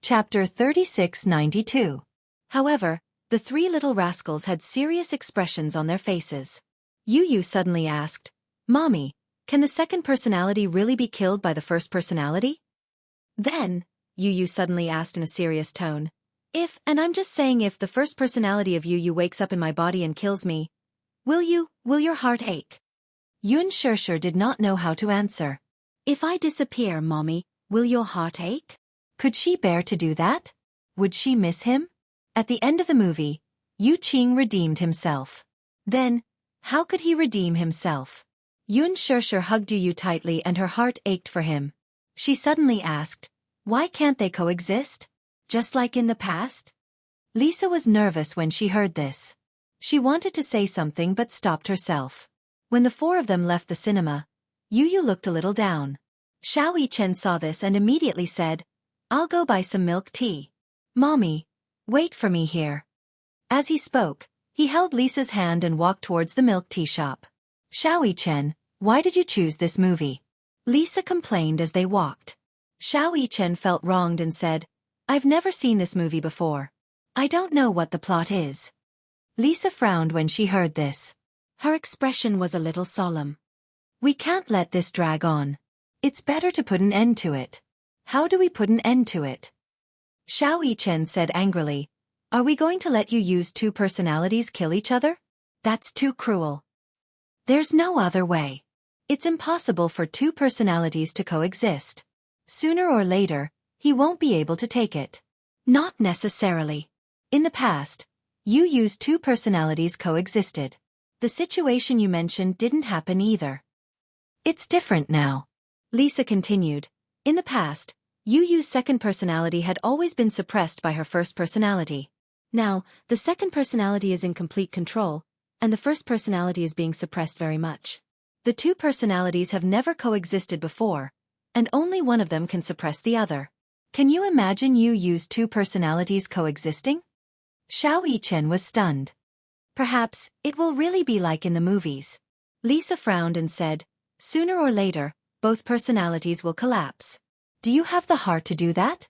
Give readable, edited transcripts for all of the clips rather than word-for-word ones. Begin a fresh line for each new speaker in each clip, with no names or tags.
Chapter 3692. However, the three little rascals had serious expressions on their faces. Yu suddenly asked, "Mommy, can the second personality really be killed by the first personality?" Then, Yu suddenly asked in a serious tone, and I'm just saying if the first personality of Yu wakes up in my body and kills me, will your heart ache?" Yun Sure did not know how to answer. "If I disappear, Mommy, will your heart ache?" Could she bear to do that? Would she miss him? At the end of the movie, Yu Qing redeemed himself. Then, how could he redeem himself? Yun Sure hugged Yu tightly and her heart ached for him. She suddenly asked, "Why can't they coexist? Just like in the past?" Lisa was nervous when she heard this. She wanted to say something but stopped herself. When the four of them left the cinema, Yu looked a little down. Xiao Yichen saw this and immediately said, "I'll go buy some milk tea. Mommy, wait for me here." As he spoke, he held Lisa's hand and walked towards the milk tea shop. "Xiao Yichen, why did you choose this movie?" Lisa complained as they walked. Xiao Yichen felt wronged and said, "I've never seen this movie before. I don't know what the plot is." Lisa frowned when she heard this. Her expression was a little solemn. "We can't let this drag on. It's better to put an end to it." "How do we put an end to it?" Xiao Yichen said angrily, "Are we going to let you use two personalities kill each other? That's too cruel. There's no other way. It's impossible for two personalities to coexist. Sooner or later, he won't be able to take it." "Not necessarily. In the past, you used two personalities coexisted. The situation you mentioned didn't happen either." "It's different now," Lisa continued. "In the past, Yu's second personality had always been suppressed by her first personality. Now, the second personality is in complete control, and the first personality is being suppressed very much. The two personalities have never coexisted before, and only one of them can suppress the other. Can you imagine Yu's two personalities coexisting?" Xiao Yichen was stunned. "Perhaps it will really be like in the movies." Lisa frowned and said, "Sooner or later, both personalities will collapse. Do you have the heart to do that?"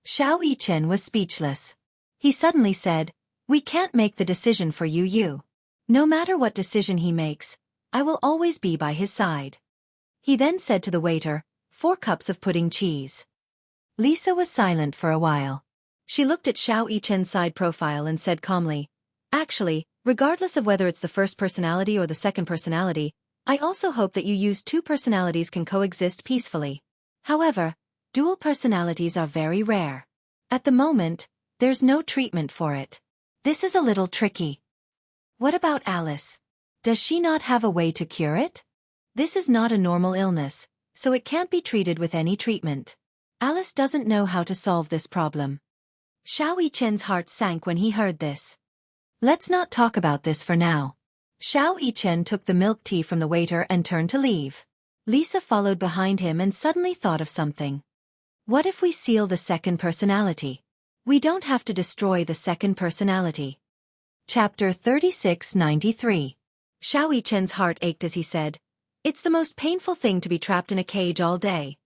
Xiao Yichen was speechless. He suddenly said, "We can't make the decision for Yu. No matter what decision he makes, I will always be by his side." He then said to the waiter, "4 cups of pudding cheese." Lisa was silent for a while. She looked at Xiao Yichen's side profile and said calmly, "Actually, regardless of whether it's the first personality or the second personality, I also hope that you use two personalities can coexist peacefully. However, dual personalities are very rare. At the moment, there's no treatment for it. This is a little tricky." "What about Alice? Does she not have a way to cure it?" "This is not a normal illness, so it can't be treated with any treatment. Alice doesn't know how to solve this problem." Xiao Yichen's heart sank when he heard this. "Let's not talk about this for now." Xiao Yichen took the milk tea from the waiter and turned to leave. Lisa followed behind him and suddenly thought of something. "What if we seal the second personality? We don't have to destroy the second personality." Chapter 3693. Xiao Yichen's heart ached as he said, "It's the most painful thing to be trapped in a cage all day."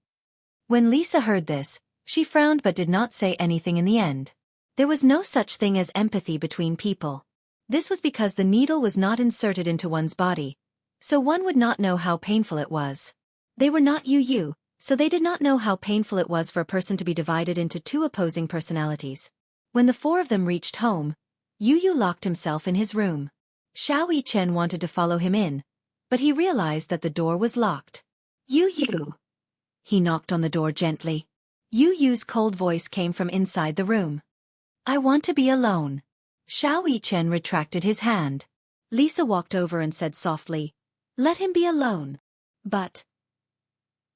When Lisa heard this, she frowned but did not say anything in the end. There was no such thing as empathy between people. This was because the needle was not inserted into one's body, so one would not know how painful it was. They were not Yu, so they did not know how painful it was for a person to be divided into two opposing personalities. When the four of them reached home, Yu locked himself in his room. Xiao Yichen wanted to follow him in, but he realized that the door was locked. "Yu." He knocked on the door gently. Yu's cold voice came from inside the room. "I want to be alone." Xiao Yichen retracted his hand. Lisa walked over and said softly, "Let him be alone." But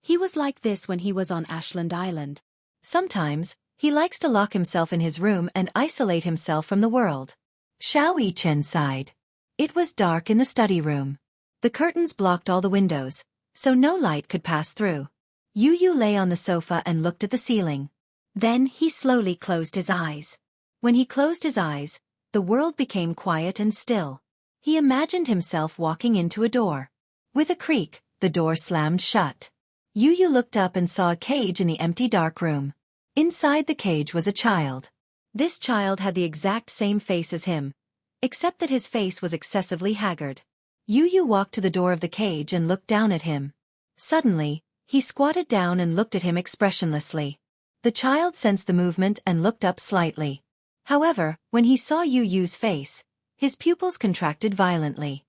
he was like this when he was on Ashland Island. Sometimes, he likes to lock himself in his room and isolate himself from the world. Xiao Yichen sighed. It was dark in the study room. The curtains blocked all the windows, so no light could pass through. Yu lay on the sofa and looked at the ceiling. Then he slowly closed his eyes. When he closed his eyes, the world became quiet and still. He imagined himself walking into a door. With a creak, the door slammed shut. Yu looked up and saw a cage in the empty dark room. Inside the cage was a child. This child had the exact same face as him, except that his face was excessively haggard. Yu walked to the door of the cage and looked down at him. Suddenly, he squatted down and looked at him expressionlessly. The child sensed the movement and looked up slightly. However, when he saw Yu's face, his pupils contracted violently.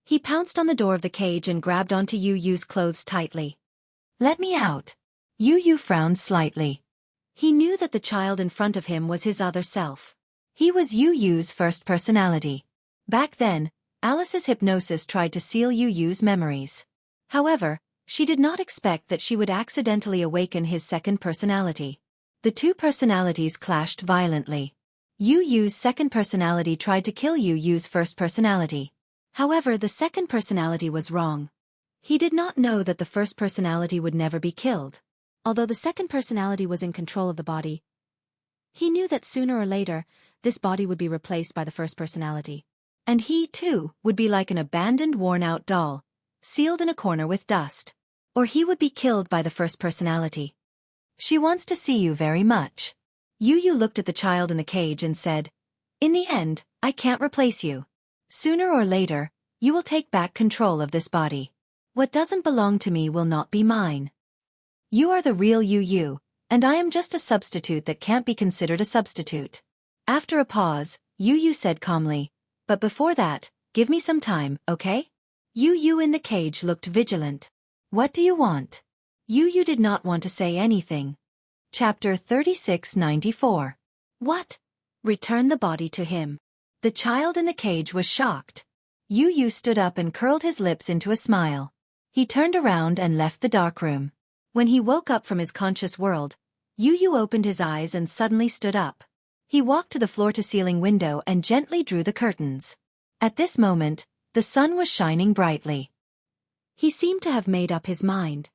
He pounced on the door of the cage and grabbed onto Yu's clothes tightly. "Let me out." Yu frowned slightly. He knew that the child in front of him was his other self. He was Yu's first personality. Back then, Alice's hypnosis tried to seal Yu's memories. However, she did not expect that she would accidentally awaken his second personality. The two personalities clashed violently. Yu's second personality tried to kill Yu's first personality. However, the second personality was wrong. He did not know that the first personality would never be killed. Although the second personality was in control of the body, he knew that sooner or later, this body would be replaced by the first personality. And he, too, would be like an abandoned, worn-out doll, sealed in a corner with dust. Or he would be killed by the first personality. "She wants to see you very much." Yu looked at the child in the cage and said, "In the end, I can't replace you. Sooner or later, you will take back control of this body. What doesn't belong to me will not be mine. You are the real Yu, and I am just a substitute that can't be considered a substitute." After a pause, Yu said calmly, "But before that, give me some time, okay?" Yu in the cage looked vigilant. "What do you want?" Yu did not want to say anything. Chapter 3694. "What?" "Return the body to him." The child in the cage was shocked. Yu stood up and curled his lips into a smile. He turned around and left the darkroom. When he woke up from his conscious world, Yu opened his eyes and suddenly stood up. He walked to the floor-to-ceiling window and gently drew the curtains. At this moment, the sun was shining brightly. He seemed to have made up his mind.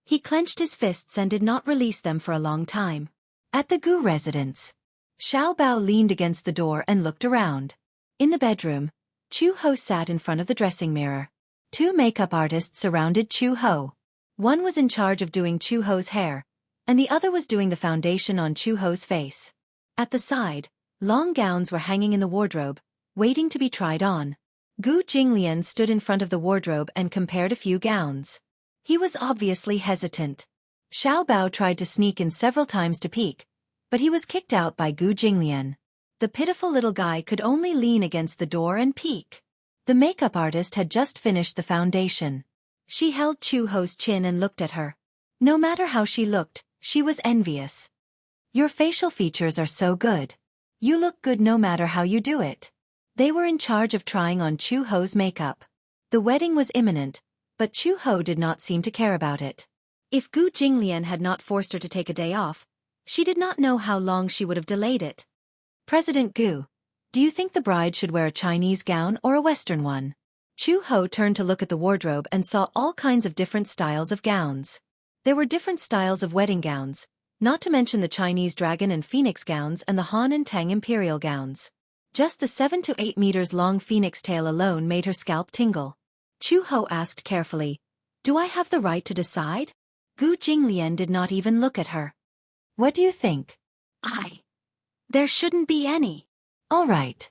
He clenched his fists and did not release them for a long time. At the Gu residence, Xiao Bao leaned against the door and looked around. In the bedroom, Chu Ho sat in front of the dressing mirror. Two makeup artists surrounded Chu Ho. One was in charge of doing Chu Ho's hair, and the other was doing the foundation on Chu Ho's face. At the side, long gowns were hanging in the wardrobe, waiting to be tried on. Gu Jinglian stood in front of the wardrobe and compared a few gowns. He was obviously hesitant. Xiao Bao tried to sneak in several times to peek, but he was kicked out by Gu Jinglian. The pitiful little guy could only lean against the door and peek. The makeup artist had just finished the foundation. She held Chu Ho's chin and looked at her. No matter how she looked, she was envious. "Your facial features are so good. You look good no matter how you do it." They were in charge of trying on Chu Ho's makeup. The wedding was imminent, but Chu Ho did not seem to care about it. If Gu Jinglian had not forced her to take a day off, she did not know how long she would have delayed it. "President Gu, do you think the bride should wear a Chinese gown or a Western one?" Chu Ho turned to look at the wardrobe and saw all kinds of different styles of gowns. There were different styles of wedding gowns, not to mention the Chinese dragon and phoenix gowns and the Han and Tang imperial gowns. Just the 7 to 8 meters long phoenix tail alone made her scalp tingle. Chu Ho asked carefully, "Do I have the right to decide?" Gu Jinglian did not even look at her. "What do you think?" There shouldn't be any." "All right."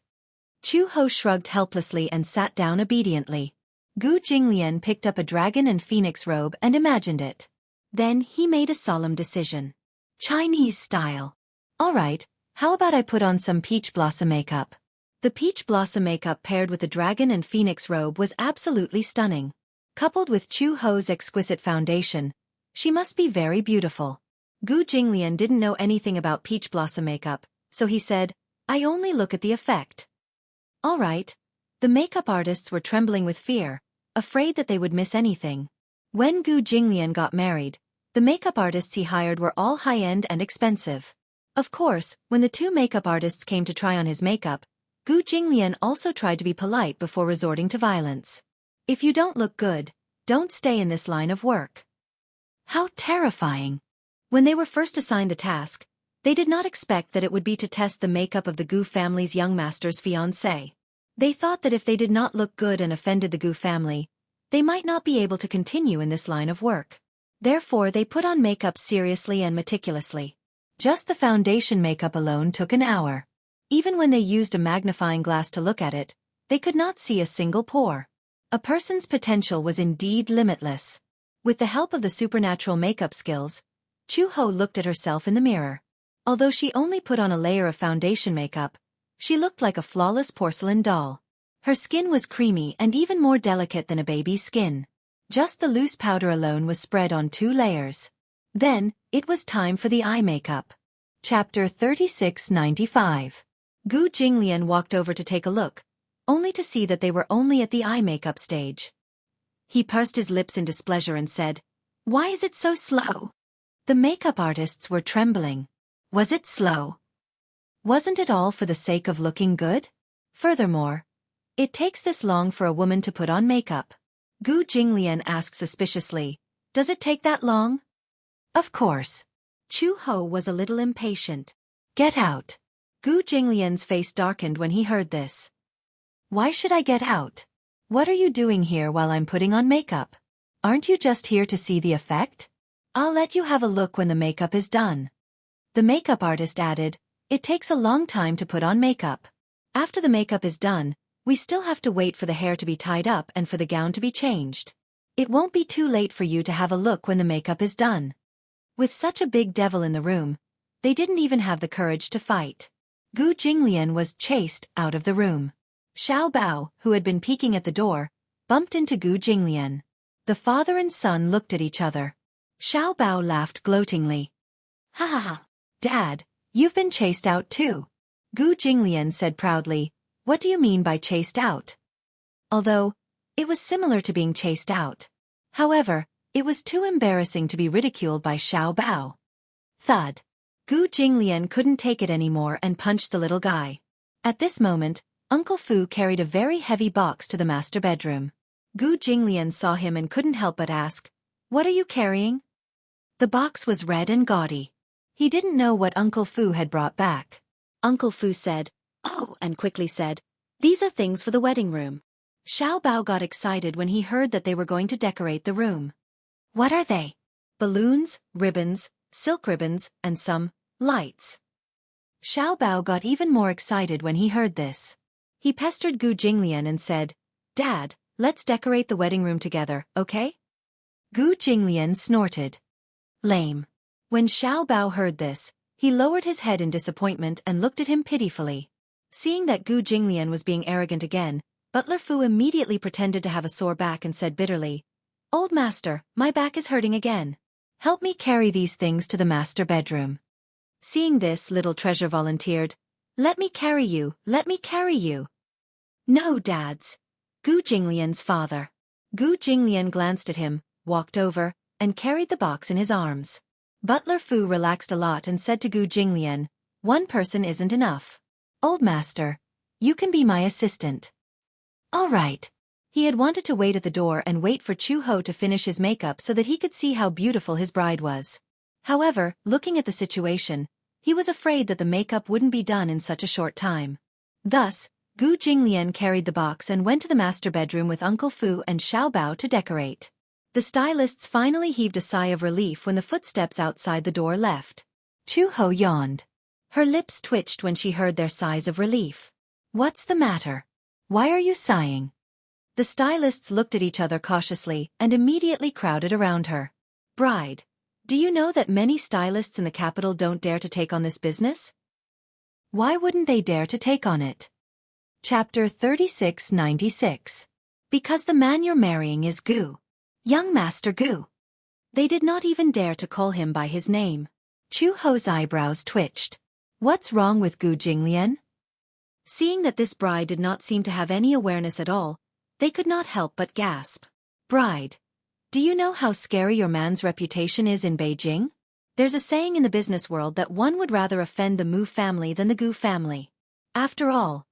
Chu Ho shrugged helplessly and sat down obediently. Gu Jinglian picked up a dragon and phoenix robe and imagined it. Then he made a solemn decision. "Chinese style. All right, how about I put on some peach blossom makeup?" The peach blossom makeup paired with the dragon and phoenix robe was absolutely stunning. Coupled with Chu Ho's exquisite foundation, she must be very beautiful. Gu Jinglian didn't know anything about peach blossom makeup, so he said, "I only look at the effect." "All right." The makeup artists were trembling with fear, afraid that they would miss anything. When Gu Jinglian got married, the makeup artists he hired were all high-end and expensive. Of course, when the two makeup artists came to try on his makeup, Gu Jinglian also tried to be polite before resorting to violence. "If you don't look good, don't stay in this line of work." How terrifying! When they were first assigned the task, they did not expect that it would be to test the makeup of the Gu family's young master's fiancée. They thought that if they did not look good and offended the Gu family, they might not be able to continue in this line of work. Therefore they put on makeup seriously and meticulously. Just the foundation makeup alone took an hour. Even when they used a magnifying glass to look at it, they could not see a single pore. A person's potential was indeed limitless. With the help of the supernatural makeup skills, Chu-Ho looked at herself in the mirror. Although she only put on a layer of foundation makeup, she looked like a flawless porcelain doll. Her skin was creamy and even more delicate than a baby's skin. Just the loose powder alone was spread on 2 layers. Then, it was time for the eye makeup. Chapter 3695. Gu Jinglian walked over to take a look, only to see that they were only at the eye makeup stage. He pursed his lips in displeasure and said, "Why is it so slow?" The makeup artists were trembling. Was it slow? Wasn't it all for the sake of looking good? Furthermore, it takes this long for a woman to put on makeup. Gu Jinglian asked suspiciously, "Does it take that long?" Of course. Chu-Ho was a little impatient. "Get out." Gu Jinglian's face darkened when he heard this. "Why should I get out? What are you doing here while I'm putting on makeup? Aren't you just here to see the effect? I'll let you have a look when the makeup is done." The makeup artist added, "It takes a long time to put on makeup. After the makeup is done, we still have to wait for the hair to be tied up and for the gown to be changed. It won't be too late for you to have a look when the makeup is done." With such a big devil in the room, they didn't even have the courage to fight. Gu Jinglian was chased out of the room. Xiao Bao, who had been peeking at the door, bumped into Gu Jinglian. The father and son looked at each other. Xiao Bao laughed gloatingly. "Ha ha ha. Dad, you've been chased out too." Gu Jinglian said proudly, "What do you mean by chased out?" Although, it was similar to being chased out. However, it was too embarrassing to be ridiculed by Xiao Bao. Thud. Gu Jinglian couldn't take it anymore and punched the little guy. At this moment, Uncle Fu carried a very heavy box to the master bedroom. Gu Jinglian saw him and couldn't help but ask, "What are you carrying?" The box was red and gaudy. He didn't know what Uncle Fu had brought back. Uncle Fu said, "Oh," and quickly said, "These are things for the wedding room." Xiao Bao got excited when he heard that they were going to decorate the room. "What are they?" "Balloons, ribbons, silk ribbons, and some lights." Xiao Bao got even more excited when he heard this. He pestered Gu Jinglian and said, "Dad, let's decorate the wedding room together, okay?" Gu Jinglian snorted. Lame. When Xiao Bao heard this, he lowered his head in disappointment and looked at him pitifully. Seeing that Gu Jinglian was being arrogant again, Butler Fu immediately pretended to have a sore back and said bitterly, "Old master, my back is hurting again. Help me carry these things to the master bedroom." Seeing this, little treasure volunteered, "Let me carry you, let me carry you." "No, dads." Gu Jinglian's father. Gu Jinglian glanced at him, walked over, and carried the box in his arms. Butler Fu relaxed a lot and said to Gu Jinglian, "One person isn't enough. Old master, you can be my assistant." All right. He had wanted to wait at the door and wait for Chu-Ho to finish his makeup so that he could see how beautiful his bride was. However, looking at the situation, he was afraid that the makeup wouldn't be done in such a short time. Thus, Gu Jinglian carried the box and went to the master bedroom with Uncle Fu and Xiao Bao to decorate. The stylists finally heaved a sigh of relief when the footsteps outside the door left. Chu-Ho yawned. Her lips twitched when she heard their sighs of relief. "What's the matter? Why are you sighing?" The stylists looked at each other cautiously and immediately crowded around her. "Bride, do you know that many stylists in the capital don't dare to take on this business?" "Why wouldn't they dare to take on it?" Chapter 3696. Because the man you're marrying is Gu. Young Master Gu. They did not even dare to call him by his name. Chu-Ho's eyebrows twitched. What's wrong with Gu Jinglian? Seeing that this bride did not seem to have any awareness at all, they could not help but gasp. "Bride, do you know how scary your man's reputation is in Beijing? There's a saying in the business world that one would rather offend the Mu family than the Gu family. After all,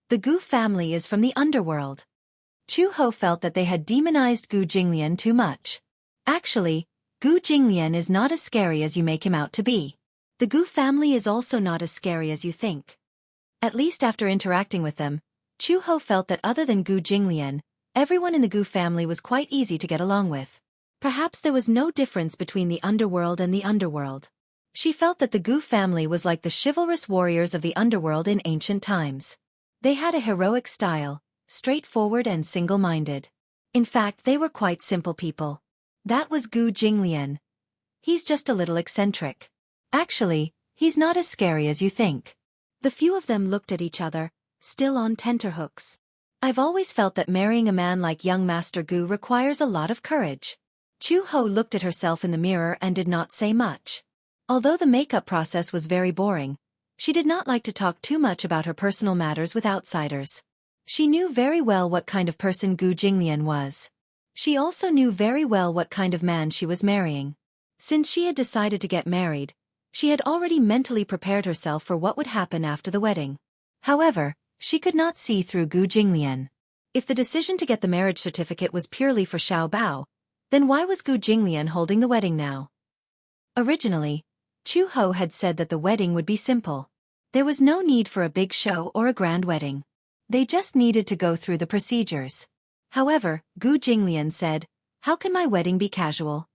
the Gu family is from the underworld." Chu-Ho felt that they had demonized Gu Jinglian too much. Actually, Gu Jinglian is not as scary as you make him out to be. The Gu family is also not as scary as you think. At least after interacting with them, Chu-Ho felt that other than Gu Jinglian, everyone in the Gu family was quite easy to get along with. Perhaps there was no difference between the underworld and the underworld. She felt that the Gu family was like the chivalrous warriors of the underworld in ancient times. They had a heroic style, straightforward and single-minded. In fact, they were quite simple people. That was Gu Jinglian. He's just a little eccentric. Actually, he's not as scary as you think. The few of them looked at each other, still on tenterhooks. I've always felt that marrying a man like young Master Gu requires a lot of courage. Chu Ho looked at herself in the mirror and did not say much. Although the makeup process was very boring, she did not like to talk too much about her personal matters with outsiders. She knew very well what kind of person Gu Jinglian was. She also knew very well what kind of man she was marrying. Since she had decided to get married, she had already mentally prepared herself for what would happen after the wedding. However, she could not see through Gu Jinglian. If the decision to get the marriage certificate was purely for Xiao Bao, then why was Gu Jinglian holding the wedding now? Originally, Chu Ho had said that the wedding would be simple. There was no need for a big show or a grand wedding. They just needed to go through the procedures. However, Gu Jinglian said, "How can my wedding be casual?"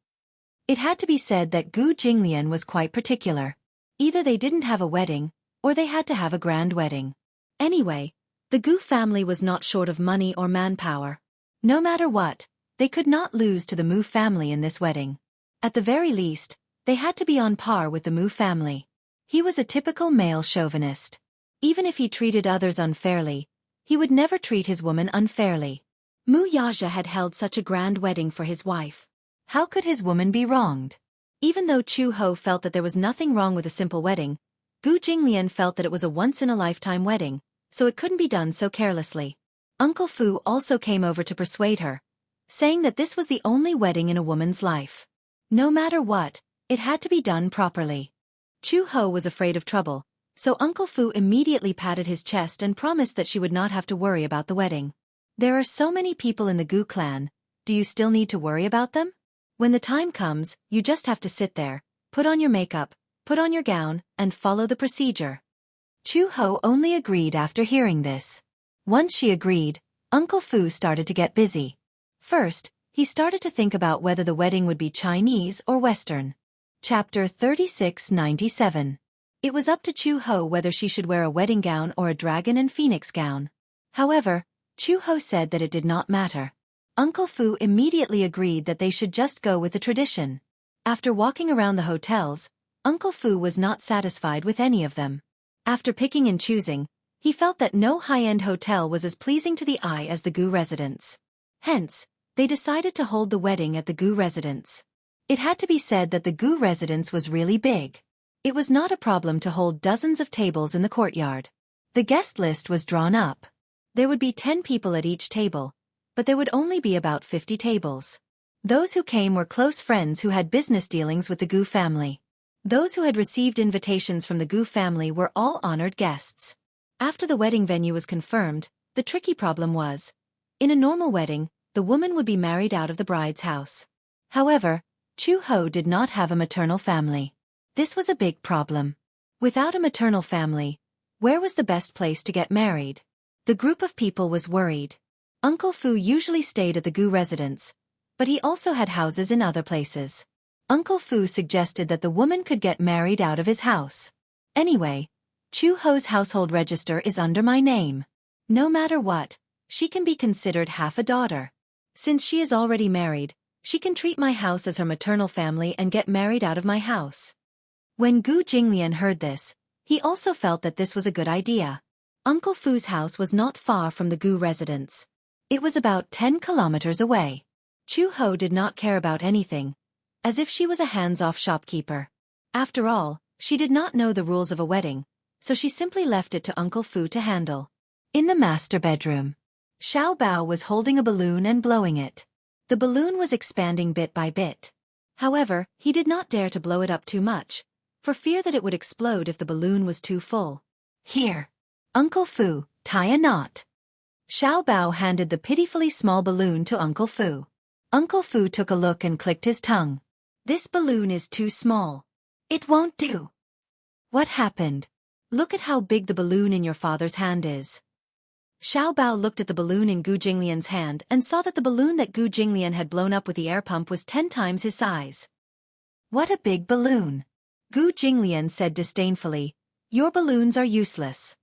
It had to be said that Gu Jinglian was quite particular. Either they didn't have a wedding, or they had to have a grand wedding. Anyway, the Gu family was not short of money or manpower. No matter what, they could not lose to the Mu family in this wedding. At the very least, they had to be on par with the Mu family. He was a typical male chauvinist. Even if he treated others unfairly, he would never treat his woman unfairly. Mu Yaja had held such a grand wedding for his wife. How could his woman be wronged? Even though Chu Ho felt that there was nothing wrong with a simple wedding, Gu Jinglian felt that it was a once-in-a-lifetime wedding, so it couldn't be done so carelessly. Uncle Fu also came over to persuade her, saying that this was the only wedding in a woman's life. No matter what, it had to be done properly. Chu Ho was afraid of trouble, so Uncle Fu immediately patted his chest and promised that she would not have to worry about the wedding. There are so many people in the Gu clan, do you still need to worry about them? When the time comes, you just have to sit there, put on your makeup, put on your gown, and follow the procedure. Chu Ho only agreed after hearing this. Once she agreed, Uncle Fu started to get busy. First, he started to think about whether the wedding would be Chinese or Western. Chapter 3697. It was up to Chu Ho whether she should wear a wedding gown or a dragon and phoenix gown. However, Chu Ho said that it did not matter. Uncle Fu immediately agreed that they should just go with the tradition. After walking around the hotels, Uncle Fu was not satisfied with any of them. After picking and choosing, he felt that no high-end hotel was as pleasing to the eye as the Gu residence. Hence, they decided to hold the wedding at the Gu residence. It had to be said that the Gu residence was really big. It was not a problem to hold dozens of tables in the courtyard. The guest list was drawn up. There would be 10 people at each table, but there would only be about 50 tables. Those who came were close friends who had business dealings with the Gu family. Those who had received invitations from the Gu family were all honored guests. After the wedding venue was confirmed, the tricky problem was, in a normal wedding, the woman would be married out of the bride's house. However, Chu Ho did not have a maternal family. This was a big problem. Without a maternal family, where was the best place to get married? The group of people was worried. Uncle Fu usually stayed at the Gu residence, but he also had houses in other places. Uncle Fu suggested that the woman could get married out of his house. Anyway, Chu Ho's household register is under my name. No matter what, she can be considered half a daughter. Since she is already married, she can treat my house as her maternal family and get married out of my house. When Gu Jinglian heard this, he also felt that this was a good idea. Uncle Fu's house was not far from the Gu residence. It was about 10 kilometers away. Chu Ho did not care about anything, as if she was a hands-off shopkeeper. After all, she did not know the rules of a wedding, so she simply left it to Uncle Fu to handle. In the master bedroom, Xiao Bao was holding a balloon and blowing it. The balloon was expanding bit by bit. However, he did not dare to blow it up too much, for fear that it would explode if the balloon was too full. Here, Uncle Fu, tie a knot. Xiao Bao handed the pitifully small balloon to Uncle Fu. Uncle Fu took a look and clicked his tongue. This balloon is too small. It won't do. What happened? Look at how big the balloon in your father's hand is. Xiao Bao looked at the balloon in Gu Jinglian's hand and saw that the balloon that Gu Jinglian had blown up with the air pump was 10 times his size. What a big balloon. Gu Jinglian said disdainfully, "Your balloons are useless."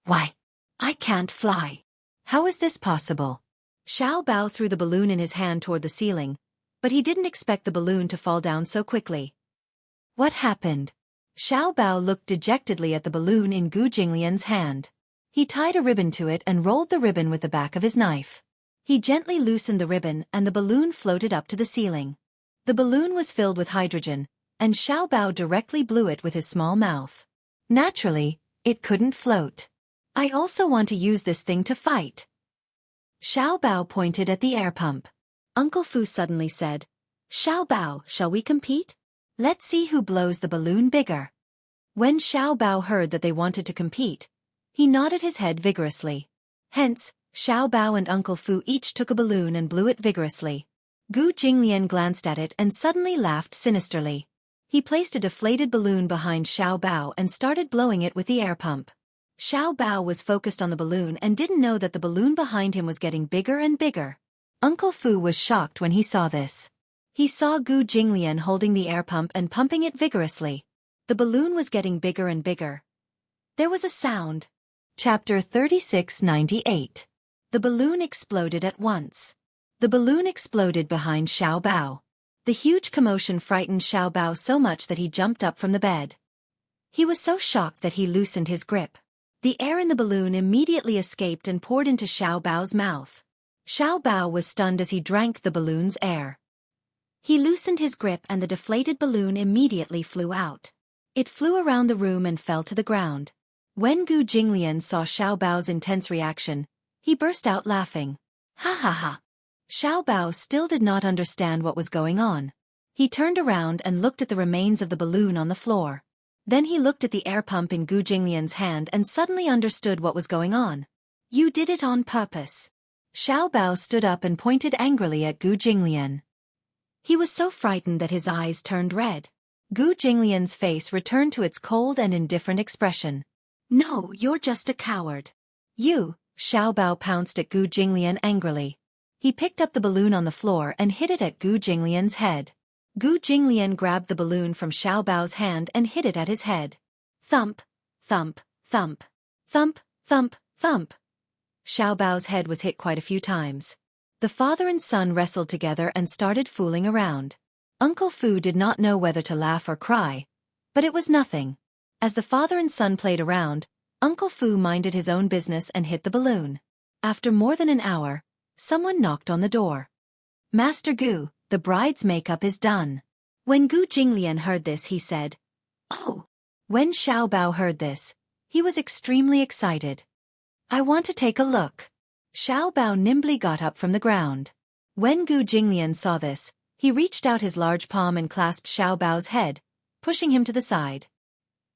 "Why? I can't fly. How is this possible?" Xiao Bao threw the balloon in his hand toward the ceiling, but he didn't expect the balloon to fall down so quickly. What happened? Xiao Bao looked dejectedly at the balloon in Gu Jinglian's hand. He tied a ribbon to it and rolled the ribbon with the back of his knife. He gently loosened the ribbon and the balloon floated up to the ceiling. The balloon was filled with hydrogen, and Xiao Bao directly blew it with his small mouth. Naturally, it couldn't float. "I also want to use this thing to fight." Xiao Bao pointed at the air pump. Uncle Fu suddenly said, "Xiao Bao, shall we compete? Let's see who blows the balloon bigger." When Xiao Bao heard that they wanted to compete, he nodded his head vigorously. Hence, Xiao Bao and Uncle Fu each took a balloon and blew it vigorously. Gu Jinglian glanced at it and suddenly laughed sinisterly. He placed a deflated balloon behind Xiao Bao and started blowing it with the air pump. Xiao Bao was focused on the balloon and didn't know that the balloon behind him was getting bigger and bigger. Uncle Fu was shocked when he saw this. He saw Gu Jinglian holding the air pump and pumping it vigorously. The balloon was getting bigger and bigger. There was a sound. Chapter 3698. The balloon exploded at once. The balloon exploded behind Xiao Bao. The huge commotion frightened Xiao Bao so much that he jumped up from the bed. He was so shocked that he loosened his grip. The air in the balloon immediately escaped and poured into Xiao Bao's mouth. Xiao Bao was stunned as he drank the balloon's air. He loosened his grip and the deflated balloon immediately flew out. It flew around the room and fell to the ground. When Gu Jinglian saw Xiao Bao's intense reaction, he burst out laughing. "Ha ha ha!" Xiao Bao still did not understand what was going on. He turned around and looked at the remains of the balloon on the floor. Then he looked at the air pump in Gu Jinglian's hand and suddenly understood what was going on. "You did it on purpose." Xiao Bao stood up and pointed angrily at Gu Jinglian. He was so frightened that his eyes turned red. Gu Jinglian's face returned to its cold and indifferent expression. "No, you're just a coward." "You," Xiao Bao pounced at Gu Jinglian angrily. He picked up the balloon on the floor and hit it at Gu Jinglian's head. Gu Jinglian grabbed the balloon from Xiao Bao's hand and hit it at his head. Thump, thump, thump, thump, thump, thump. Xiao Bao's head was hit quite a few times. The father and son wrestled together and started fooling around. Uncle Fu did not know whether to laugh or cry, but it was nothing. As the father and son played around, Uncle Fu minded his own business and hit the balloon. After more than an hour, someone knocked on the door. "Master Gu, the bride's makeup is done." When Gu Jinglian heard this, he said, "Oh." When Xiao Bao heard this, he was extremely excited. "I want to take a look." Xiao Bao nimbly got up from the ground. When Gu Jinglian saw this, he reached out his large palm and clasped Xiao Bao's head, pushing him to the side.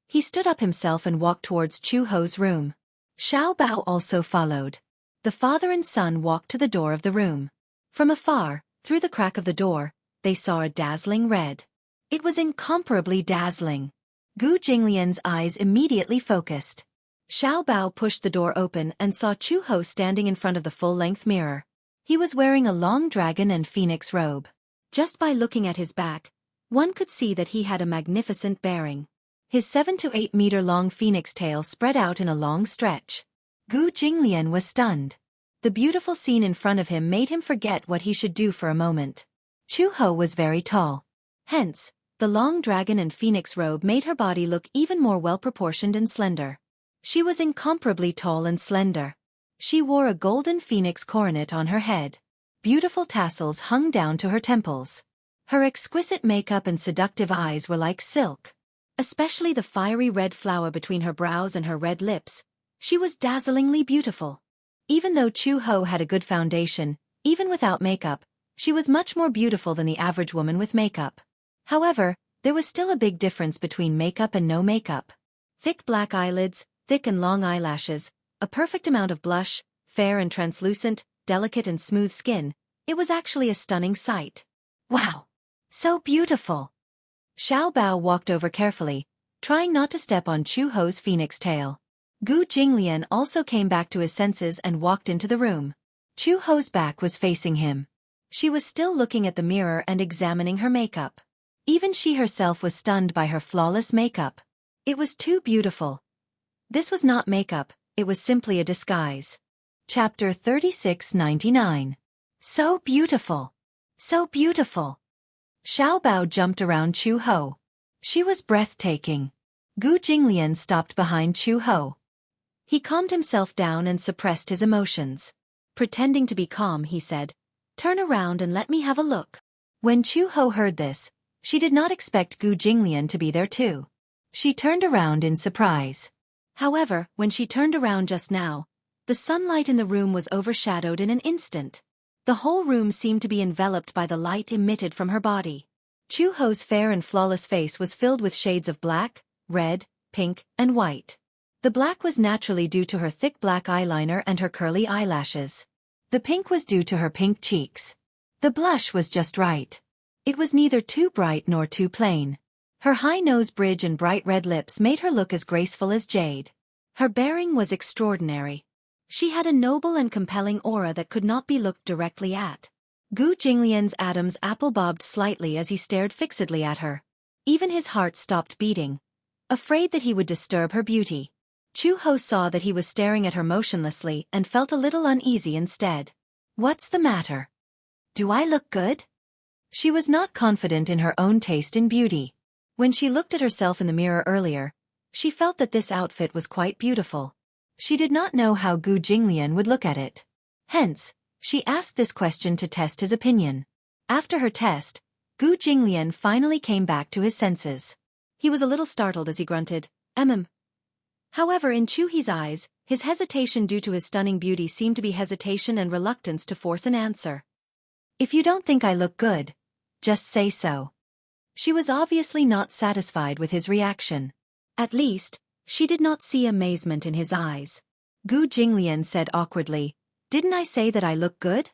He stood up himself and walked towards Chu Ho's room. Xiao Bao also followed. The father and son walked to the door of the room. From afar, through the crack of the door, they saw a dazzling red. It was incomparably dazzling. Gu Jinglian's eyes immediately focused. Xiao Bao pushed the door open and saw Chu Ho standing in front of the full-length mirror. He was wearing a long dragon and phoenix robe. Just by looking at his back, one could see that he had a magnificent bearing. His 7 to 8 meter long phoenix tail spread out in a long stretch. Gu Jinglian was stunned. The beautiful scene in front of him made him forget what he should do for a moment. Chu Ho was very tall. Hence, the long dragon and phoenix robe made her body look even more well-proportioned and slender. She was incomparably tall and slender. She wore a golden phoenix coronet on her head. Beautiful tassels hung down to her temples. Her exquisite makeup and seductive eyes were like silk. Especially the fiery red flower between her brows and her red lips. She was dazzlingly beautiful. Even though Chu Ho had a good foundation, even without makeup, she was much more beautiful than the average woman with makeup. However, there was still a big difference between makeup and no makeup. Thick black eyelids, thick and long eyelashes, a perfect amount of blush, fair and translucent, delicate and smooth skin. It was actually a stunning sight. Wow! So beautiful! Xiao Bao walked over carefully, trying not to step on Chu Ho's phoenix tail. Gu Jinglian also came back to his senses and walked into the room. Chu Ho's back was facing him. She was still looking at the mirror and examining her makeup. Even she herself was stunned by her flawless makeup. It was too beautiful. This was not makeup, it was simply a disguise. Chapter 3699. So beautiful. So beautiful. Xiao Bao jumped around Chu Ho. She was breathtaking. Gu Jinglian stopped behind Chu Ho. He calmed himself down and suppressed his emotions. Pretending to be calm, he said, "Turn around and let me have a look." When Chu Ho heard this, she did not expect Gu Jinglian to be there too. She turned around in surprise. However, when she turned around just now, the sunlight in the room was overshadowed in an instant. The whole room seemed to be enveloped by the light emitted from her body. Chu Ho's fair and flawless face was filled with shades of black, red, pink, and white. The black was naturally due to her thick black eyeliner and her curly eyelashes. The pink was due to her pink cheeks. The blush was just right. It was neither too bright nor too plain. Her high nose bridge and bright red lips made her look as graceful as jade. Her bearing was extraordinary. She had a noble and compelling aura that could not be looked directly at. Gu Jinglian's Adam's apple bobbed slightly as he stared fixedly at her. Even his heart stopped beating, afraid that he would disturb her beauty. Chu Ho saw that he was staring at her motionlessly and felt a little uneasy instead. "What's the matter? Do I look good?" She was not confident in her own taste in beauty. When she looked at herself in the mirror earlier, she felt that this outfit was quite beautiful. She did not know how Gu Jinglian would look at it. Hence, she asked this question to test his opinion. After her test, Gu Jinglian finally came back to his senses. He was a little startled as he grunted, However, in Chu He's eyes, his hesitation due to his stunning beauty seemed to be hesitation and reluctance to force an answer. "If you don't think I look good, just say so." She was obviously not satisfied with his reaction. At least, she did not see amazement in his eyes. Gu Jinglian said awkwardly, "Didn't I say that I look good?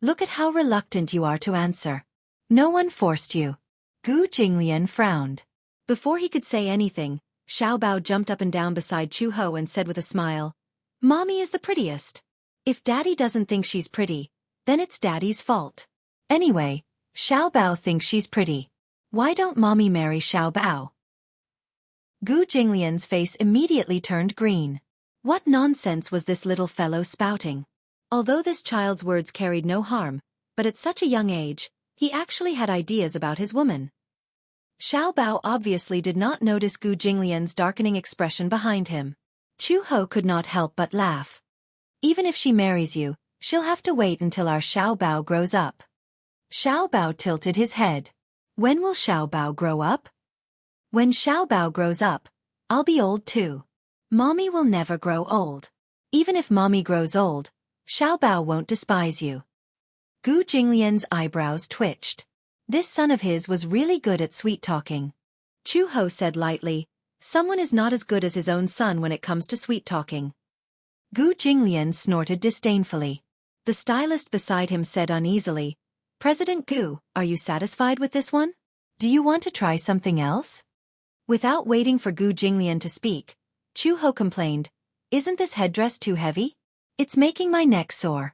Look at how reluctant you are to answer. No one forced you." Gu Jinglian frowned. Before he could say anything, Xiao Bao jumped up and down beside Chu Ho and said with a smile, "Mommy is the prettiest. If Daddy doesn't think she's pretty, then it's Daddy's fault. Anyway, Xiao Bao thinks she's pretty. Why don't Mommy marry Xiao Bao?" Gu Jinglian's face immediately turned green. What nonsense was this little fellow spouting? Although this child's words carried no harm, but at such a young age, he actually had ideas about his woman. Xiao Bao obviously did not notice Gu Jinglian's darkening expression behind him. Chu Ho could not help but laugh. "Even if she marries you, she'll have to wait until our Xiao Bao grows up." Xiao Bao tilted his head. "When will Xiao Bao grow up?" "When Xiao Bao grows up, I'll be old too. Mommy will never grow old. Even if Mommy grows old, Xiao Bao won't despise you." Gu Jinglian's eyebrows twitched. This son of his was really good at sweet-talking. Chu Ho said lightly, "Someone is not as good as his own son when it comes to sweet-talking." Gu Jinglian snorted disdainfully. The stylist beside him said uneasily, "President Gu, are you satisfied with this one? Do you want to try something else?" Without waiting for Gu Jinglian to speak, Chu Ho complained, "Isn't this headdress too heavy? It's making my neck sore."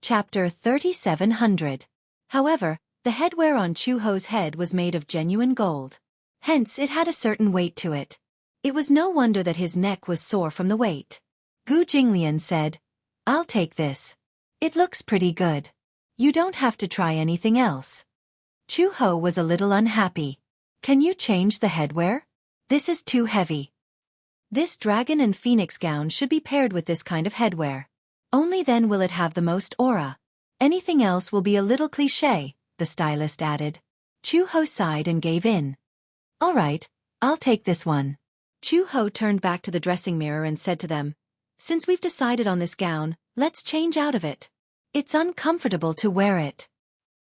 Chapter 3700. However, the headwear on Chu Ho's head was made of genuine gold. Hence it had a certain weight to it. It was no wonder that his neck was sore from the weight. Gu Jinglian said, "I'll take this. It looks pretty good. You don't have to try anything else." Chu Ho was a little unhappy. "Can you change the headwear? This is too heavy." This dragon and phoenix gown should be paired with this kind of headwear. Only then will it have the most aura. Anything else will be a little cliché, the stylist added. Chu Ho sighed and gave in. "All right, I'll take this one." Chu Ho turned back to the dressing mirror and said to them, "Since we've decided on this gown, let's change out of it. It's uncomfortable to wear it."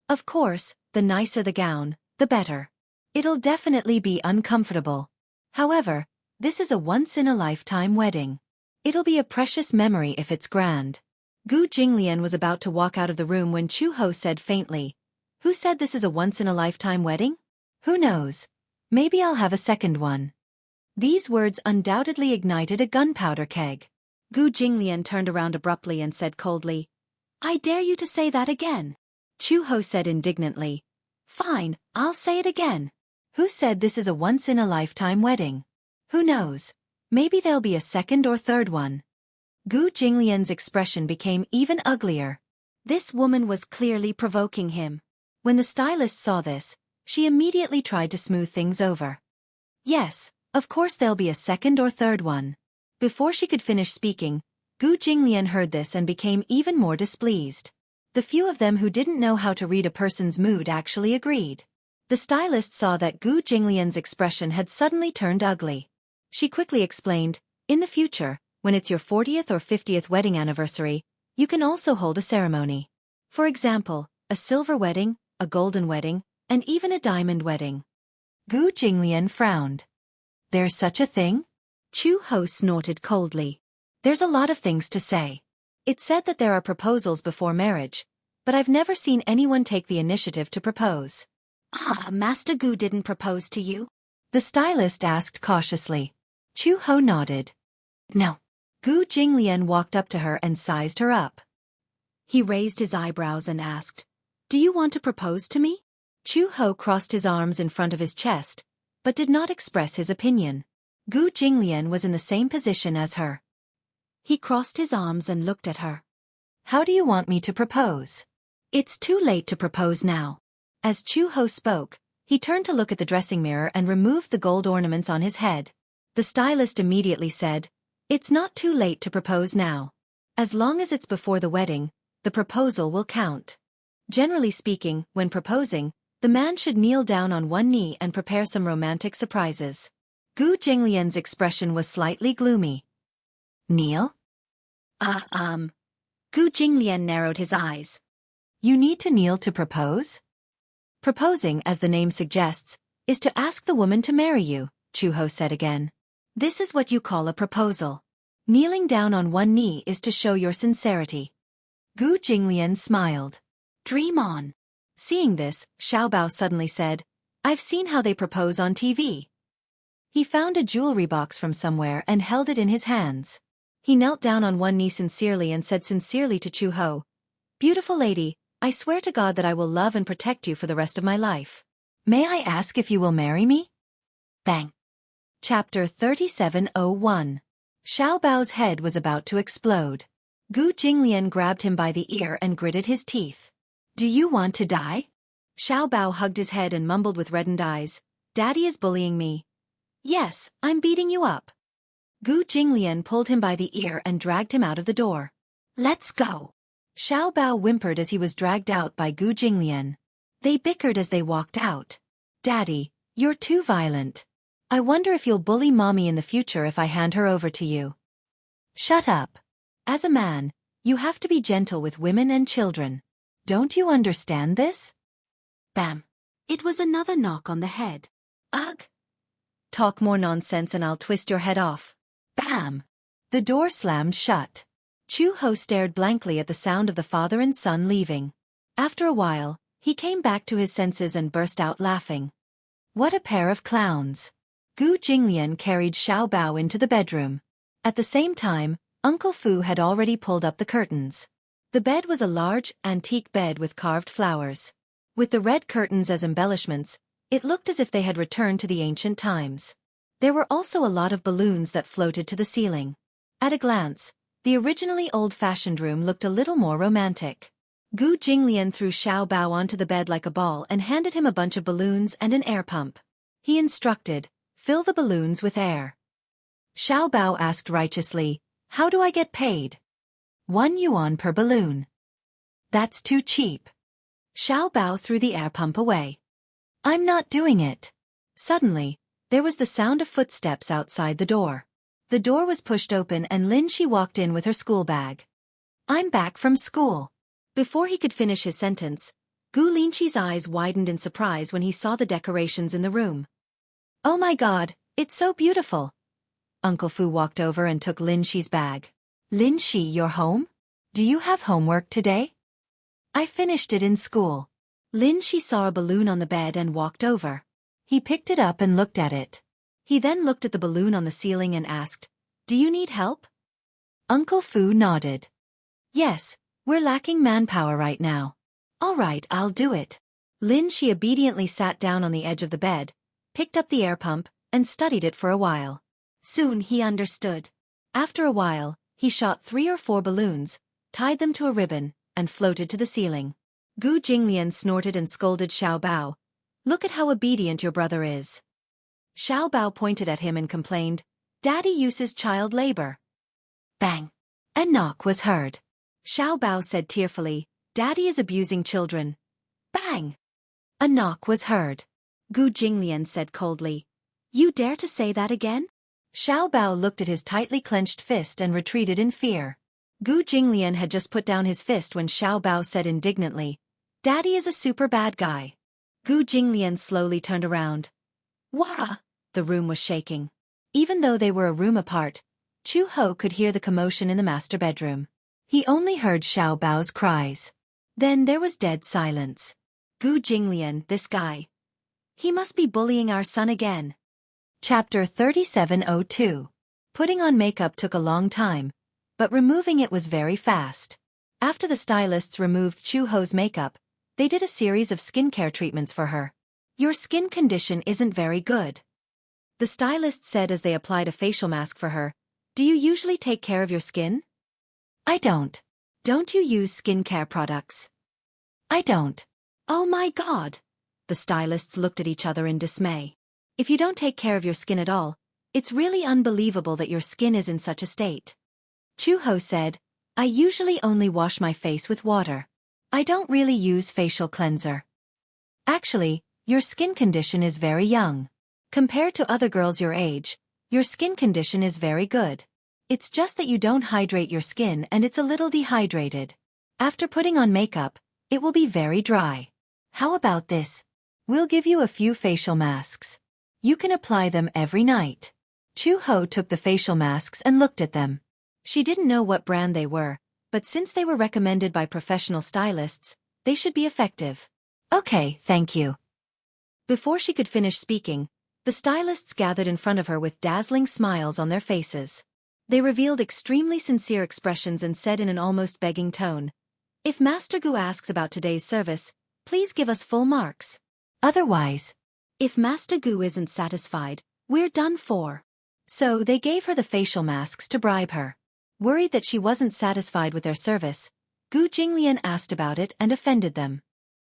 Of course, the nicer the gown, the better. It'll definitely be uncomfortable. However, this is a once-in-a-lifetime wedding. It'll be a precious memory if it's grand. Gu Jinglian was about to walk out of the room when Chu Ho said faintly, "Who said this is a once-in-a-lifetime wedding? Who knows? Maybe I'll have a second one." These words undoubtedly ignited a gunpowder keg. Gu Jinglian turned around abruptly and said coldly, "I dare you to say that again." Chu Ho said indignantly, Fine, I'll say it again. Who said this is a once-in-a-lifetime wedding? Who knows? Maybe there'll be a second or third one. Gu Jinglian's expression became even uglier. This woman was clearly provoking him. When the stylist saw this, she immediately tried to smooth things over. Yes, of course there'll be a second or third one. Before she could finish speaking, Gu Jinglian heard this and became even more displeased. The few of them who didn't know how to read a person's mood actually agreed. The stylist saw that Gu Jinglian's expression had suddenly turned ugly. She quickly explained, in the future, when it's your 40th or 50th wedding anniversary, you can also hold a ceremony. For example, a silver wedding, a golden wedding, and even a diamond wedding. Gu Jinglian frowned. There's such a thing? Chu Ho snorted coldly. There's a lot of things to say. It's said that there are proposals before marriage, but I've never seen anyone take the initiative to propose. Ah, Master Gu didn't propose to you? The stylist asked cautiously. Chu Ho nodded. No. Gu Jinglian walked up to her and sized her up. He raised his eyebrows and asked, Do you want to propose to me? Chu Ho crossed his arms in front of his chest, but did not express his opinion. Gu Jinglian was in the same position as her. He crossed his arms and looked at her. How do you want me to propose? It's too late to propose now. As Chu Ho spoke, he turned to look at the dressing mirror and removed the gold ornaments on his head. The stylist immediately said, It's not too late to propose now. As long as it's before the wedding, the proposal will count. Generally speaking, when proposing, the man should kneel down on one knee and prepare some romantic surprises. Gu Jinglian's expression was slightly gloomy. Kneel? Gu Jinglian narrowed his eyes. You need to kneel to propose? Proposing, as the name suggests, is to ask the woman to marry you, Chu Ho said again. This is what you call a proposal. Kneeling down on one knee is to show your sincerity. Gu Jinglian smiled. Dream on. Seeing this, Xiaobao suddenly said, I've seen how they propose on TV. He found a jewelry box from somewhere and held it in his hands. He knelt down on one knee sincerely and said sincerely to Chu Ho, Beautiful lady, I swear to God that I will love and protect you for the rest of my life. May I ask if you will marry me? Bang. Chapter 3701. Xiaobao's head was about to explode. Gu Jinglian grabbed him by the ear and gritted his teeth. Do you want to die? Xiaobao hugged his head and mumbled with reddened eyes, Daddy is bullying me. Yes, I'm beating you up. Gu Jinglian pulled him by the ear and dragged him out of the door. Let's go. Xiaobao whimpered as he was dragged out by Gu Jinglian. They bickered as they walked out. Daddy, you're too violent. I wonder if you'll bully Mommy in the future if I hand her over to you. Shut up. As a man, you have to be gentle with women and children. Don't you understand this? Bam. It was another knock on the head. Ugh. Talk more nonsense and I'll twist your head off. Bam. The door slammed shut. Chu Ho stared blankly at the sound of the father and son leaving. After a while, he came back to his senses and burst out laughing. What a pair of clowns. Gu Jinglian carried Xiaobao into the bedroom. At the same time, Uncle Fu had already pulled up the curtains. The bed was a large, antique bed with carved flowers. With the red curtains as embellishments, it looked as if they had returned to the ancient times. There were also a lot of balloons that floated to the ceiling. At a glance, the originally old-fashioned room looked a little more romantic. Gu Jinglian threw Xiaobao onto the bed like a ball and handed him a bunch of balloons and an air pump. He instructed, fill the balloons with air. Xiaobao asked righteously, how do I get paid? 1 yuan per balloon. That's too cheap. Xiaobao threw the air pump away. I'm not doing it. Suddenly, there was the sound of footsteps outside the door. The door was pushed open and Lin Shi walked in with her school bag. I'm back from school. Before he could finish his sentence, Gu Linshi's eyes widened in surprise when he saw the decorations in the room. Oh my God, it's so beautiful. Uncle Fu walked over and took Lin Shi's bag. Lin Shi, you're home? Do you have homework today? I finished it in school. Lin Shi saw a balloon on the bed and walked over. He picked it up and looked at it. He then looked at the balloon on the ceiling and asked, Do you need help? Uncle Fu nodded. Yes, we're lacking manpower right now. All right, I'll do it. Lin Shi obediently sat down on the edge of the bed, picked up the air pump, and studied it for a while. Soon he understood. After a while, he shot 3 or 4 balloons, tied them to a ribbon, and floated to the ceiling. Gu Jinglian snorted and scolded Xiao Bao. "Look at how obedient your brother is." Xiao Bao pointed at him and complained, "Daddy uses child labor." Bang! A knock was heard. Xiao Bao said tearfully, "Daddy is abusing children." Bang! A knock was heard. Gu Jinglian said coldly, "You dare to say that again?" Xiao Bao looked at his tightly clenched fist and retreated in fear. Gu Jinglian had just put down his fist when Xiao Bao said indignantly, "Daddy is a super bad guy." Gu Jinglian slowly turned around. Wah! The room was shaking. Even though they were a room apart, Chu Ho could hear the commotion in the master bedroom. He only heard Xiao Bao's cries. Then there was dead silence. Gu Jinglian, this guy. He must be bullying our son again. Chapter 3702. Putting on makeup took a long time, but removing it was very fast. After the stylists removed Chu Ho's makeup, they did a series of skincare treatments for her. "Your skin condition isn't very good," the stylist said as they applied a facial mask for her. "Do you usually take care of your skin?" "I don't." "Don't you use skincare products?" "I don't." "Oh my God!" The stylists looked at each other in dismay. "If you don't take care of your skin at all, it's really unbelievable that your skin is in such a state." Chu Ho said, "I usually only wash my face with water. I don't really use facial cleanser." "Actually, your skin condition is very young. Compared to other girls your age, your skin condition is very good. It's just that you don't hydrate your skin and it's a little dehydrated. After putting on makeup, it will be very dry. How about this? We'll give you a few facial masks. You can apply them every night." Chu Ho took the facial masks and looked at them. She didn't know what brand they were, but since they were recommended by professional stylists, they should be effective. "Okay, thank you." Before she could finish speaking, the stylists gathered in front of her with dazzling smiles on their faces. They revealed extremely sincere expressions and said in an almost begging tone, "If Master Gu asks about today's service, please give us full marks. Otherwise, if Master Gu isn't satisfied, we're done for." So they gave her the facial masks to bribe her. Worried that she wasn't satisfied with their service, Gu Jinglian asked about it and offended them.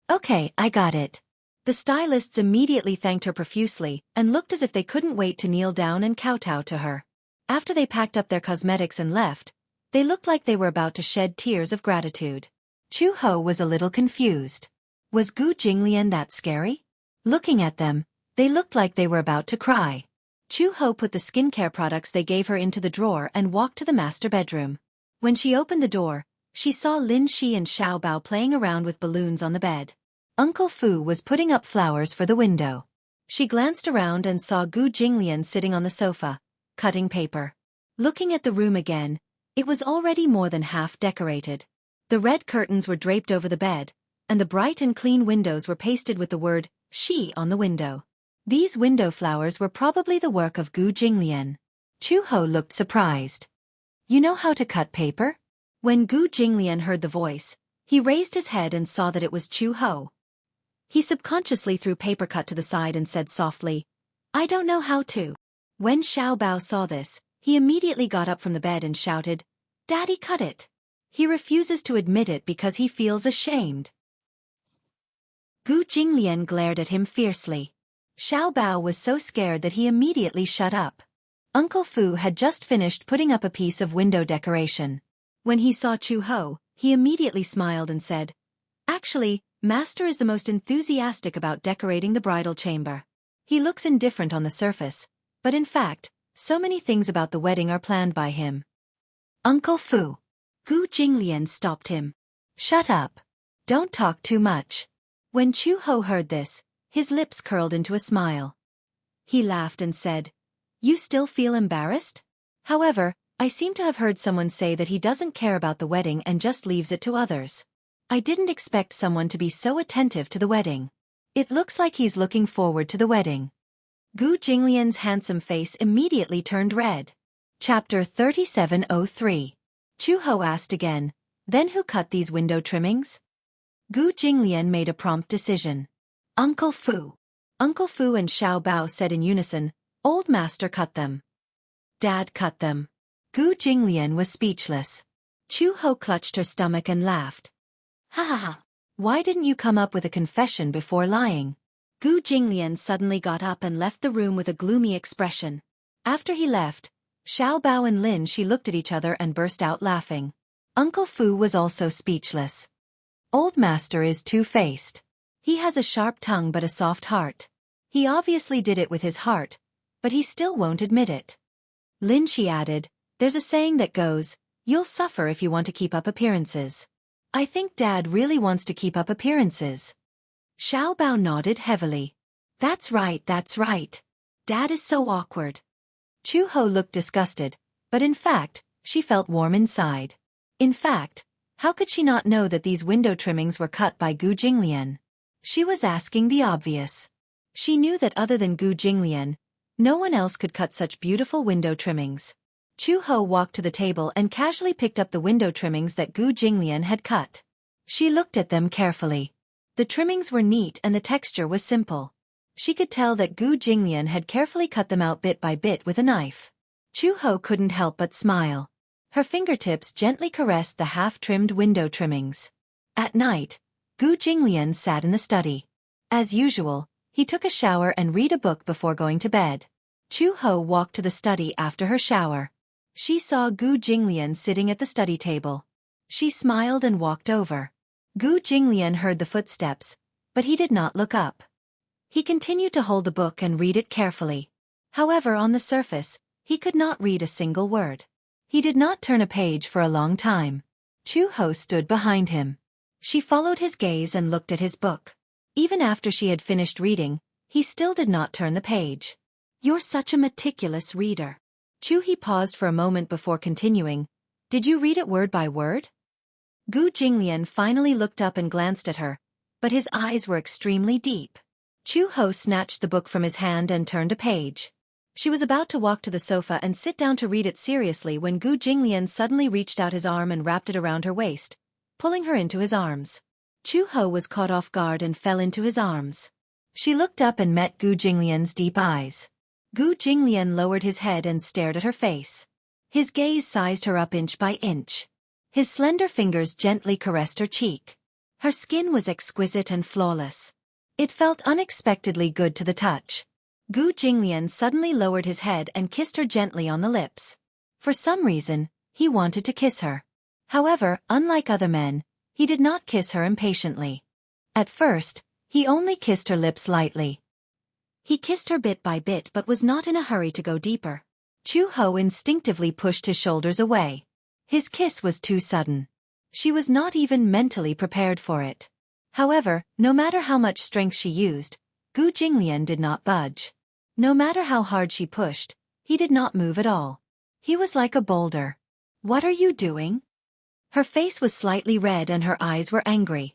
"Okay, I got it." The stylists immediately thanked her profusely and looked as if they couldn't wait to kneel down and kowtow to her. After they packed up their cosmetics and left, they looked like they were about to shed tears of gratitude. Chu Ho was a little confused. Was Gu Jinglian that scary? Looking at them, they looked like they were about to cry. Chu Ho put the skincare products they gave her into the drawer and walked to the master bedroom. When she opened the door, she saw Lin Shi and Xiao Bao playing around with balloons on the bed. Uncle Fu was putting up flowers for the window. She glanced around and saw Gu Jinglian sitting on the sofa, cutting paper. Looking at the room again, it was already more than half decorated. The red curtains were draped over the bed, and the bright and clean windows were pasted with the word "She" on the window. These window flowers were probably the work of Gu Jinglian. Chu Ho looked surprised. "You know how to cut paper?" When Gu Jinglian heard the voice, he raised his head and saw that it was Chu Ho. He subconsciously threw paper cut to the side and said softly, "I don't know how to." When Xiao Bao saw this, he immediately got up from the bed and shouted, "Daddy, cut it." He refuses to admit it because he feels ashamed. Gu Jinglian glared at him fiercely. Xiao Bao was so scared that he immediately shut up. Uncle Fu had just finished putting up a piece of window decoration. When he saw Chu Ho, he immediately smiled and said, "Actually, Master is the most enthusiastic about decorating the bridal chamber. He looks indifferent on the surface, but in fact, so many things about the wedding are planned by him." "Uncle Fu." Gu Jinglian stopped him. "Shut up. Don't talk too much." When Chu Ho heard this, his lips curled into a smile. He laughed and said, "You still feel embarrassed? However, I seem to have heard someone say that he doesn't care about the wedding and just leaves it to others. I didn't expect someone to be so attentive to the wedding. It looks like he's looking forward to the wedding." Gu Jinglian's handsome face immediately turned red. Chapter 3703. Chu Ho asked again, "Then who cut these window trimmings?" Gu Jinglian made a prompt decision. Uncle Fu. Uncle Fu and Xiao Bao said in unison, Old Master cut them. Dad cut them. Gu Jinglian was speechless. Chu Ho clutched her stomach and laughed. Ha ha ha. Why didn't you come up with a confession before lying? Gu Jinglian suddenly got up and left the room with a gloomy expression. After he left, Xiao Bao and Lin Shi looked at each other and burst out laughing. Uncle Fu was also speechless. Old Master is two-faced. He has a sharp tongue but a soft heart. He obviously did it with his heart, but he still won't admit it. Lin Shi added, there's a saying that goes, you'll suffer if you want to keep up appearances. I think Dad really wants to keep up appearances. Xiao Bao nodded heavily. That's right, that's right. Dad is so awkward. Chu Ho looked disgusted, but in fact, she felt warm inside. In fact, how could she not know that these window trimmings were cut by Gu Jinglian? She was asking the obvious. She knew that other than Gu Jinglian, no one else could cut such beautiful window trimmings. Chu Ho walked to the table and casually picked up the window trimmings that Gu Jinglian had cut. She looked at them carefully. The trimmings were neat and the texture was simple. She could tell that Gu Jinglian had carefully cut them out bit by bit with a knife. Chu Ho couldn't help but smile. Her fingertips gently caressed the half-trimmed window trimmings. At night, Gu Jinglian sat in the study. As usual, he took a shower and read a book before going to bed. Chu Ho walked to the study after her shower. She saw Gu Jinglian sitting at the study table. She smiled and walked over. Gu Jinglian heard the footsteps, but he did not look up. He continued to hold the book and read it carefully. However, on the surface, he could not read a single word. He did not turn a page for a long time. Chu Ho stood behind him. She followed his gaze and looked at his book. Even after she had finished reading, he still did not turn the page. You're such a meticulous reader. Chu He paused for a moment before continuing. Did you read it word by word? Gu Jinglian finally looked up and glanced at her, but his eyes were extremely deep. Chu Ho snatched the book from his hand and turned a page. She was about to walk to the sofa and sit down to read it seriously when Gu Jinglian suddenly reached out his arm and wrapped it around her waist, pulling her into his arms. Chu Ho was caught off guard and fell into his arms. She looked up and met Gu Jinglian's deep eyes. Gu Jinglian lowered his head and stared at her face. His gaze sized her up inch by inch. His slender fingers gently caressed her cheek. Her skin was exquisite and flawless. It felt unexpectedly good to the touch. Gu Jinglian suddenly lowered his head and kissed her gently on the lips. For some reason, he wanted to kiss her. However, unlike other men, he did not kiss her impatiently. At first, he only kissed her lips lightly. He kissed her bit by bit but was not in a hurry to go deeper. Chu Ho instinctively pushed his shoulders away. His kiss was too sudden. She was not even mentally prepared for it. However, no matter how much strength she used, Gu Jinglian did not budge. No matter how hard she pushed, he did not move at all. He was like a boulder. What are you doing? Her face was slightly red and her eyes were angry.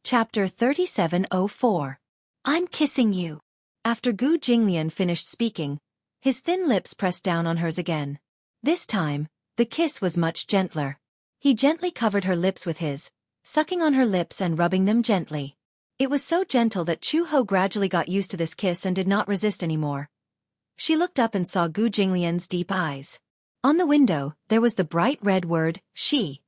Chapter 3704. I'm kissing you. After Gu Jinglian finished speaking, his thin lips pressed down on hers again. This time, the kiss was much gentler. He gently covered her lips with his, sucking on her lips and rubbing them gently. It was so gentle that Chu Ho gradually got used to this kiss and did not resist anymore. She looked up and saw Gu Jinglian's deep eyes. On the window, there was the bright red word, she.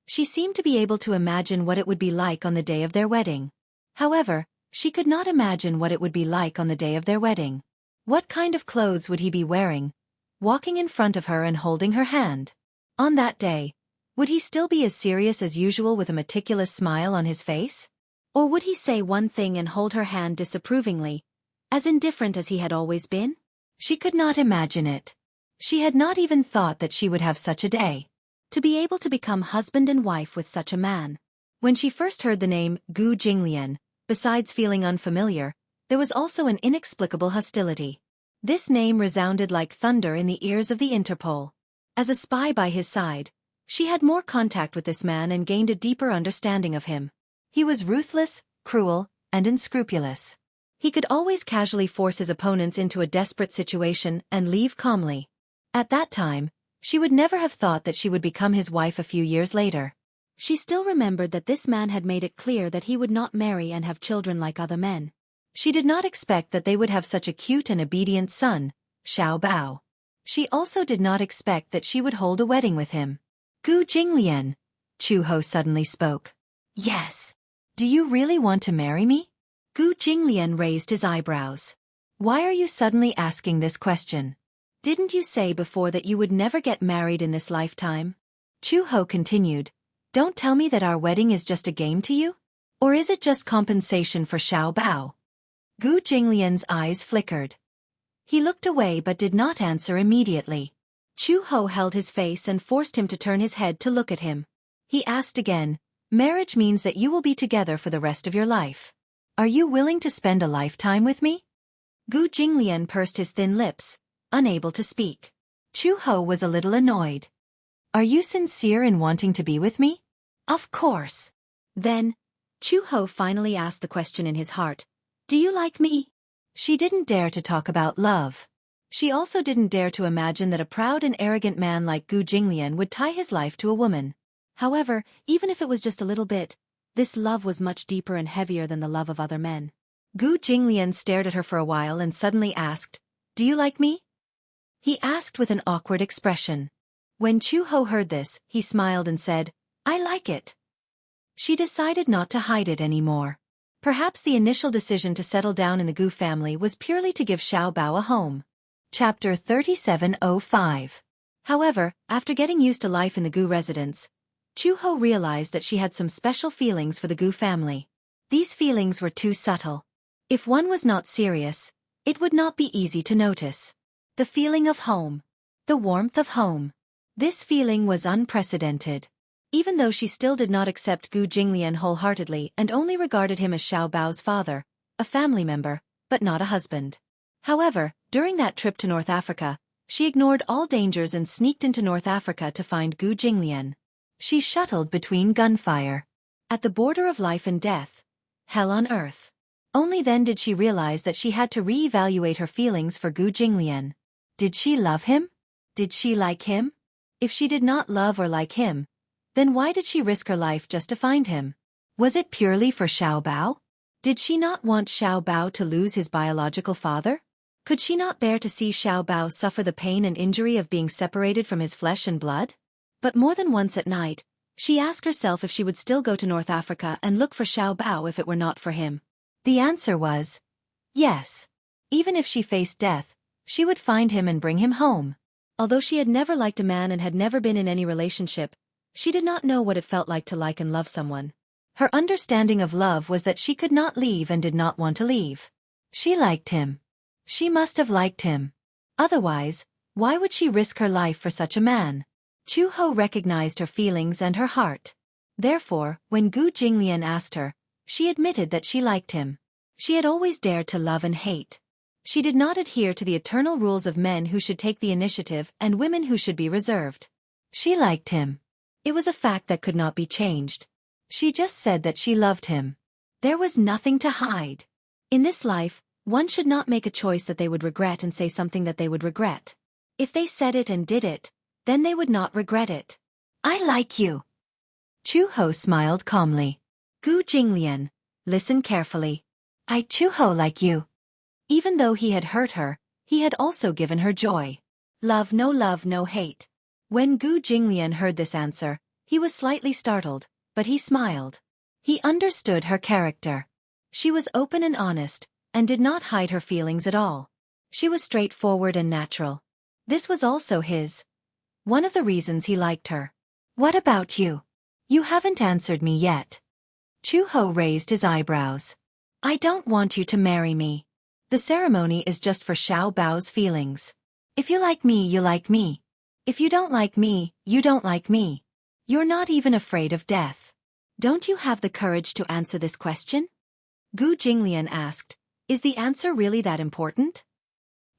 She seemed to be able to imagine what it would be like on the day of their wedding. However, she could not imagine what it would be like on the day of their wedding. What kind of clothes would he be wearing, walking in front of her and holding her hand? On that day, would he still be as serious as usual with a meticulous smile on his face? Or would he say one thing and hold her hand disapprovingly, as indifferent as he had always been? She could not imagine it. She had not even thought that she would have such a day. To be able to become husband and wife with such a man. When she first heard the name Gu Jinglian, besides feeling unfamiliar, there was also an inexplicable hostility. This name resounded like thunder in the ears of the Interpol. As a spy by his side, she had more contact with this man and gained a deeper understanding of him. He was ruthless, cruel, and unscrupulous. He could always casually force his opponents into a desperate situation and leave calmly. At that time, she would never have thought that she would become his wife a few years later. She still remembered that this man had made it clear that he would not marry and have children like other men. She did not expect that they would have such a cute and obedient son, Xiao Bao. She also did not expect that she would hold a wedding with him. Gu Jinglian, Chu Ho suddenly spoke. Yes. Do you really want to marry me? Gu Jinglian raised his eyebrows. Why are you suddenly asking this question? Didn't you say before that you would never get married in this lifetime? Chu Ho continued. Don't tell me that our wedding is just a game to you? Or is it just compensation for Xiao Bao? Gu Jinglian's eyes flickered. He looked away but did not answer immediately. Chu Ho held his face and forced him to turn his head to look at him. He asked again, marriage means that you will be together for the rest of your life. Are you willing to spend a lifetime with me? Gu Jinglian pursed his thin lips, unable to speak. Chu Ho was a little annoyed. Are you sincere in wanting to be with me? Of course. Then, Chu Ho finally asked the question in his heart. Do you like me? She didn't dare to talk about love. She also didn't dare to imagine that a proud and arrogant man like Gu Jinglian would tie his life to a woman. However, even if it was just a little bit, this love was much deeper and heavier than the love of other men. Gu Jinglian stared at her for a while and suddenly asked, Do you like me? He asked with an awkward expression. When Chu Ho heard this, he smiled and said, I like it. She decided not to hide it anymore. Perhaps the initial decision to settle down in the Gu family was purely to give Xiao Bao a home. Chapter 3705. However, after getting used to life in the Gu residence, Chu Ho realized that she had some special feelings for the Gu family. These feelings were too subtle. If one was not serious, it would not be easy to notice. The feeling of home. The warmth of home. This feeling was unprecedented. Even though she still did not accept Gu Jinglian wholeheartedly and only regarded him as Xiao Bao's father, a family member, but not a husband. However, during that trip to North Africa, she ignored all dangers and sneaked into North Africa to find Gu Jinglian. She shuttled between gunfire. At the border of life and death. Hell on earth. Only then did she realize that she had to re-evaluate her feelings for Gu Jinglian. Did she love him? Did she like him? If she did not love or like him, then why did she risk her life just to find him? Was it purely for Xiao Bao? Did she not want Xiao Bao to lose his biological father? Could she not bear to see Xiao Bao suffer the pain and injury of being separated from his flesh and blood? But more than once at night, she asked herself if she would still go to North Africa and look for Xiao Bao if it were not for him. The answer was yes. Even if she faced death, she would find him and bring him home. Although she had never liked a man and had never been in any relationship, she did not know what it felt like to like and love someone. Her understanding of love was that she could not leave and did not want to leave. She liked him. She must have liked him. Otherwise, why would she risk her life for such a man? Chu Ho recognized her feelings and her heart. Therefore, when Gu Jinglian asked her, she admitted that she liked him. She had always dared to love and hate. She did not adhere to the eternal rules of men who should take the initiative and women who should be reserved. She liked him. It was a fact that could not be changed. She just said that she loved him. There was nothing to hide. In this life, one should not make a choice that they would regret and say something that they would regret. If they said it and did it, then they would not regret it. I like you. Chu Ho smiled calmly. Gu Jinglian, listen carefully. I Chu Ho like you. Even though he had hurt her, he had also given her joy. Love, no hate. When Gu Jinglian heard this answer, he was slightly startled, but he smiled. He understood her character. She was open and honest, and did not hide her feelings at all. She was straightforward and natural. This was also one of the reasons he liked her. What about you? You haven't answered me yet. Chu Ho raised his eyebrows. I don't want you to marry me. The ceremony is just for Xiao Bao's feelings. If you like me, you like me. If you don't like me, you don't like me. You're not even afraid of death. Don't you have the courage to answer this question? Gu Jinglian asked, Is the answer really that important?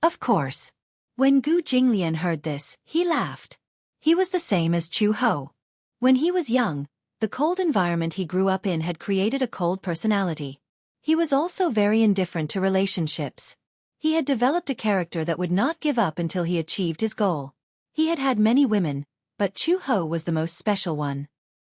Of course. When Gu Jinglian heard this, he laughed. He was the same as Chu Ho. When he was young, the cold environment he grew up in had created a cold personality. He was also very indifferent to relationships. He had developed a character that would not give up until he achieved his goal. He had had many women, but Chu Ho was the most special one.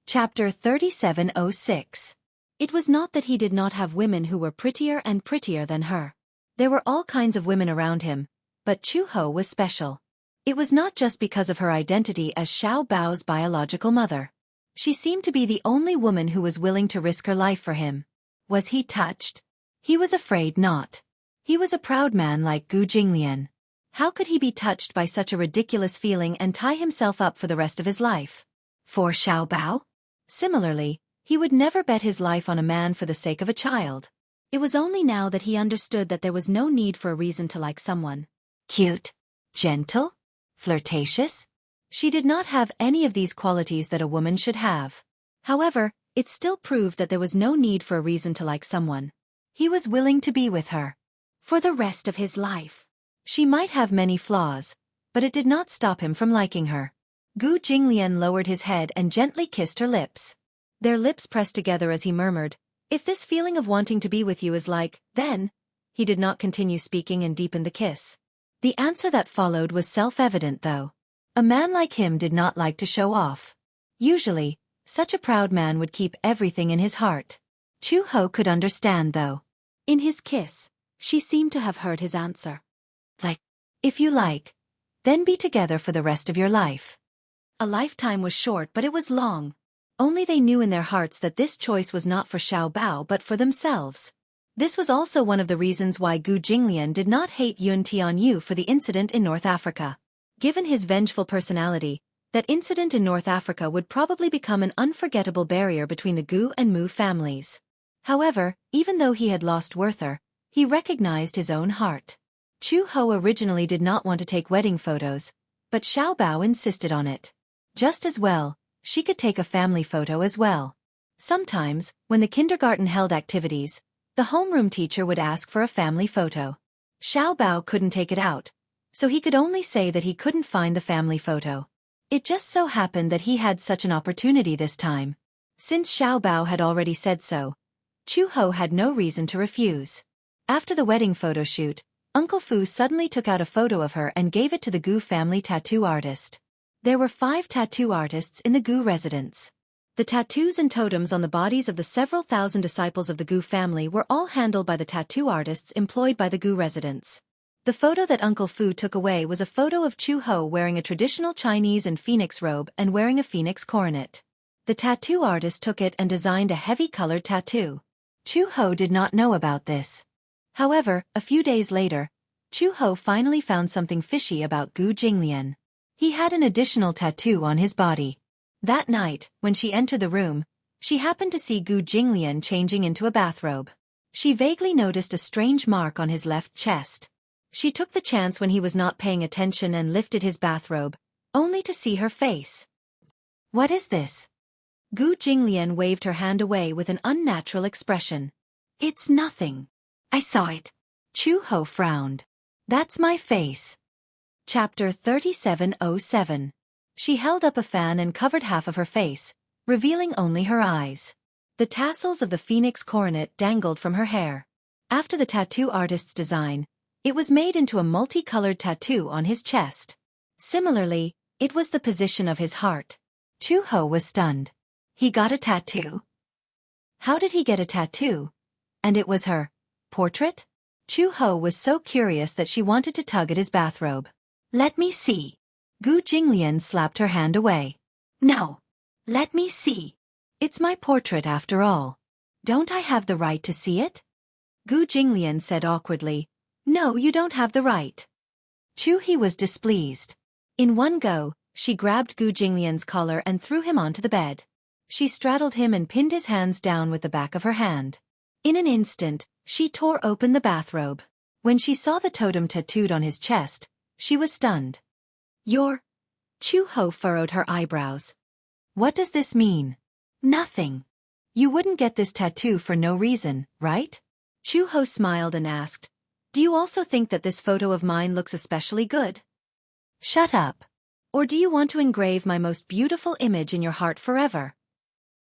Chapter 3706. It was not that he did not have women who were prettier and prettier than her. There were all kinds of women around him, but Chu-ho was special. It was not just because of her identity as Xiao Bao's biological mother. She seemed to be the only woman who was willing to risk her life for him. Was he touched? He was afraid not. He was a proud man like Gu Jinglian. How could he be touched by such a ridiculous feeling and tie himself up for the rest of his life? For Xiao Bao? Similarly, he would never bet his life on a man for the sake of a child. It was only now that he understood that there was no need for a reason to like someone. Cute? Gentle? Flirtatious? She did not have any of these qualities that a woman should have. However, it still proved that there was no need for a reason to like someone. He was willing to be with her. For the rest of his life. She might have many flaws, but it did not stop him from liking her. Gu Jinglian lowered his head and gently kissed her lips. Their lips pressed together as he murmured, "If this feeling of wanting to be with you is like, then..." He did not continue speaking and deepened the kiss. The answer that followed was self-evident though. A man like him did not like to show off. Usually, such a proud man would keep everything in his heart. Chu-ho could understand though. In his kiss, she seemed to have heard his answer. Like, if you like, then be together for the rest of your life. A lifetime was short but it was long. Only they knew in their hearts that this choice was not for Xiao Bao but for themselves. This was also one of the reasons why Gu Jinglian did not hate Yun Tianyu for the incident in North Africa. Given his vengeful personality, that incident in North Africa would probably become an unforgettable barrier between the Gu and Mu families. However, even though he had lost Werther, he recognized his own heart. Chu-ho originally did not want to take wedding photos, but Xiao Bao insisted on it. Just as well, she could take a family photo as well. Sometimes, when the kindergarten held activities, the homeroom teacher would ask for a family photo. Xiao Bao couldn't take it out, so he could only say that he couldn't find the family photo. It just so happened that he had such an opportunity this time. Since Xiao Bao had already said so, Chu-ho had no reason to refuse. After the wedding photo shoot, Uncle Fu suddenly took out a photo of her and gave it to the Gu family tattoo artist. There were 5 tattoo artists in the Gu residence. The tattoos and totems on the bodies of the several thousand disciples of the Gu family were all handled by the tattoo artists employed by the Gu residence. The photo that Uncle Fu took away was a photo of Chu-ho wearing a traditional Chinese and phoenix robe and wearing a phoenix coronet. The tattoo artist took it and designed a heavy-colored tattoo. Chu-ho did not know about this. However, a few days later, Chu-ho finally found something fishy about Gu Jinglian. He had an additional tattoo on his body. That night, when she entered the room, she happened to see Gu Jinglian changing into a bathrobe. She vaguely noticed a strange mark on his left chest. She took the chance when he was not paying attention and lifted his bathrobe, only to see her face. What is this? Gu Jinglian waved her hand away with an unnatural expression. It's nothing. I saw it. Chu-ho frowned. That's my face. Chapter 3707. She held up a fan and covered half of her face, revealing only her eyes. The tassels of the phoenix coronet dangled from her hair. After the tattoo artist's design, it was made into a multicolored tattoo on his chest. Similarly, it was the position of his heart. Chu-ho was stunned. He got a tattoo? How did he get a tattoo? And it was her portrait? Chu-ho was so curious that she wanted to tug at his bathrobe. Let me see. Gu Jinglian slapped her hand away. No. Let me see. It's my portrait after all. Don't I have the right to see it? Gu Jinglian said awkwardly. No, you don't have the right. Chu-he was displeased. In one go, she grabbed Gu Jinglian's collar and threw him onto the bed. She straddled him and pinned his hands down with the back of her hand. In an instant, she tore open the bathrobe. When she saw the totem tattooed on his chest, she was stunned. Chu-ho furrowed her eyebrows. What does this mean? Nothing. You wouldn't get this tattoo for no reason, right? Chu-ho smiled and asked, do you also think that this photo of mine looks especially good? Shut up. Or do you want to engrave my most beautiful image in your heart forever?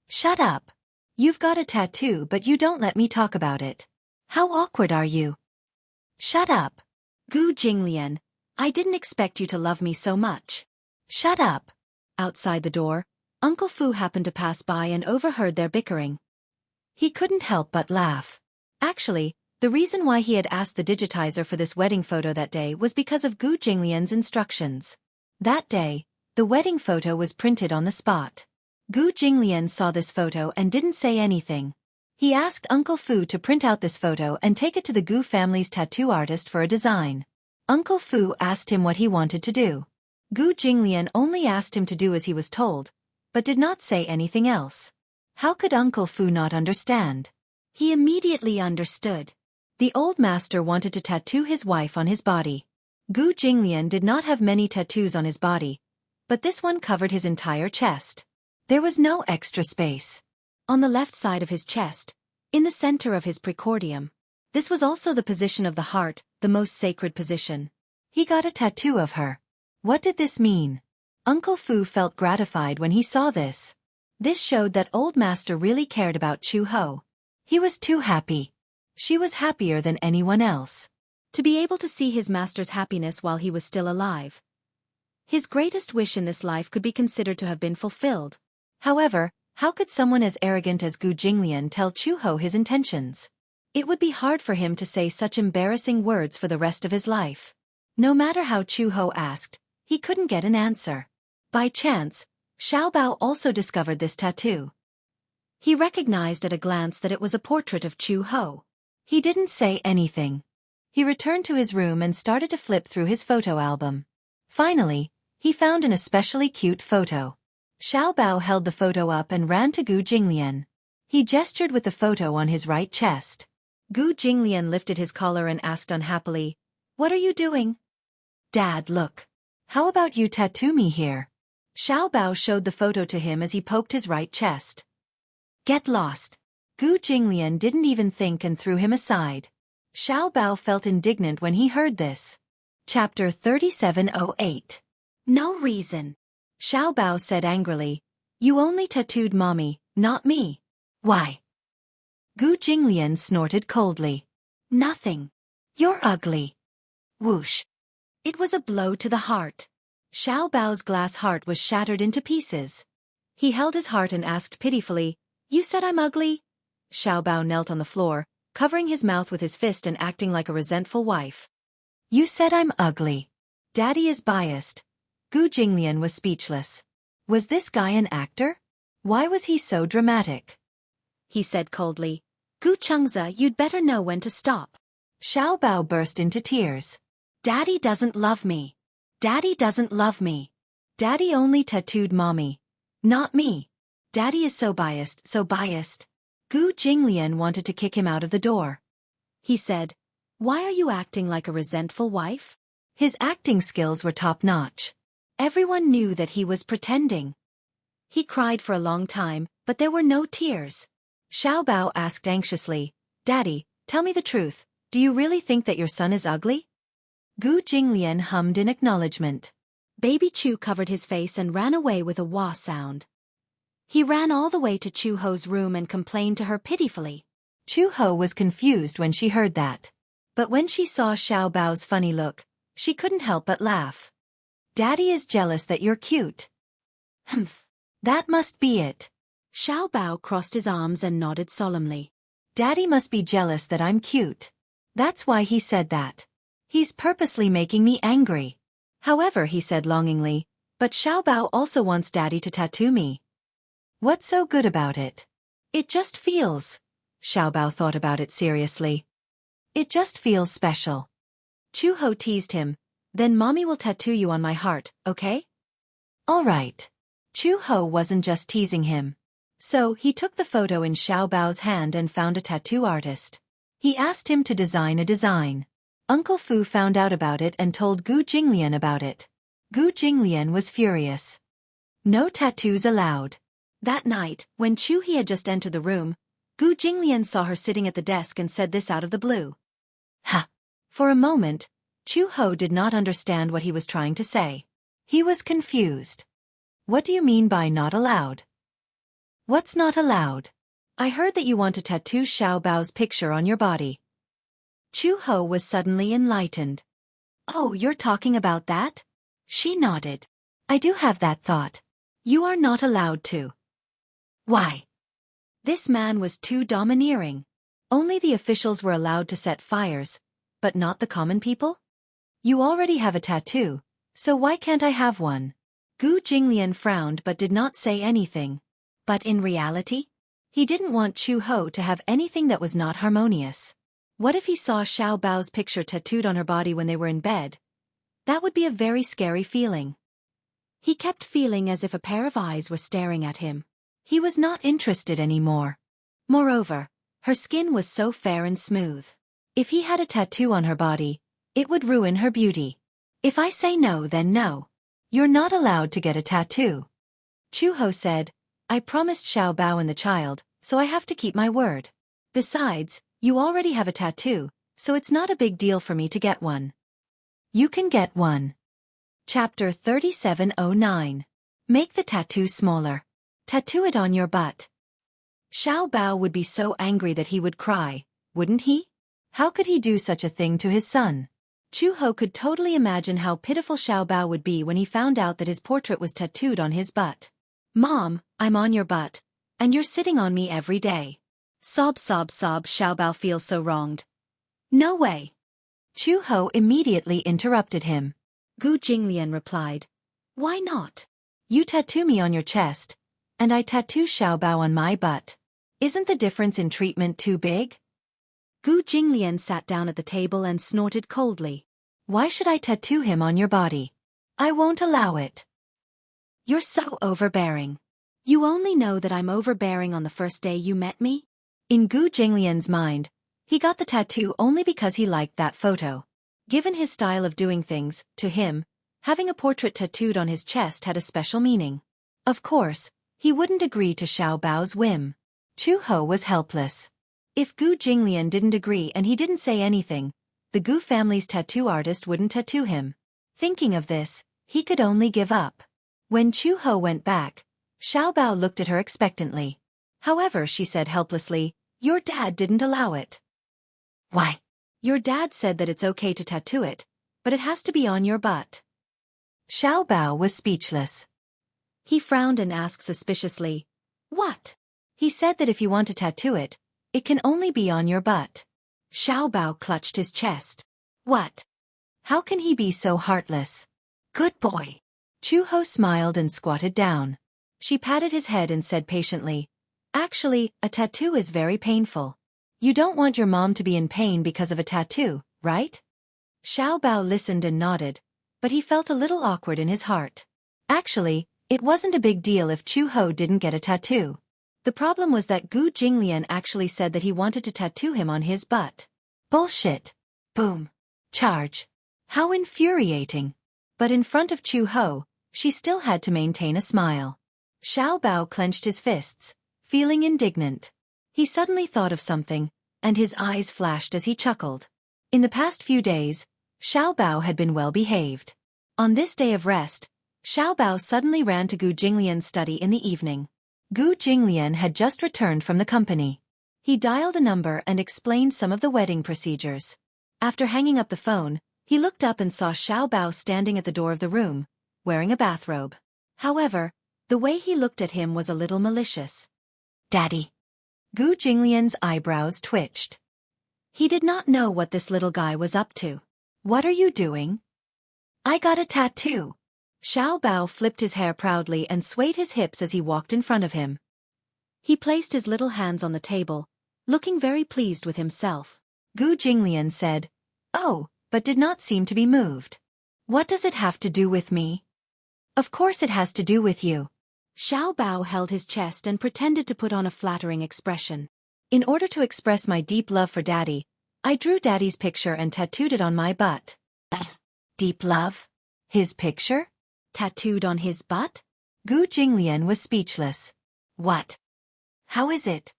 Shut up. You've got a tattoo but you don't let me talk about it. How awkward are you? Shut up. Gu Jinglian, I didn't expect you to love me so much. Shut up. Outside the door, Uncle Fu happened to pass by and overheard their bickering. He couldn't help but laugh. Actually, the reason why he had asked the digitizer for this wedding photo that day was because of Gu Jinglian's instructions. That day, the wedding photo was printed on the spot. Gu Jinglian saw this photo and didn't say anything. He asked Uncle Fu to print out this photo and take it to the Gu family's tattoo artist for a design. Uncle Fu asked him what he wanted to do. Gu Jinglian only asked him to do as he was told, but did not say anything else. How could Uncle Fu not understand? He immediately understood. The old master wanted to tattoo his wife on his body. Gu Jinglian did not have many tattoos on his body, but this one covered his entire chest. There was no extra space. On the left side of his chest, in the center of his precordium. This was also the position of the heart, the most sacred position. He got a tattoo of her. What did this mean? Uncle Fu felt gratified when he saw this. This showed that old master really cared about Chu Ho. He was too happy. She was happier than anyone else. To be able to see his master's happiness while he was still alive. His greatest wish in this life could be considered to have been fulfilled. However, how could someone as arrogant as Gu Jinglian tell Chu Ho his intentions? It would be hard for him to say such embarrassing words for the rest of his life. No matter how Chu Ho asked, he couldn't get an answer. By chance, Xiao Bao also discovered this tattoo. He recognized at a glance that it was a portrait of Chu Ho. He didn't say anything. He returned to his room and started to flip through his photo album. Finally, he found an especially cute photo. Xiao Bao held the photo up and ran to Gu Jinglian. He gestured with the photo on his right chest. Gu Jinglian lifted his collar and asked unhappily, "What are you doing?" "Dad, look. How about you tattoo me here?" Xiao Bao showed the photo to him as he poked his right chest. "Get lost." Gu Jinglian didn't even think and threw him aside. Xiao Bao felt indignant when he heard this. Chapter 3708. No reason. Xiao Bao said angrily, "You only tattooed mommy, not me." "Why?" Gu Jinglian snorted coldly. "Nothing. You're ugly." Whoosh. It was a blow to the heart. Xiao Bao's glass heart was shattered into pieces. He held his heart and asked pitifully, "You said I'm ugly?" Xiao Bao knelt on the floor, covering his mouth with his fist and acting like a resentful wife. "You said I'm ugly. Daddy is biased." Gu Jinglian was speechless. Was this guy an actor? Why was he so dramatic? He said coldly, "Gu Chengza, you'd better know when to stop." Xiao Bao burst into tears. "Daddy doesn't love me. Daddy doesn't love me. Daddy only tattooed mommy, not me. Daddy is so biased, so biased." Gu Jinglian wanted to kick him out of the door. He said, "Why are you acting like a resentful wife?" His acting skills were top-notch. Everyone knew that he was pretending. He cried for a long time, but there were no tears. Xiao Bao asked anxiously, "Daddy, tell me the truth, do you really think that your son is ugly?" Gu Jinglian hummed in acknowledgement. Baby Chu covered his face and ran away with a wah sound. He ran all the way to Chu Ho's room and complained to her pitifully. Chu Ho was confused when she heard that. But when she saw Xiao Bao's funny look, she couldn't help but laugh. "Daddy is jealous that you're cute." "Humph. That must be it." Xiao Bao crossed his arms and nodded solemnly. "Daddy must be jealous that I'm cute. That's why he said that. He's purposely making me angry." However, he said longingly, "But Xiao Bao also wants Daddy to tattoo me." "What's so good about it?" "It just feels." Xiao Bao thought about it seriously. "It just feels special." Chu Ho teased him, "Then mommy will tattoo you on my heart, okay?" "All right." Chu Ho wasn't just teasing him. So he took the photo in Xiao Bao's hand and found a tattoo artist. He asked him to design a design. Uncle Fu found out about it and told Gu Jinglian about it. Gu Jinglian was furious. No tattoos allowed. That night, when Chu He had just entered the room, Gu Jinglian saw her sitting at the desk and said this out of the blue. Ha! For a moment, Chu Ho did not understand what he was trying to say. He was confused. "What do you mean by not allowed?" "What's not allowed?" "I heard that you want to tattoo Xiao Bao's picture on your body." Chu Ho was suddenly enlightened. "Oh, you're talking about that?" She nodded. "I do have that thought. You are not allowed to. Why? This man was too domineering. Only the officials were allowed to set fires, but not the common people? You already have a tattoo, so why can't I have one? Gu Jinglian frowned but did not say anything. But in reality, he didn't want Chu Ho to have anything that was not harmonious. What if he saw Xiao Bao's picture tattooed on her body when they were in bed? That would be a very scary feeling. He kept feeling as if a pair of eyes were staring at him. He was not interested anymore. Moreover, her skin was so fair and smooth. If he had a tattoo on her body, it would ruin her beauty. If I say no, then no. You're not allowed to get a tattoo. Chu Ho said, I promised Xiao Bao and the child, so I have to keep my word. Besides, you already have a tattoo, so it's not a big deal for me to get one. You can get one. Chapter 3709. Make the tattoo smaller. Tattoo it on your butt. Xiao Bao would be so angry that he would cry, wouldn't he? How could he do such a thing to his son? Chu Ho could totally imagine how pitiful Xiao Bao would be when he found out that his portrait was tattooed on his butt. Mom, I'm on your butt, and you're sitting on me every day. Sob, sob, sob. Xiao Bao feels so wronged. No way. Chu Ho immediately interrupted him. Gu Jinglian replied, Why not? You tattoo me on your chest, and I tattoo Xiao Bao on my butt. Isn't the difference in treatment too big? Gu Jinglian sat down at the table and snorted coldly. Why should I tattoo him on your body? I won't allow it. You're so overbearing. You only know that I'm overbearing on the first day you met me? In Gu Jinglian's mind, he got the tattoo only because he liked that photo. Given his style of doing things, to him, having a portrait tattooed on his chest had a special meaning. Of course, he wouldn't agree to Xiao Bao's whim. Chu Ho was helpless. If Gu Jinglian didn't agree and he didn't say anything, the Gu family's tattoo artist wouldn't tattoo him. Thinking of this, he could only give up. When Chu Ho went back, Xiao Bao looked at her expectantly. However, she said helplessly, Your dad didn't allow it. Why? Your dad said that it's okay to tattoo it, but it has to be on your butt. Xiao Bao was speechless. He frowned and asked suspiciously, What? He said that if you want to tattoo it, it can only be on your butt. Xiao Bao clutched his chest. What? How can he be so heartless? Good boy. Chu Ho smiled and squatted down. She patted his head and said patiently, Actually, a tattoo is very painful. You don't want your mom to be in pain because of a tattoo, right? Xiao Bao listened and nodded, but he felt a little awkward in his heart. Actually, it wasn't a big deal if Chu Ho didn't get a tattoo. The problem was that Gu Jinglian actually said that he wanted to tattoo him on his butt. Bullshit. Boom. Charge. How infuriating. But in front of Chu Ho, she still had to maintain a smile. Xiao Bao clenched his fists, feeling indignant. He suddenly thought of something, and his eyes flashed as he chuckled. In the past few days, Xiao Bao had been well behaved. On this day of rest, Xiao Bao suddenly ran to Gu Jinglian's study in the evening. Gu Jinglian had just returned from the company. He dialed a number and explained some of the wedding procedures. After hanging up the phone, he looked up and saw Xiao Bao standing at the door of the room, wearing a bathrobe. However, the way he looked at him was a little malicious. Daddy. Gu Jinglian's eyebrows twitched. He did not know what this little guy was up to. What are you doing? I got a tattoo. Xiao Bao flipped his hair proudly and swayed his hips as he walked in front of him. He placed his little hands on the table, looking very pleased with himself. Gu Jinglian said, Oh, but did not seem to be moved. What does it have to do with me? Of course it has to do with you. Xiao Bao held his chest and pretended to put on a flattering expression. In order to express my deep love for Daddy, I drew Daddy's picture and tattooed it on my butt. Deep love? His picture? Tattooed on his butt? Gu Jinglian was speechless. What? How is it?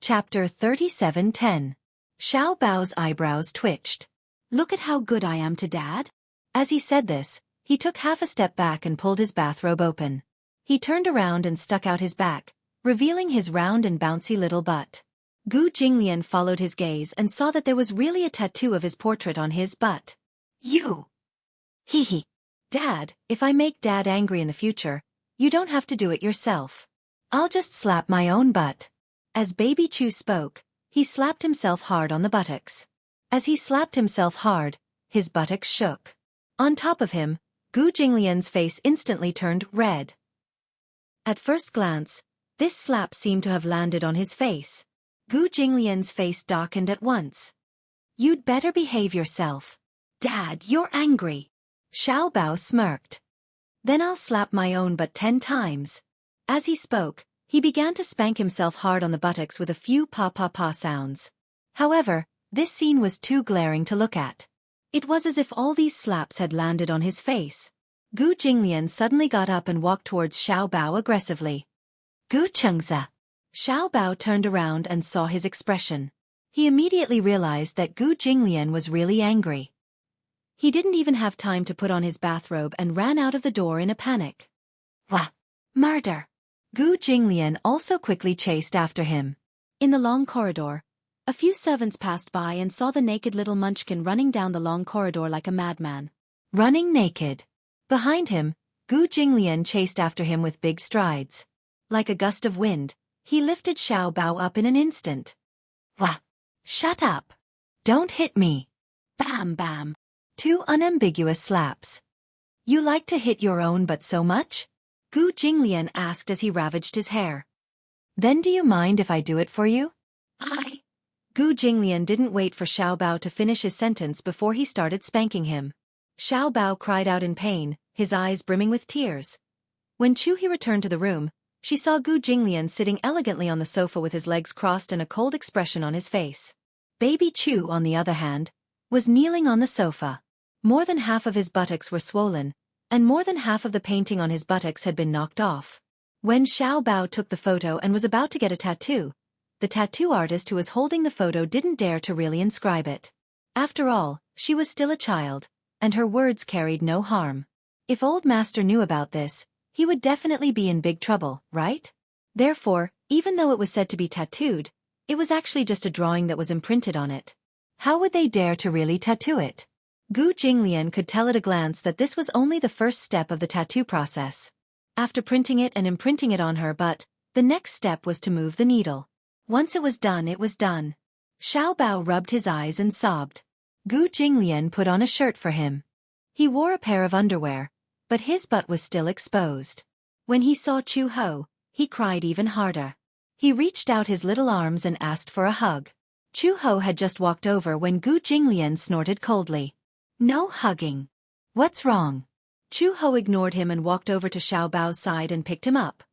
Chapter 3710. Xiao Bao's eyebrows twitched. Look at how good I am to Dad. As he said this, he took half a step back and pulled his bathrobe open. He turned around and stuck out his back, revealing his round and bouncy little butt. Gu Jinglian followed his gaze and saw that there was really a tattoo of his portrait on his butt. You! Hee hee. Dad, if I make Dad angry in the future, You don't have to do it yourself. I'll just slap my own butt. As Baby Chu spoke, he slapped himself hard on the buttocks. As he slapped himself hard, his buttocks shook. On top of him, Gu Jinglian's face instantly turned red. At first glance, this slap seemed to have landed on his face. Gu Jinglian's face darkened at once. You'd better behave yourself. Dad, you're angry. Xiao Bao smirked. Then I'll slap my own butt 10 times. As he spoke, he began to spank himself hard on the buttocks with a few pa-pa-pa sounds. However, this scene was too glaring to look at. It was as if all these slaps had landed on his face. Gu Jinglian suddenly got up and walked towards Xiao Bao aggressively. Gu Chengzi. Xiao Bao turned around and saw his expression. He immediately realized that Gu Jinglian was really angry. He didn't even have time to put on his bathrobe and ran out of the door in a panic. Wah! Murder! Gu Jinglian also quickly chased after him. In the long corridor, a few servants passed by and saw the naked little munchkin running down the long corridor like a madman. Running naked. Behind him, Gu Jinglian chased after him with big strides. Like a gust of wind, he lifted Xiao Bao up in an instant. Wah! Shut up! Don't hit me! Bam bam! 2 unambiguous slaps. You like to hit your own butt so much? Gu Jinglian asked as he ravaged his hair. Then do you mind if I do it for you? Gu Jinglian didn't wait for Xiao Bao to finish his sentence before he started spanking him. Xiao Bao cried out in pain, his eyes brimming with tears. When Chu-He returned to the room, she saw Gu Jinglian sitting elegantly on the sofa with his legs crossed and a cold expression on his face. Baby Chu, on the other hand, was kneeling on the sofa. More than half of his buttocks were swollen, and more than half of the painting on his buttocks had been knocked off. When Xiao Bao took the photo and was about to get a tattoo, the tattoo artist who was holding the photo didn't dare to really inscribe it. After all, she was still a child, and her words carried no harm. If Old Master knew about this, he would definitely be in big trouble, right? Therefore, even though it was said to be tattooed, it was actually just a drawing that was imprinted on it. How would they dare to really tattoo it? Gu Jinglian could tell at a glance that this was only the first step of the tattoo process. After printing it and imprinting it on her butt, the next step was to move the needle. Once it was done, it was done. Xiao Bao rubbed his eyes and sobbed. Gu Jinglian put on a shirt for him. He wore a pair of underwear, but his butt was still exposed. When he saw Chu Ho, he cried even harder. He reached out his little arms and asked for a hug. Chu Ho had just walked over when Gu Jinglian snorted coldly. No hugging. What's wrong? Chu Ho ignored him and walked over to Xiao Bao's side and picked him up.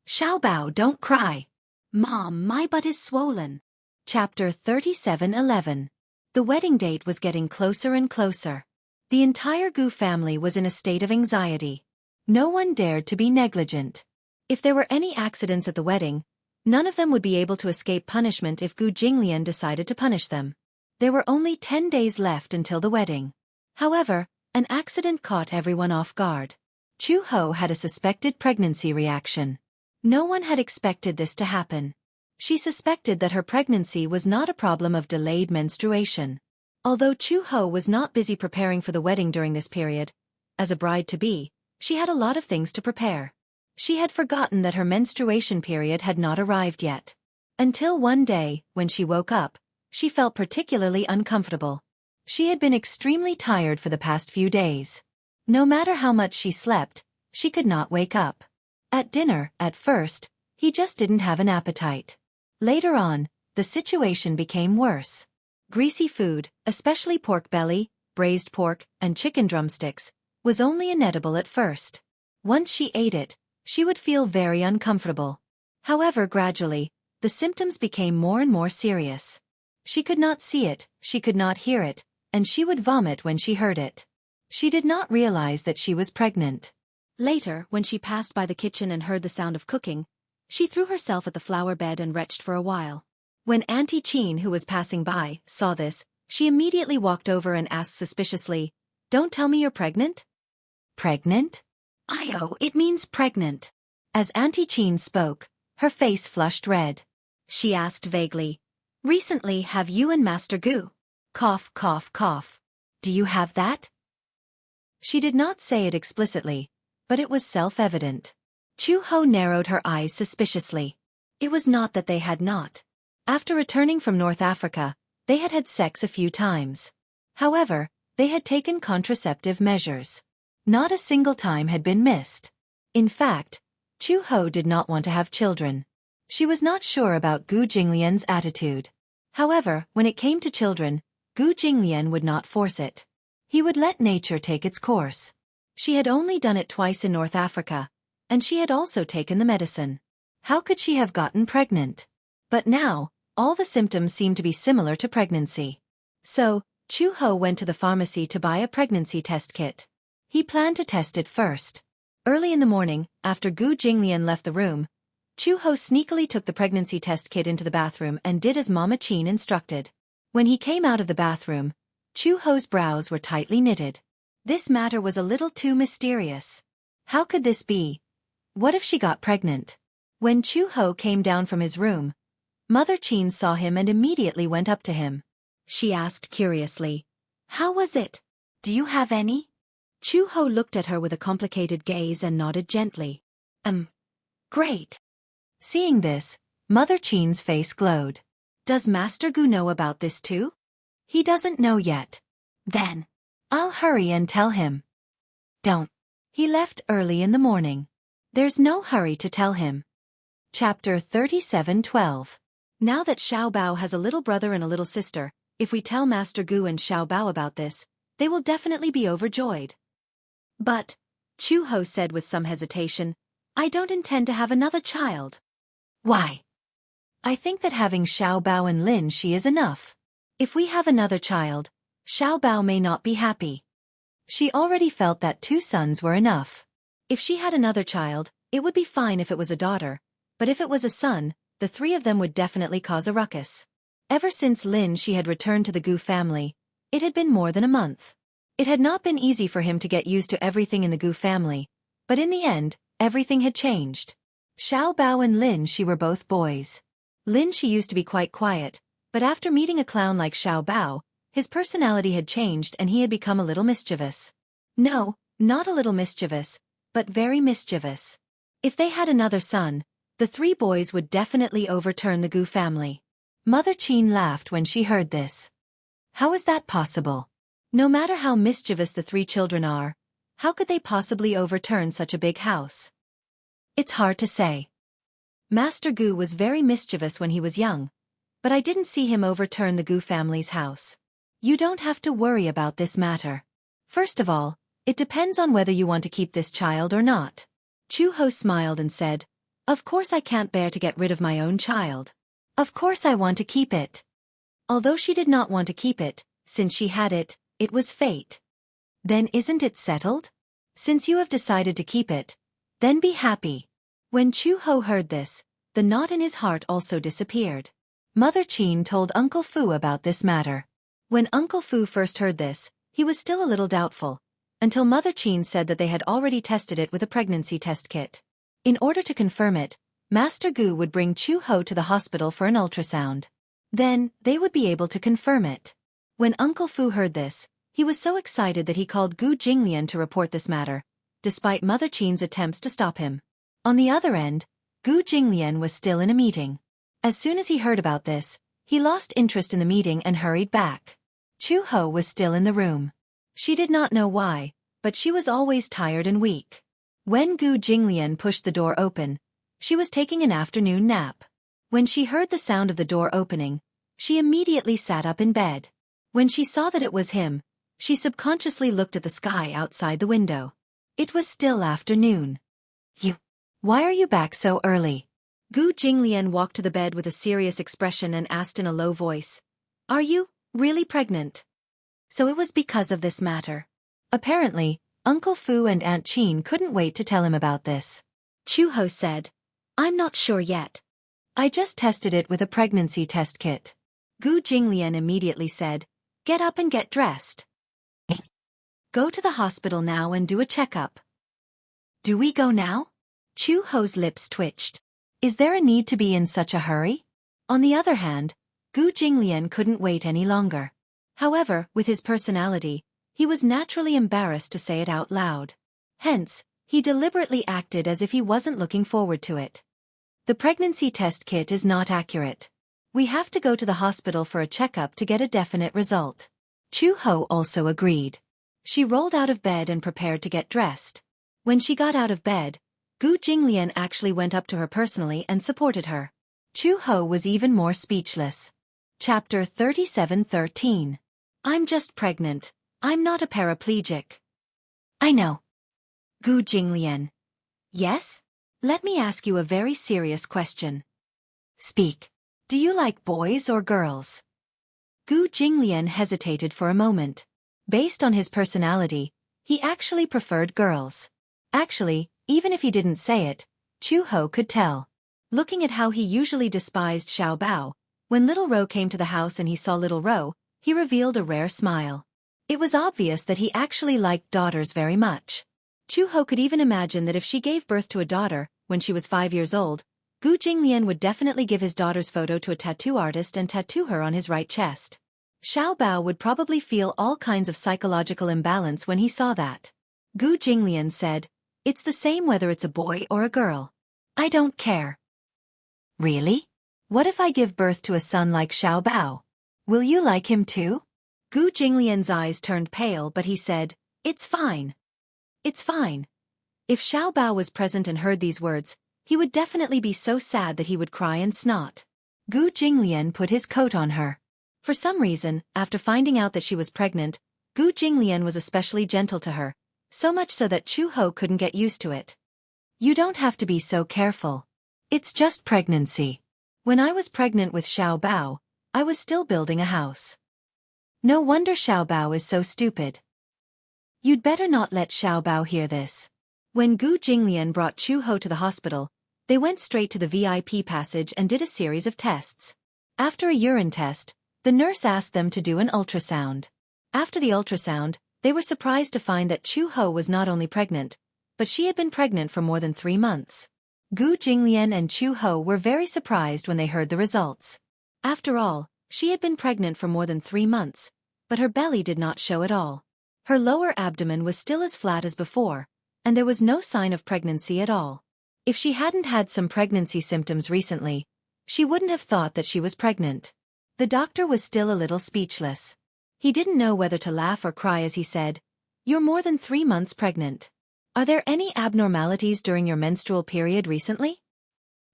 Xiao Bao, don't cry. Mom, my butt is swollen. Chapter 37:11. The wedding date was getting closer and closer. The entire Gu family was in a state of anxiety. No one dared to be negligent. If there were any accidents at the wedding, none of them would be able to escape punishment if Gu Jinglian decided to punish them. There were only 10 days left until the wedding. However, an accident caught everyone off guard. Chu Ho had a suspected pregnancy reaction. No one had expected this to happen. She suspected that her pregnancy was not a problem of delayed menstruation. Although Chu Ho was not busy preparing for the wedding during this period, as a bride-to-be, she had a lot of things to prepare. She had forgotten that her menstruation period had not arrived yet. Until one day, when she woke up, she felt particularly uncomfortable. She had been extremely tired for the past few days. No matter how much she slept, she could not wake up. At dinner, at first, he just didn't have an appetite. Later on, the situation became worse. Greasy food, especially pork belly, braised pork, and chicken drumsticks, was only inedible at first. Once she ate it, she would feel very uncomfortable. However, gradually, the symptoms became more and more serious. She could not see it, she could not hear it, and she would vomit when she heard it. She did not realize that she was pregnant. Later, when she passed by the kitchen and heard the sound of cooking, she threw herself at the flower bed and retched for a while. When Auntie Chin, who was passing by, saw this, she immediately walked over and asked suspiciously, "Don't tell me you're pregnant?" Pregnant? Ayo, it means pregnant. As Auntie Chin spoke, her face flushed red. She asked vaguely, "Recently have you and Master Gu? Cough, cough, cough. Do you have that?" She did not say it explicitly, but it was self-evident. Chu-ho narrowed her eyes suspiciously. It was not that they had not. After returning from North Africa, they had had sex a few times. However, they had taken contraceptive measures. Not a single time had been missed. In fact, Chu-ho did not want to have children. She was not sure about Gu Jinglian's attitude. However, when it came to children, Gu Jinglian would not force it. He would let nature take its course. She had only done it twice in North Africa, and she had also taken the medicine. How could she have gotten pregnant? But now, all the symptoms seemed to be similar to pregnancy. So, Chu-ho went to the pharmacy to buy a pregnancy test kit. He planned to test it first. Early in the morning, after Gu Jinglian left the room, Chu-ho sneakily took the pregnancy test kit into the bathroom and did as Mama Chin instructed. When he came out of the bathroom, Chu-ho's brows were tightly knitted. This matter was a little too mysterious. How could this be? What if she got pregnant? When Chu-ho came down from his room, Mother Chin saw him and immediately went up to him. She asked curiously, "How was it? Do you have any?" Chu-ho looked at her with a complicated gaze and nodded gently. Great." Seeing this, Mother Chin's face glowed. "Does Master Gu know about this too?" "He doesn't know yet." "Then, I'll hurry and tell him." "Don't." He left early in the morning. There's no hurry to tell him. Chapter 37:12. Now that Xiao Bao has a little brother and a little sister, if we tell Master Gu and Xiao Bao about this, they will definitely be overjoyed. "But," Chu-ho said with some hesitation, "I don't intend to have another child." "Why?" "I think that having Xiao Bao and Lin Shi is enough. If we have another child, Xiao Bao may not be happy." She already felt that 2 sons were enough. If she had another child, it would be fine if it was a daughter, but if it was a son, the 3 of them would definitely cause a ruckus. Ever since Lin Shi had returned to the Gu family, it had been more than a month. It had not been easy for him to get used to everything in the Gu family, but in the end, everything had changed. Xiao Bao and Lin Shi were both boys. Lin Shi used to be quite quiet, but after meeting a clown like Xiao Bao, his personality had changed and he had become a little mischievous. No, not a little mischievous, but very mischievous. If they had another son, the 3 boys would definitely overturn the Gu family. Mother Chin laughed when she heard this. How is that possible? No matter how mischievous the 3 children are, how could they possibly overturn such a big house? It's hard to say. Master Gu was very mischievous when he was young, but I didn't see him overturn the Gu family's house. You don't have to worry about this matter. First of all, it depends on whether you want to keep this child or not. Chu-ho smiled and said, "Of course I can't bear to get rid of my own child. Of course I want to keep it." Although she did not want to keep it, since she had it, it was fate. Then isn't it settled? Since you have decided to keep it, then be happy. When Chu-ho heard this, the knot in his heart also disappeared. Mother Chin told Uncle Fu about this matter. When Uncle Fu first heard this, he was still a little doubtful, until Mother Chin said that they had already tested it with a pregnancy test kit. In order to confirm it, Master Gu would bring Chu-ho to the hospital for an ultrasound. Then, they would be able to confirm it. When Uncle Fu heard this, he was so excited that he called Gu Jinglian to report this matter, despite Mother Chin's attempts to stop him. On the other end, Gu Jinglian was still in a meeting. As soon as he heard about this, he lost interest in the meeting and hurried back. Chu-ho was still in the room. She did not know why, but she was always tired and weak. When Gu Jinglian pushed the door open, she was taking an afternoon nap. When she heard the sound of the door opening, she immediately sat up in bed. When she saw that it was him, she subconsciously looked at the sky outside the window. It was still afternoon. Why are you back so early?" Gu Jinglian walked to the bed with a serious expression and asked in a low voice, "Are you really pregnant?" So it was because of this matter. Apparently, Uncle Fu and Aunt Chin couldn't wait to tell him about this. Chu-ho said, "I'm not sure yet. I just tested it with a pregnancy test kit." Gu Jinglian immediately said, "Get up and get dressed. Go to the hospital now and do a checkup." "Do we go now?" Chu-ho's lips twitched. Is there a need to be in such a hurry? On the other hand, Gu Jinglian couldn't wait any longer. However, with his personality, he was naturally embarrassed to say it out loud. Hence, He deliberately acted as if he wasn't looking forward to it. The pregnancy test kit is not accurate. We have to go to the hospital for a checkup to get a definite result. Chu-ho also agreed. She rolled out of bed and prepared to get dressed. When she got out of bed, Gu Jinglian actually went up to her personally and supported her. Chu-ho was even more speechless. Chapter 37:13. I'm just pregnant. I'm not a paraplegic. I know. Gu Jinglian. Yes? Let me ask you a very serious question. Speak. Do you like boys or girls? Gu Jinglian hesitated for a moment. Based on his personality, he actually preferred girls. Actually, even if he didn't say it, Chu-ho could tell. Looking at how he usually despised Xiao Bao, when Little Ro came to the house and he saw Little Ro, he revealed a rare smile. It was obvious that he actually liked daughters very much. Chu-ho could even imagine that if she gave birth to a daughter, when she was 5 years old, Gu Jinglian would definitely give his daughter's photo to a tattoo artist and tattoo her on his right chest. Xiao Bao would probably feel all kinds of psychological imbalance when he saw that. Gu Jinglian said, "It's the same whether it's a boy or a girl. I don't care." Really? What if I give birth to a son like Xiao Bao? Will you like him too? Gu Jinglian's eyes turned pale, but he said, "It's fine. It's fine." If Xiao Bao was present and heard these words, he would definitely be so sad that he would cry and snot. Gu Jinglian put his coat on her. For some reason, after finding out that she was pregnant, Gu Jinglian was especially gentle to her, so much so that Chu-ho couldn't get used to it. You don't have to be so careful. It's just pregnancy. When I was pregnant with Xiao Bao, I was still building a house. No wonder Xiao Bao is so stupid. You'd better not let Xiao Bao hear this. When Gu Jinglian brought Chu-ho to the hospital, they went straight to the VIP passage and did a series of tests. After a urine test, the nurse asked them to do an ultrasound. After the ultrasound, they were surprised to find that Chu-ho was not only pregnant, but she had been pregnant for more than 3 months. Gu Jinglian and Chu-ho were very surprised when they heard the results. After all, she had been pregnant for more than 3 months, but her belly did not show at all. Her lower abdomen was still as flat as before, and there was no sign of pregnancy at all. If she hadn't had some pregnancy symptoms recently, she wouldn't have thought that she was pregnant. The doctor was still a little speechless. He didn't know whether to laugh or cry as he said, "You're more than 3 months pregnant. Are there any abnormalities during your menstrual period recently?"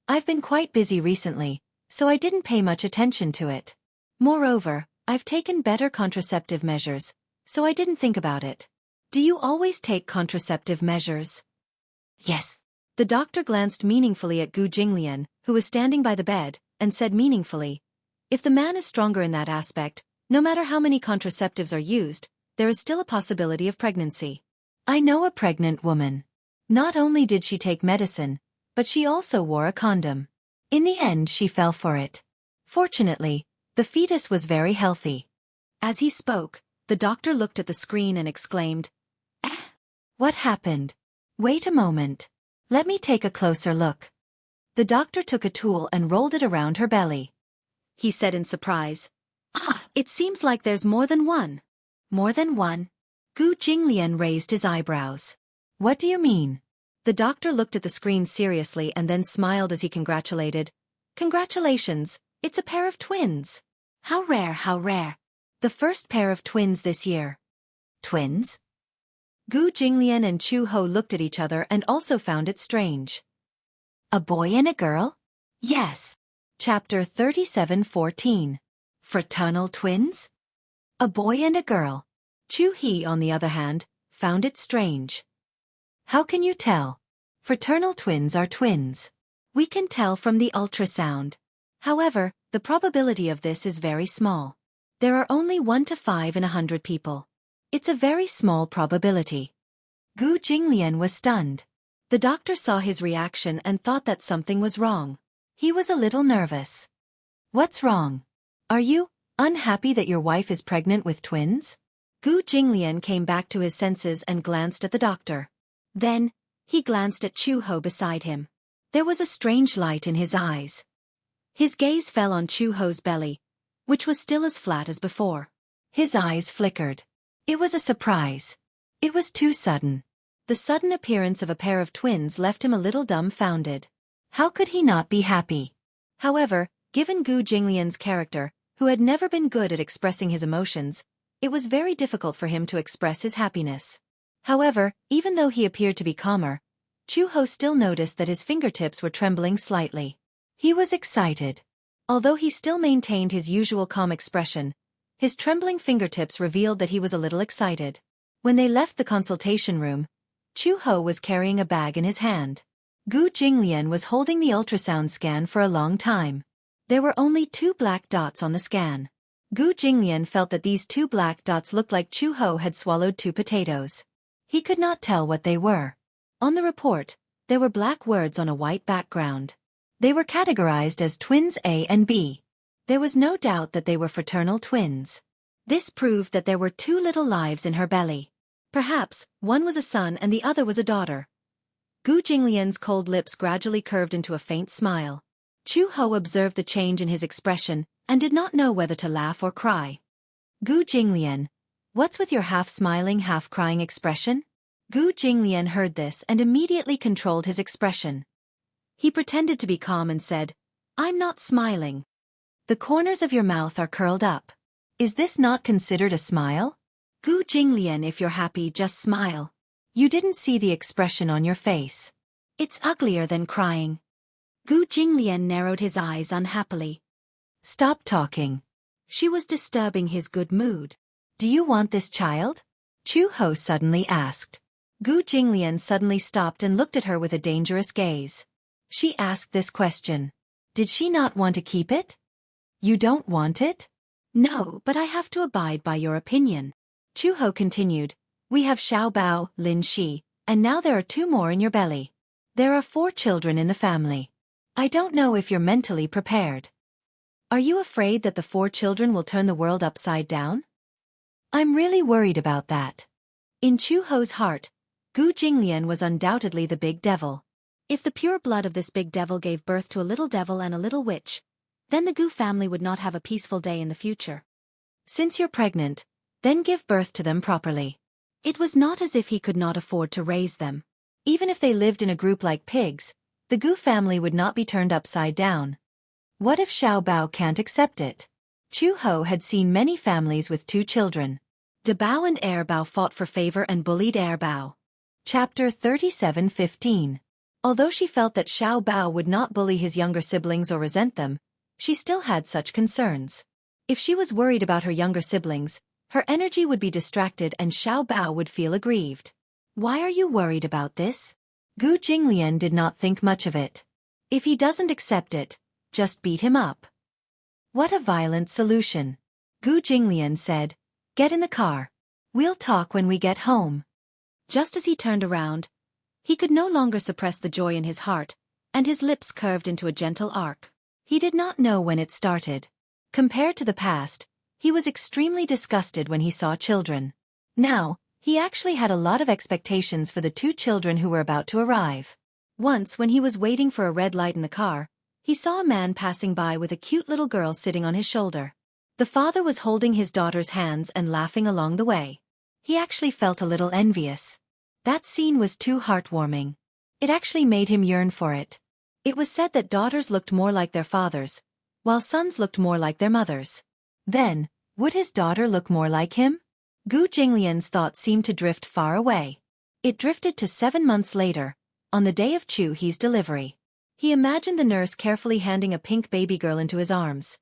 "I've been quite busy recently, so I didn't pay much attention to it. Moreover, I've taken better contraceptive measures, so I didn't think about it." "Do you always take contraceptive measures?" "Yes." The doctor glanced meaningfully at Gu Jinglian, who was standing by the bed, and said meaningfully, "If the man is stronger in that aspect, no matter how many contraceptives are used, there is still a possibility of pregnancy. I know a pregnant woman. Not only did she take medicine, but she also wore a condom. In the end she fell for it. Fortunately, the fetus was very healthy." As he spoke, the doctor looked at the screen and exclaimed, "Ah! What happened? Wait a moment. Let me take a closer look." The doctor took a tool and rolled it around her belly. He said in surprise, "Ah, it seems like there's more than one." "More than one?" Gu Jinglian raised his eyebrows. "What do you mean?" The doctor looked at the screen seriously and then smiled as he congratulated, "Congratulations, it's a pair of twins. How rare, how rare. The first pair of twins this year." "Twins?" Gu Jinglian and Chu-ho looked at each other and also found it strange. "A boy and a girl?" "Yes." Chapter 37:14. Fraternal twins? A boy and a girl. Chu-hee, on the other hand, found it strange. "How can you tell? Fraternal twins are twins. We can tell from the ultrasound. However, the probability of this is very small. There are only 1 to 5 in 100 people. It's a very small probability." Gu Jinglian was stunned. The doctor saw his reaction and thought that something was wrong. He was a little nervous. "What's wrong? Are you unhappy that your wife is pregnant with twins?" Gu Jinglian came back to his senses and glanced at the doctor. Then, he glanced at Chu-ho beside him. There was a strange light in his eyes. His gaze fell on Chu-ho's belly, which was still as flat as before. His eyes flickered. It was a surprise. It was too sudden. The The sudden appearance of a pair of twins left him a little dumbfounded. How could he not be happy? However, given Gu Jinglian's character, who had never been good at expressing his emotions, it was very difficult for him to express his happiness. However, even though he appeared to be calmer, Chu-ho still noticed that his fingertips were trembling slightly. He was excited. Although he still maintained his usual calm expression, his trembling fingertips revealed that he was a little excited. When they left the consultation room, Chu-ho was carrying a bag in his hand. Gu Jinglian was holding the ultrasound scan for a long time. There were only 2 black dots on the scan. Gu Jinglian felt that these 2 black dots looked like Chu-ho had swallowed 2 potatoes. He could not tell what they were. On the report, there were black words on a white background. They were categorized as twins A and B. There was no doubt that they were fraternal twins. This proved that there were 2 little lives in her belly. Perhaps, one was a son and the other was a daughter. Gu Jinglian's cold lips gradually curved into a faint smile. Chu-ho observed the change in his expression and did not know whether to laugh or cry. Gu Jinglian, what's with your half-smiling, half-crying expression? Gu Jinglian heard this and immediately controlled his expression. He pretended to be calm and said, I'm not smiling. The corners of your mouth are curled up. Is this not considered a smile? Gu Jinglian, if you're happy, just smile. You didn't see the expression on your face. It's uglier than crying. Gu Jinglian narrowed his eyes unhappily. Stop talking. She was disturbing his good mood. Do you want this child? Chu-ho suddenly asked. Gu Jinglian suddenly stopped and looked at her with a dangerous gaze. She asked this question. Did she not want to keep it? You don't want it? No, but I have to abide by your opinion. Chu-ho continued. We have Xiao Bao, Lin Shi, and now there are 2 more in your belly. There are 4 children in the family. I don't know if you're mentally prepared. Are you afraid that the 4 children will turn the world upside down? I'm really worried about that. In Chu-ho's heart, Gu Jinglian was undoubtedly the big devil. If the pure blood of this big devil gave birth to a little devil and a little witch, then the Gu family would not have a peaceful day in the future. Since you're pregnant, then give birth to them properly. It was not as if he could not afford to raise them. Even if they lived in a group like pigs, the Gu family would not be turned upside down. What if Xiao Bao can't accept it? Chu-ho had seen many families with 2 children. De Bao and Er Bao fought for favor and bullied Er Bao. Chapter 37:15. Although she felt that Xiao Bao would not bully his younger siblings or resent them, she still had such concerns. If she was worried about her younger siblings, her energy would be distracted and Xiao Bao would feel aggrieved. Why are you worried about this? Gu Jinglian did not think much of it. If he doesn't accept it, just beat him up. What a violent solution. Gu Jinglian said, Get in the car. We'll talk when we get home. Just as he turned around, he could no longer suppress the joy in his heart, and his lips curved into a gentle arc. He did not know when it started. Compared to the past, he was extremely disgusted when he saw children. Now, he actually had a lot of expectations for the 2 children who were about to arrive. Once, when he was waiting for a red light in the car, he saw a man passing by with a cute little girl sitting on his shoulder. The father was holding his daughter's hands and laughing along the way. He actually felt a little envious. That scene was too heartwarming. It actually made him yearn for it. It was said that daughters looked more like their fathers, while sons looked more like their mothers. Then, would his daughter look more like him? Gu Jinglian's thoughts seemed to drift far away. It drifted to 7 months later, on the day of Chu He's delivery. He imagined the nurse carefully handing a pink baby girl into his arms.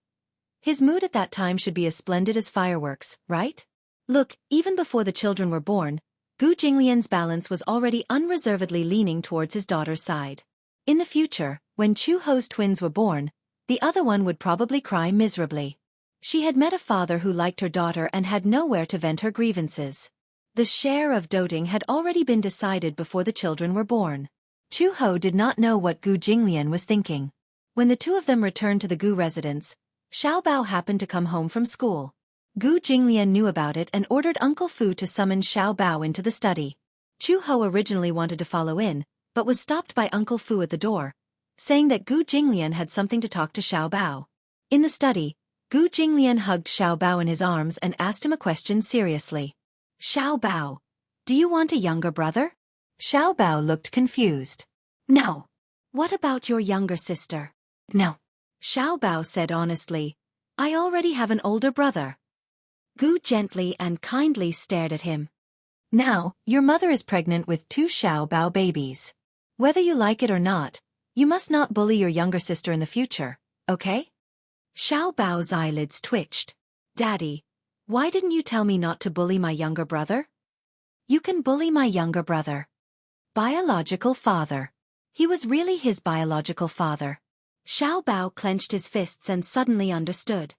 His mood at that time should be as splendid as fireworks, right? Look, even before the children were born, Gu Jinglian's balance was already unreservedly leaning towards his daughter's side. In the future, when Chu-ho's twins were born, the other one would probably cry miserably. She had met a father who liked her daughter and had nowhere to vent her grievances. The share of doting had already been decided before the children were born. Chu-ho did not know what Gu Jinglian was thinking. When the 2 of them returned to the Gu residence, Xiao Bao happened to come home from school. Gu Jinglian knew about it and ordered Uncle Fu to summon Xiao Bao into the study. Chu-ho originally wanted to follow in, but was stopped by Uncle Fu at the door, saying that Gu Jinglian had something to talk to Xiao Bao. In the study, Gu Jinglian hugged Xiao Bao in his arms and asked him a question seriously. Xiao Bao, do you want a younger brother? Xiao Bao looked confused. No. What about your younger sister? No. Xiao Bao said honestly. I already have an older brother. Gu gently and kindly stared at him. Now, your mother is pregnant with 2 Xiao Bao babies. Whether you like it or not, you must not bully your younger sister in the future, okay? Xiao Bao's eyelids twitched. Daddy, why didn't you tell me not to bully my younger brother? You can bully my younger brother. Biological father. He was really his biological father. Xiao Bao clenched his fists and suddenly understood.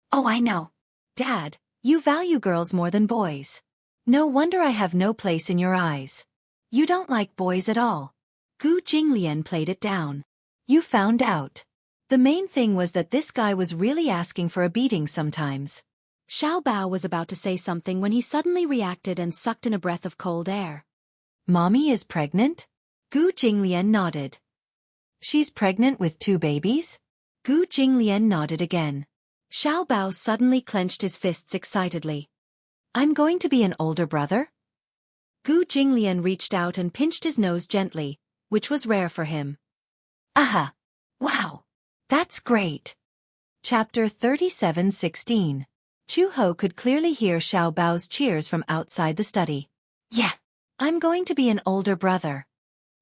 Oh, I know. Dad, you value girls more than boys. No wonder I have no place in your eyes. You don't like boys at all. Gu Jinglian played it down. You found out. The main thing was that this guy was really asking for a beating sometimes. Xiao Bao was about to say something when he suddenly reacted and sucked in a breath of cold air. Mommy is pregnant? Gu Jinglian nodded. She's pregnant with 2 babies? Gu Jinglian nodded again. Xiao Bao suddenly clenched his fists excitedly. I'm going to be an older brother? Gu Jinglian reached out and pinched his nose gently, which was rare for him. Aha! Wow! That's great! Chapter 37:16. Chu Ho could clearly hear Xiao Bao's cheers from outside the study. Yeah! I'm going to be an older brother.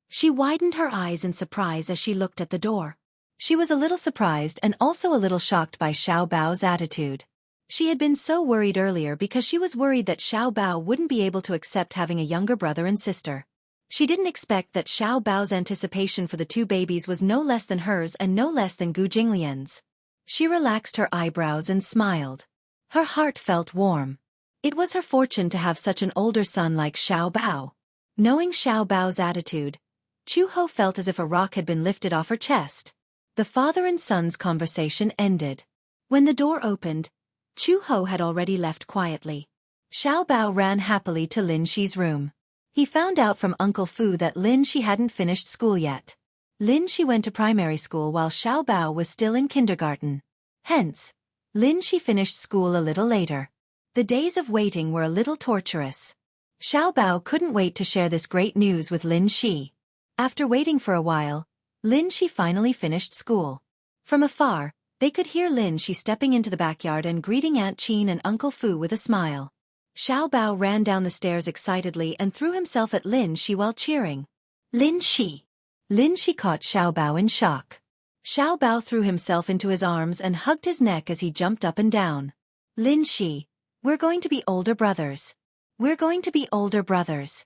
She widened her eyes in surprise as she looked at the door. She was a little surprised and also a little shocked by Xiao Bao's attitude. She had been so worried earlier because she was worried that Xiao Bao wouldn't be able to accept having a younger brother and sister. She didn't expect that Xiao Bao's anticipation for the 2 babies was no less than hers and no less than Gu Jinglian's. She relaxed her eyebrows and smiled. Her heart felt warm. It was her fortune to have such an older son like Xiao Bao. Knowing Xiao Bao's attitude, Chu Ho felt as if a rock had been lifted off her chest. The father and son's conversation ended. When the door opened, Chu Ho had already left quietly. Xiao Bao ran happily to Lin Shi's room. He found out from Uncle Fu that Lin Shi hadn't finished school yet. Lin Shi went to primary school while Xiao Bao was still in kindergarten. Hence, Lin Shi finished school a little later. The days of waiting were a little torturous. Xiao Bao couldn't wait to share this great news with Lin Shi. After waiting for a while, Lin Shi finally finished school. From afar, they could hear Lin Shi stepping into the backyard and greeting Aunt Qin and Uncle Fu with a smile. Xiao Bao ran down the stairs excitedly and threw himself at Lin Shi while cheering. Lin Shi! Lin Shi caught Xiao Bao in shock. Xiao Bao threw himself into his arms and hugged his neck as he jumped up and down. Lin Shi, we're going to be older brothers. We're going to be older brothers.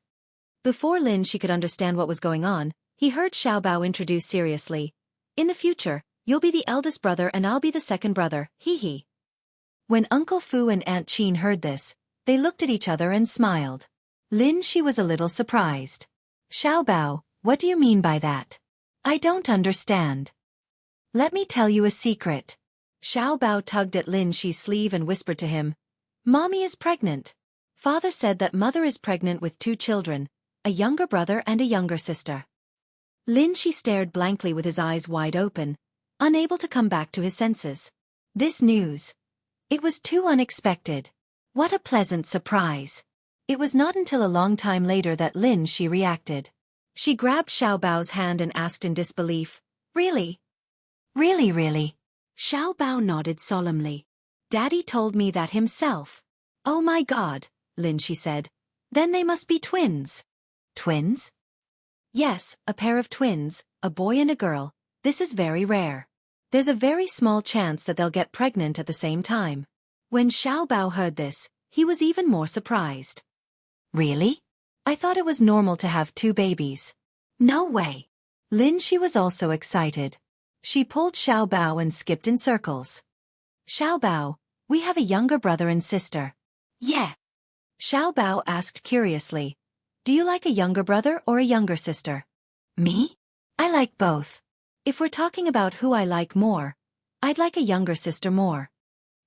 Before Lin Shi could understand what was going on, he heard Xiao Bao introduce seriously. In the future, you'll be the eldest brother and I'll be the second brother, hee hee. When Uncle Fu and Aunt Qin heard this, they looked at each other and smiled. Lin Shi was a little surprised. Xiao Bao, what do you mean by that? I don't understand. Let me tell you a secret. Xiao Bao tugged at Lin Shi's sleeve and whispered to him. Mommy is pregnant. Father said that mother is pregnant with 2 children, a younger brother and a younger sister. Lin Shi stared blankly with his eyes wide open, unable to come back to his senses. This news. It was too unexpected. What a pleasant surprise. It was not until a long time later that Lin Shi reacted. She grabbed Xiao Bao's hand and asked in disbelief, Really? Really, really? Xiao Bao nodded solemnly. Daddy told me that himself. Oh my God, Lin Shi said. Then they must be twins. Twins? Yes, a pair of twins, a boy and a girl. This is very rare. There's a very small chance that they'll get pregnant at the same time. When Xiao Bao heard this, he was even more surprised. Really? I thought it was normal to have 2 babies. No way. Lin Shi was also excited. She pulled Xiao Bao and skipped in circles. Xiao Bao, we have a younger brother and sister. Yeah. Xiao Bao asked curiously. Do you like a younger brother or a younger sister? Me? I like both. If we're talking about who I like more, I'd like a younger sister more.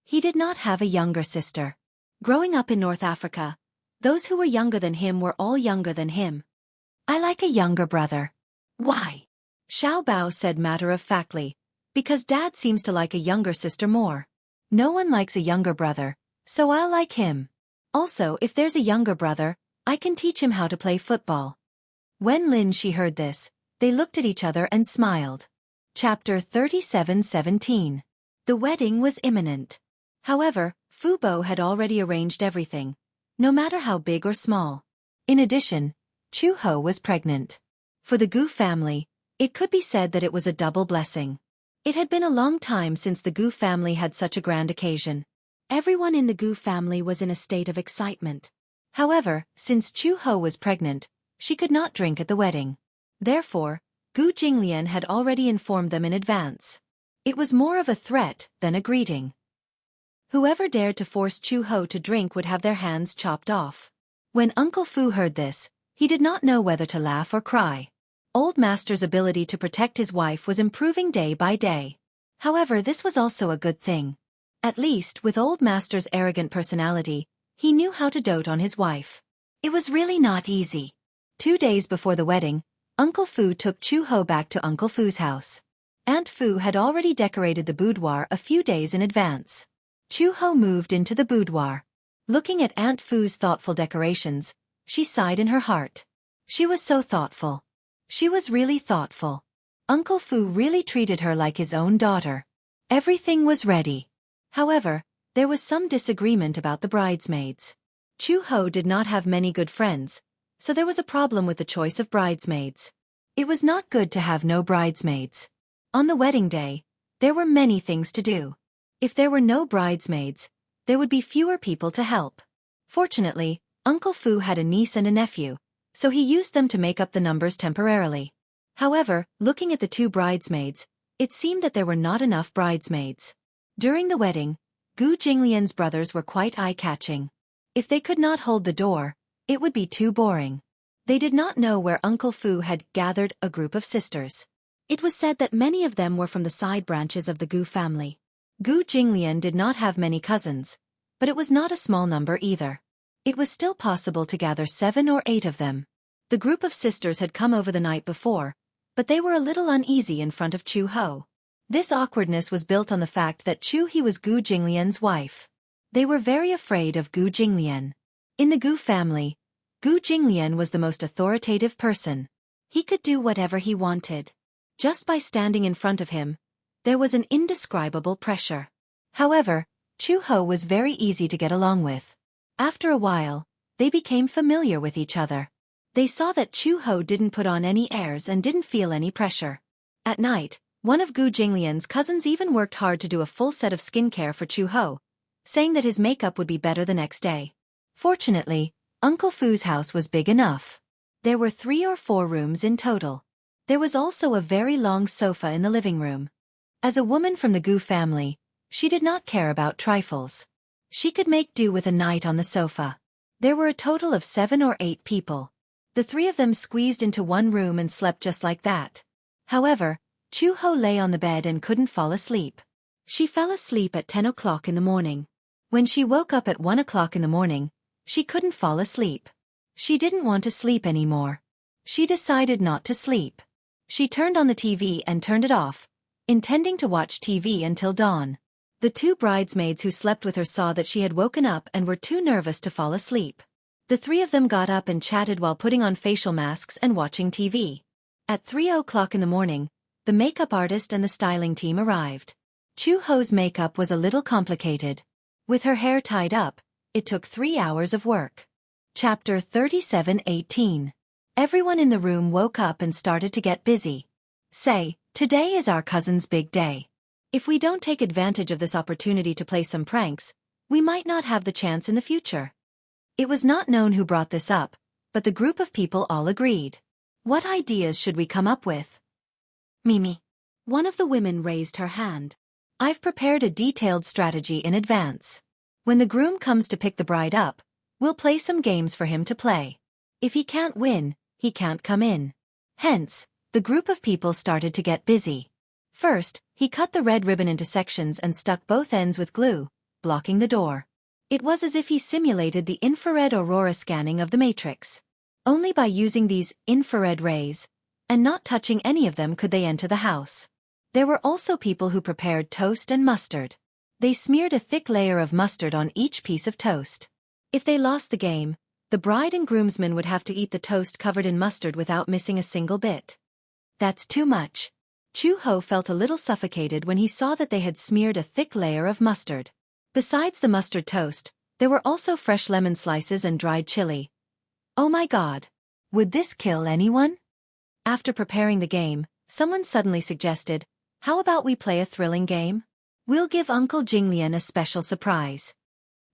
He did not have a younger sister. Growing up in North Africa, those who were younger than him were all younger than him. I like a younger brother. Why? Xiao Bao said matter-of-factly. Because Dad seems to like a younger sister more. No one likes a younger brother, so I'll like him. Also, if there's a younger brother, I can teach him how to play football. When Lin-Shi heard this, they looked at each other and smiled. Chapter 37:17. The wedding was imminent. However, Fubo had already arranged everything, no matter how big or small. In addition, Chu-Ho was pregnant. For the Gu family, it could be said that it was a double blessing. It had been a long time since the Gu family had such a grand occasion. Everyone in the Gu family was in a state of excitement. However, since Chu-Ho was pregnant, she could not drink at the wedding. Therefore, Gu Jinglian had already informed them in advance. It was more of a threat than a greeting. Whoever dared to force Chu-Ho to drink would have their hands chopped off. When Uncle Fu heard this, he did not know whether to laugh or cry. Old Master's ability to protect his wife was improving day by day. However, this was also a good thing. At least, with Old Master's arrogant personality, he knew how to dote on his wife. It was really not easy. 2 days before the wedding, Uncle Fu took Chu-Ho back to Uncle Fu's house. Aunt Fu had already decorated the boudoir a few days in advance. Chu-Ho moved into the boudoir. Looking at Aunt Fu's thoughtful decorations, she sighed in her heart. She was so thoughtful. She was really thoughtful. Uncle Fu really treated her like his own daughter. Everything was ready. However, there was some disagreement about the bridesmaids. Chu-Ho did not have many good friends, so there was a problem with the choice of bridesmaids. It was not good to have no bridesmaids. On the wedding day, there were many things to do. If there were no bridesmaids, there would be fewer people to help. Fortunately, Uncle Fu had a niece and a nephew, so he used them to make up the numbers temporarily. However, looking at the 2 bridesmaids, it seemed that there were not enough bridesmaids. During the wedding, Gu Jinglian's brothers were quite eye-catching. If they could not hold the door, it would be too boring. They did not know where Uncle Fu had gathered a group of sisters. It was said that many of them were from the side branches of the Gu family. Gu Jinglian did not have many cousins, but it was not a small number either. It was still possible to gather 7 or 8 of them. The group of sisters had come over the night before, but they were a little uneasy in front of Chu-Ho. This awkwardness was built on the fact that Chu-He was Gu Jinglian's wife. They were very afraid of Gu Jinglian. In the Gu family, Gu Jinglian was the most authoritative person. He could do whatever he wanted. Just by standing in front of him, there was an indescribable pressure. However, Chu-Ho was very easy to get along with. After a while, they became familiar with each other. They saw that Chu-Ho didn't put on any airs and didn't feel any pressure. At night, one of Gu Jinglian's cousins even worked hard to do a full set of skincare for Chu-Ho, saying that his makeup would be better the next day. Fortunately, Uncle Fu's house was big enough. There were 3 or 4 rooms in total. There was also a very long sofa in the living room. As a woman from the Gu family, she did not care about trifles. She could make do with a night on the sofa. There were a total of 7 or 8 people. The 3 of them squeezed into one room and slept just like that. However, Chu-Ho lay on the bed and couldn't fall asleep. She fell asleep at 10 o'clock in the morning. When she woke up at 1 o'clock in the morning, she couldn't fall asleep. She didn't want to sleep anymore. She decided not to sleep. She turned on the TV and turned it off, intending to watch TV until dawn. The 2 bridesmaids who slept with her saw that she had woken up and were too nervous to fall asleep. The 3 of them got up and chatted while putting on facial masks and watching TV. At 3 o'clock in the morning, the makeup artist and the styling team arrived. Chu-Ho's makeup was a little complicated. With her hair tied up, it took 3 hours of work. Chapter 37:18. Everyone in the room woke up and started to get busy. Say, today is our cousin's big day. If we don't take advantage of this opportunity to play some pranks, we might not have the chance in the future. It was not known who brought this up, but the group of people all agreed. What ideas should we come up with? Mimi. One of the women raised her hand. I've prepared a detailed strategy in advance. When the groom comes to pick the bride up, we'll play some games for him to play. If he can't win, he can't come in. Hence, the group of people started to get busy. First, he cut the red ribbon into sections and stuck both ends with glue, blocking the door. It was as if he simulated the infrared aurora scanning of the Matrix. Only by using these infrared rays, and not touching any of them, could they enter the house. There were also people who prepared toast and mustard. They smeared a thick layer of mustard on each piece of toast. If they lost the game, the bride and groomsmen would have to eat the toast covered in mustard without missing a single bit. That's too much. Chu-Ho felt a little suffocated when he saw that they had smeared a thick layer of mustard. Besides the mustard toast, there were also fresh lemon slices and dried chili. Oh my God! Would this kill anyone? After preparing the game, someone suddenly suggested, how about we play a thrilling game? We'll give Uncle Jinglian a special surprise.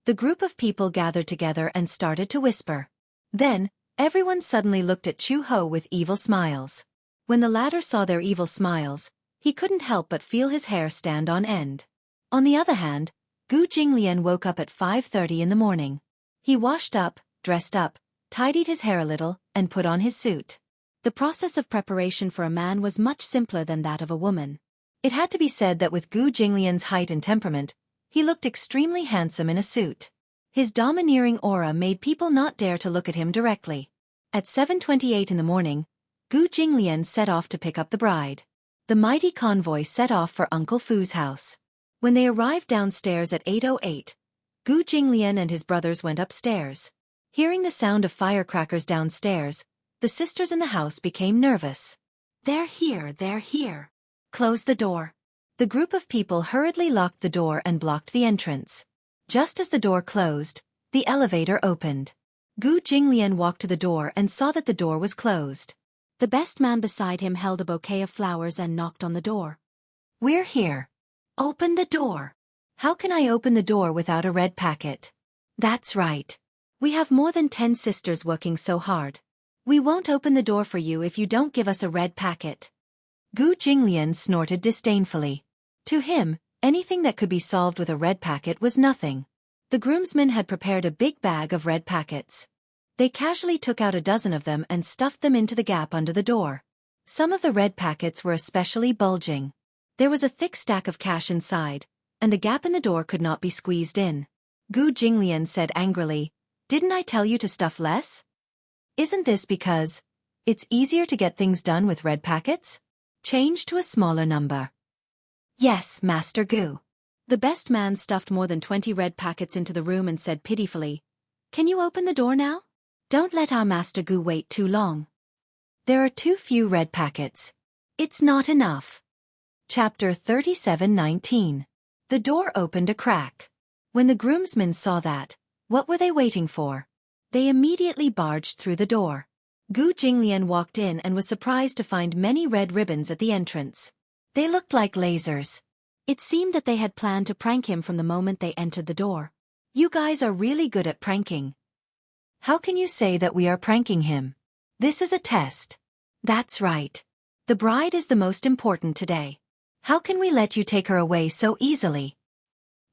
The group of people gathered together and started to whisper. Then, everyone suddenly looked at Chu-Ho with evil smiles. When the latter saw their evil smiles, he couldn't help but feel his hair stand on end. On the other hand, Gu Jinglian woke up at 5:30 in the morning. He washed up, dressed up, tidied his hair a little, and put on his suit. The process of preparation for a man was much simpler than that of a woman. It had to be said that with Gu Jinglian's height and temperament, he looked extremely handsome in a suit. His domineering aura made people not dare to look at him directly. At 7:28 in the morning, Gu Jinglian set off to pick up the bride. The mighty convoy set off for Uncle Fu's house. When they arrived downstairs at 8:08, Gu Jinglian and his brothers went upstairs. Hearing the sound of firecrackers downstairs, the sisters in the house became nervous. They're here. Close the door. The group of people hurriedly locked the door and blocked the entrance. Just as the door closed, the elevator opened. Gu Jinglian walked to the door and saw that the door was closed. The best man beside him held a bouquet of flowers and knocked on the door. We're here. Open the door. How can I open the door without a red packet? That's right. We have more than 10 sisters working so hard. We won't open the door for you if you don't give us a red packet. Gu Jinglian snorted disdainfully. To him, anything that could be solved with a red packet was nothing. The groomsmen had prepared a big bag of red packets. They casually took out a dozen of them and stuffed them into the gap under the door. Some of the red packets were especially bulging. There was a thick stack of cash inside, and the gap in the door could not be squeezed in. Gu Jinglian said angrily, "Didn't I tell you to stuff less? Isn't this because it's easier to get things done with red packets? Change to a smaller number." Yes, Master Gu. The best man stuffed more than 20 red packets into the room and said pitifully, "Can you open the door now? Don't let our Master Gu wait too long. There are too few red packets. It's not enough." Chapter 37:19. The door opened a crack. When the groomsmen saw that, what were they waiting for? They immediately barged through the door. Gu Jinglian walked in and was surprised to find many red ribbons at the entrance. They looked like lasers. It seemed that they had planned to prank him from the moment they entered the door. You guys are really good at pranking. How can you say that we are pranking him? This is a test. That's right. The bride is the most important today. How can we let you take her away so easily?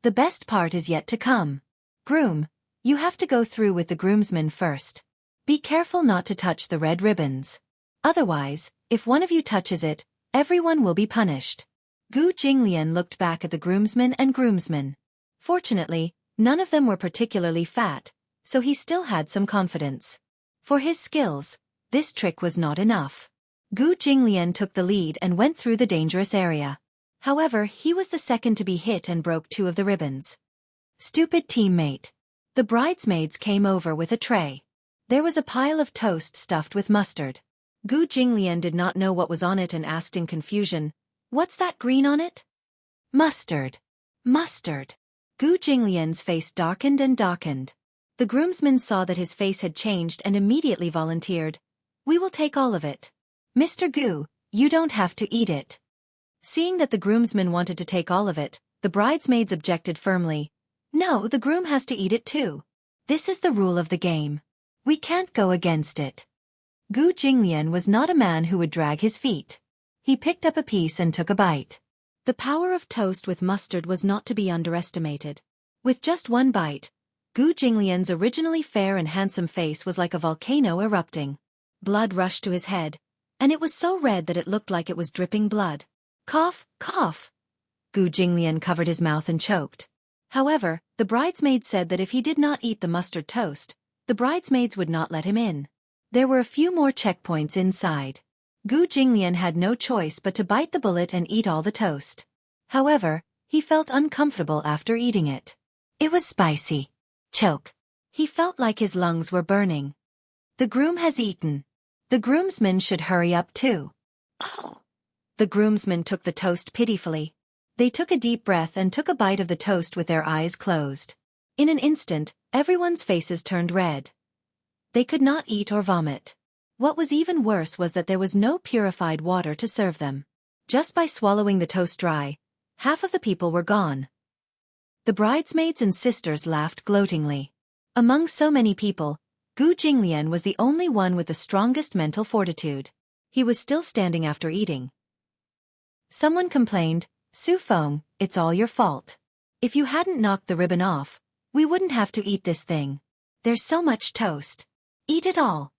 The best part is yet to come. Groom, you have to go through with the groomsmen first. Be careful not to touch the red ribbons. Otherwise, if one of you touches it, everyone will be punished. Gu Jinglian looked back at the groomsmen and groomsmen. Fortunately, none of them were particularly fat, so he still had some confidence. For his skills, this trick was not enough. Gu Jinglian took the lead and went through the dangerous area. However, he was the second to be hit and broke 2 of the ribbons. Stupid teammate. The bridesmaids came over with a tray. There was a pile of toast stuffed with mustard. Gu Jinglian did not know what was on it and asked in confusion, "What's that green on it?" "Mustard." Mustard. Gu Jinglian's face darkened and darkened. The groomsmen saw that his face had changed and immediately volunteered, "We will take all of it. Mr. Gu, you don't have to eat it." Seeing that the groomsmen wanted to take all of it, the bridesmaids objected firmly. "No, the groom has to eat it too. This is the rule of the game. We can't go against it." Gu Jinglian was not a man who would drag his feet. He picked up a piece and took a bite. The power of toast with mustard was not to be underestimated. With just one bite, Gu Jinglian's originally fair and handsome face was like a volcano erupting. Blood rushed to his head, and it was so red that it looked like it was dripping blood. Cough, cough. Gu Jinglian covered his mouth and choked. However, the bridesmaid said that if he did not eat the mustard toast, the bridesmaids would not let him in. There were a few more checkpoints inside. Gu Jinglian had no choice but to bite the bullet and eat all the toast. However, he felt uncomfortable after eating it. It was spicy. Choke. He felt like his lungs were burning. The groom has eaten. The groomsmen should hurry up too. Oh. The groomsmen took the toast pitifully. They took a deep breath and took a bite of the toast with their eyes closed. In an instant, everyone's faces turned red. They could not eat or vomit. What was even worse was that there was no purified water to serve them. Just by swallowing the toast dry, half of the people were gone. The bridesmaids and sisters laughed gloatingly. Among so many people, Gu Jinglian was the only one with the strongest mental fortitude. He was still standing after eating. Someone complained, "Su Feng, it's all your fault. If you hadn't knocked the ribbon off, we wouldn't have to eat this thing. There's so much toast. Eat it all."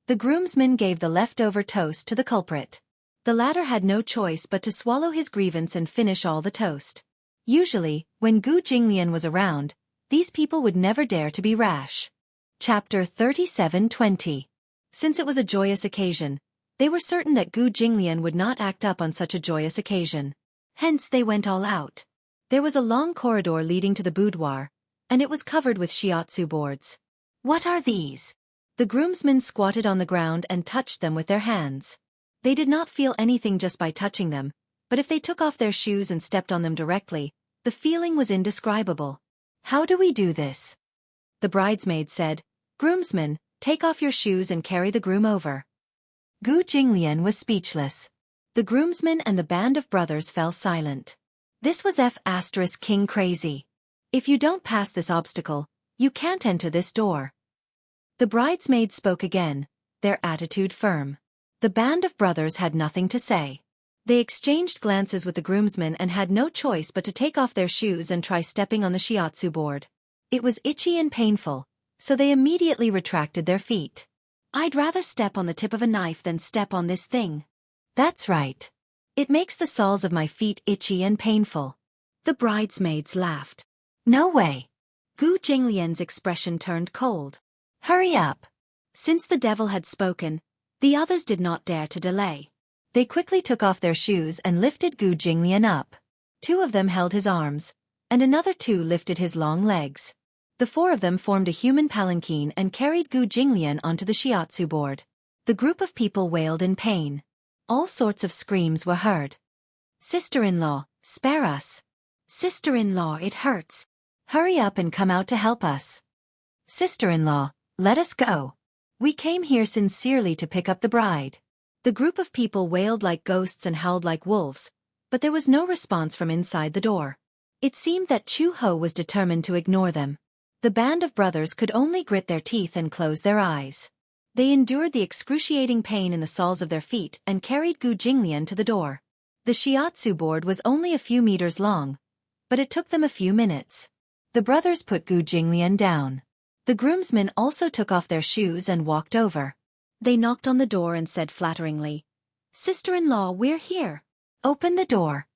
The groomsmen gave the leftover toast to the culprit. The latter had no choice but to swallow his grievance and finish all the toast. Usually, when Gu Jinglian was around, these people would never dare to be rash. Chapter 37:20. Since it was a joyous occasion, they were certain that Gu Jinglian would not act up on such a joyous occasion. Hence they went all out. There was a long corridor leading to the boudoir, and it was covered with shiatsu boards. What are these? The groomsmen squatted on the ground and touched them with their hands. They did not feel anything just by touching them, but if they took off their shoes and stepped on them directly, the feeling was indescribable. How do we do this? The bridesmaid said, "Groomsmen, take off your shoes and carry the groom over." Gu Jinglian was speechless. The groomsmen and the band of brothers fell silent. This was King crazy. If you don't pass this obstacle, you can't enter this door. The bridesmaids spoke again, their attitude firm. The band of brothers had nothing to say. They exchanged glances with the groomsmen and had no choice but to take off their shoes and try stepping on the shiatsu board. It was itchy and painful, so they immediately retracted their feet. "I'd rather step on the tip of a knife than step on this thing." "That's right. It makes the soles of my feet itchy and painful." The bridesmaids laughed. "No way." Gu Jinglian's expression turned cold. "Hurry up." Since the devil had spoken, the others did not dare to delay. They quickly took off their shoes and lifted Gu Jinglian up. Two of them held his arms, and another two lifted his long legs. The four of them formed a human palanquin and carried Gu Jinglian onto the shiatsu board. The group of people wailed in pain. All sorts of screams were heard. "Sister-in-law, spare us. Sister-in-law, it hurts. Hurry up and come out to help us. Sister-in-law, let us go. We came here sincerely to pick up the bride." The group of people wailed like ghosts and howled like wolves, but there was no response from inside the door. It seemed that Chu Ho was determined to ignore them. The band of brothers could only grit their teeth and close their eyes. They endured the excruciating pain in the soles of their feet and carried Gu Jinglian to the door. The shiatsu board was only a few meters long, but it took them a few minutes. The brothers put Gu Jinglian down. The groomsmen also took off their shoes and walked over. They knocked on the door and said flatteringly, "Sister-in-law, we're here. Open the door."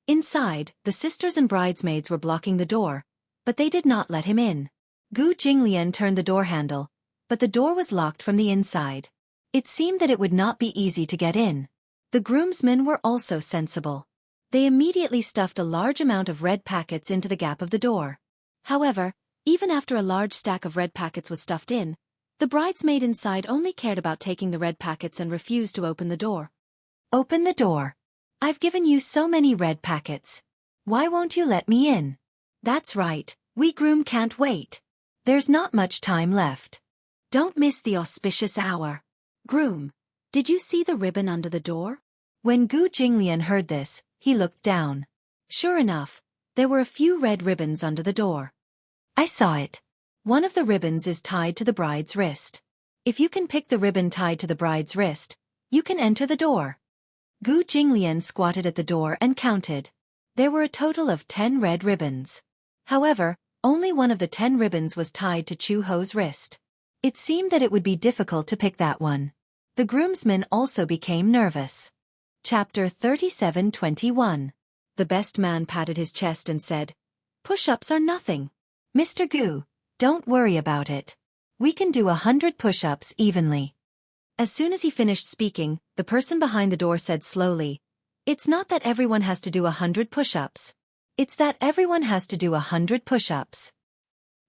Inside, the sisters and bridesmaids were blocking the door, but they did not let him in. Gu Jinglian turned the door handle, but the door was locked from the inside. It seemed that it would not be easy to get in. The groomsmen were also sensible. They immediately stuffed a large amount of red packets into the gap of the door. However, even after a large stack of red packets was stuffed in, the bridesmaid inside only cared about taking the red packets and refused to open the door. "Open the door. I've given you so many red packets. Why won't you let me in?" "That's right, we groom can't wait. There's not much time left. Don't miss the auspicious hour." "Groom, did you see the ribbon under the door?" When Gu Jinglian heard this, he looked down. Sure enough, there were a few red ribbons under the door. "I saw it. One of the ribbons is tied to the bride's wrist. If you can pick the ribbon tied to the bride's wrist, you can enter the door." Gu Jinglian squatted at the door and counted. There were a total of 10 red ribbons. However, only one of the 10 ribbons was tied to Chu Ho's wrist. It seemed that it would be difficult to pick that one. The groomsmen also became nervous. Chapter 37:21. The best man patted his chest and said, "Push-ups are nothing. Mr. Gu, don't worry about it. We can do 100 push-ups evenly." As soon as he finished speaking, the person behind the door said slowly, "It's not that everyone has to do 100 push-ups. It's that everyone has to do 100 push-ups."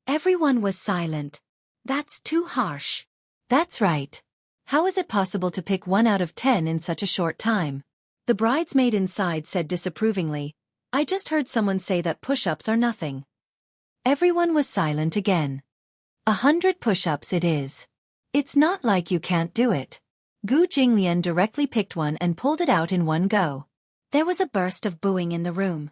Everyone was silent. That's too harsh. That's right. How is it possible to pick 1 out of 10 in such a short time? The bridesmaid inside said disapprovingly, I just heard someone say that push-ups are nothing. Everyone was silent again. 100 push-ups it is. It's not like you can't do it. Gu Jinglian directly picked one and pulled it out in one go. There was a burst of booing in the room.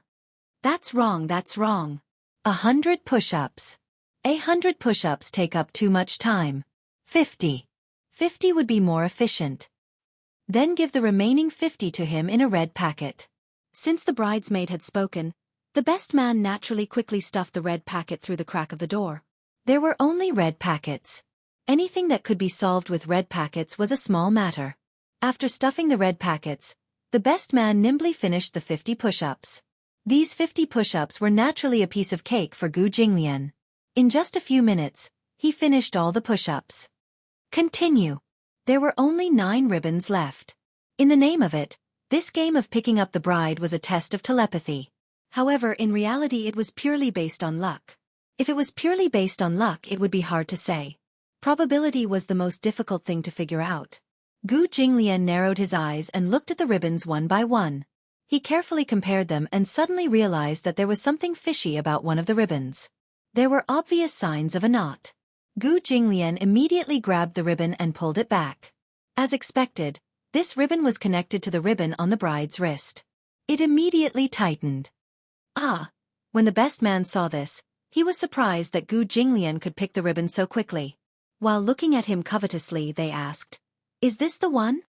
That's wrong, that's wrong. 100 push-ups. 100 push-ups take up too much time. 50. 50 would be more efficient. Then give the remaining 50 to him in a red packet. Since the bridesmaid had spoken, the best man naturally quickly stuffed the red packet through the crack of the door. There were only red packets. Anything that could be solved with red packets was a small matter. After stuffing the red packets, the best man nimbly finished the 50 push-ups. These 50 push-ups were naturally a piece of cake for Gu Jinglian. In just a few minutes, he finished all the push-ups. Continue. There were only 9 ribbons left. In the name of it, this game of picking up the bride was a test of telepathy. However, in reality it was purely based on luck. If it was purely based on luck, it would be hard to say. Probability was the most difficult thing to figure out. Gu Jinglian narrowed his eyes and looked at the ribbons one by one. He carefully compared them and suddenly realized that there was something fishy about one of the ribbons. There were obvious signs of a knot. Gu Jinglian immediately grabbed the ribbon and pulled it back. As expected, this ribbon was connected to the ribbon on the bride's wrist. It immediately tightened. Ah! When the best man saw this, he was surprised that Gu Jinglian could pick the ribbon so quickly. While looking at him covetously, they asked, Is this the one?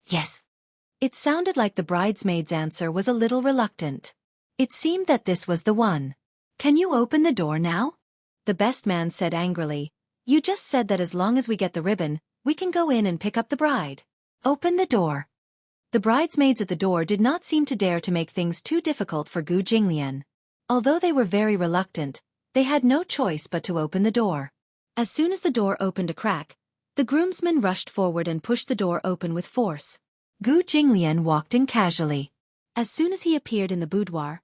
Yes. It sounded like the bridesmaid's answer was a little reluctant. It seemed that this was the one. Can you open the door now? The best man said angrily, You just said that as long as we get the ribbon, we can go in and pick up the bride. Open the door. The bridesmaids at the door did not seem to dare to make things too difficult for Gu Jinglian. Although they were very reluctant, they had no choice but to open the door. As soon as the door opened a crack, the groomsmen rushed forward and pushed the door open with force. Gu Jinglian walked in casually. As soon as he appeared in the boudoir,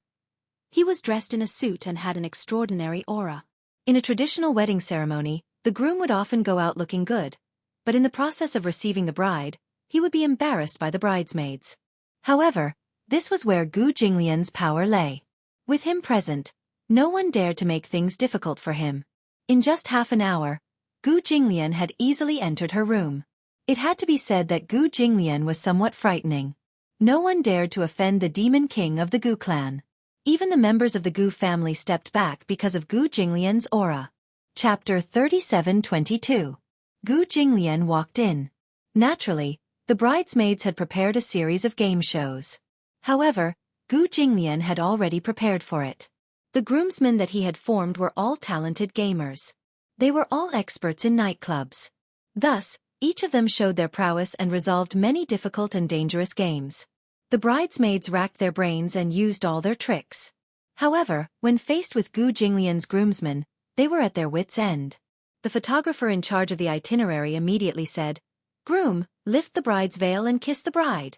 he was dressed in a suit and had an extraordinary aura. In a traditional wedding ceremony, the groom would often go out looking good, but in the process of receiving the bride, he would be embarrassed by the bridesmaids. However, this was where Gu Jinglian's power lay. With him present, no one dared to make things difficult for him. In just half an hour, Gu Jinglian had easily entered her room. It had to be said that Gu Jinglian was somewhat frightening. No one dared to offend the demon king of the Gu clan. Even the members of the Gu family stepped back because of Gu Jinglian's aura. Chapter 37:22. Gu Jinglian walked in. Naturally, the bridesmaids had prepared a series of game shows. However, Gu Jinglian had already prepared for it. The groomsmen that he had formed were all talented gamers. They were all experts in nightclubs. Thus, each of them showed their prowess and resolved many difficult and dangerous games. The bridesmaids racked their brains and used all their tricks. However, when faced with Gu Jinglian's groomsmen, they were at their wits' end. The photographer in charge of the itinerary immediately said, Groom, lift the bride's veil and kiss the bride.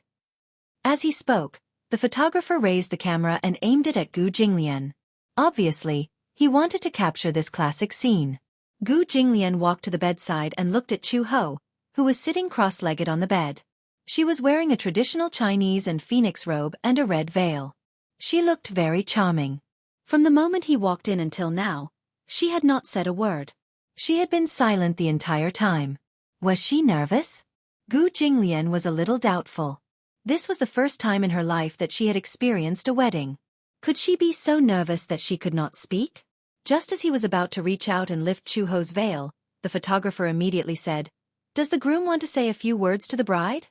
As he spoke, the photographer raised the camera and aimed it at Gu Jinglian. Obviously, he wanted to capture this classic scene. Gu Jinglian walked to the bedside and looked at Chu Ho, who was sitting cross-legged on the bed. She was wearing a traditional Chinese and phoenix robe and a red veil. She looked very charming. From the moment he walked in until now, she had not said a word. She had been silent the entire time. Was she nervous? Gu Jinglian was a little doubtful. This was the first time in her life that she had experienced a wedding. Could she be so nervous that she could not speak? Just as he was about to reach out and lift Chu Ho's veil, the photographer immediately said, Does the groom want to say a few words to the bride?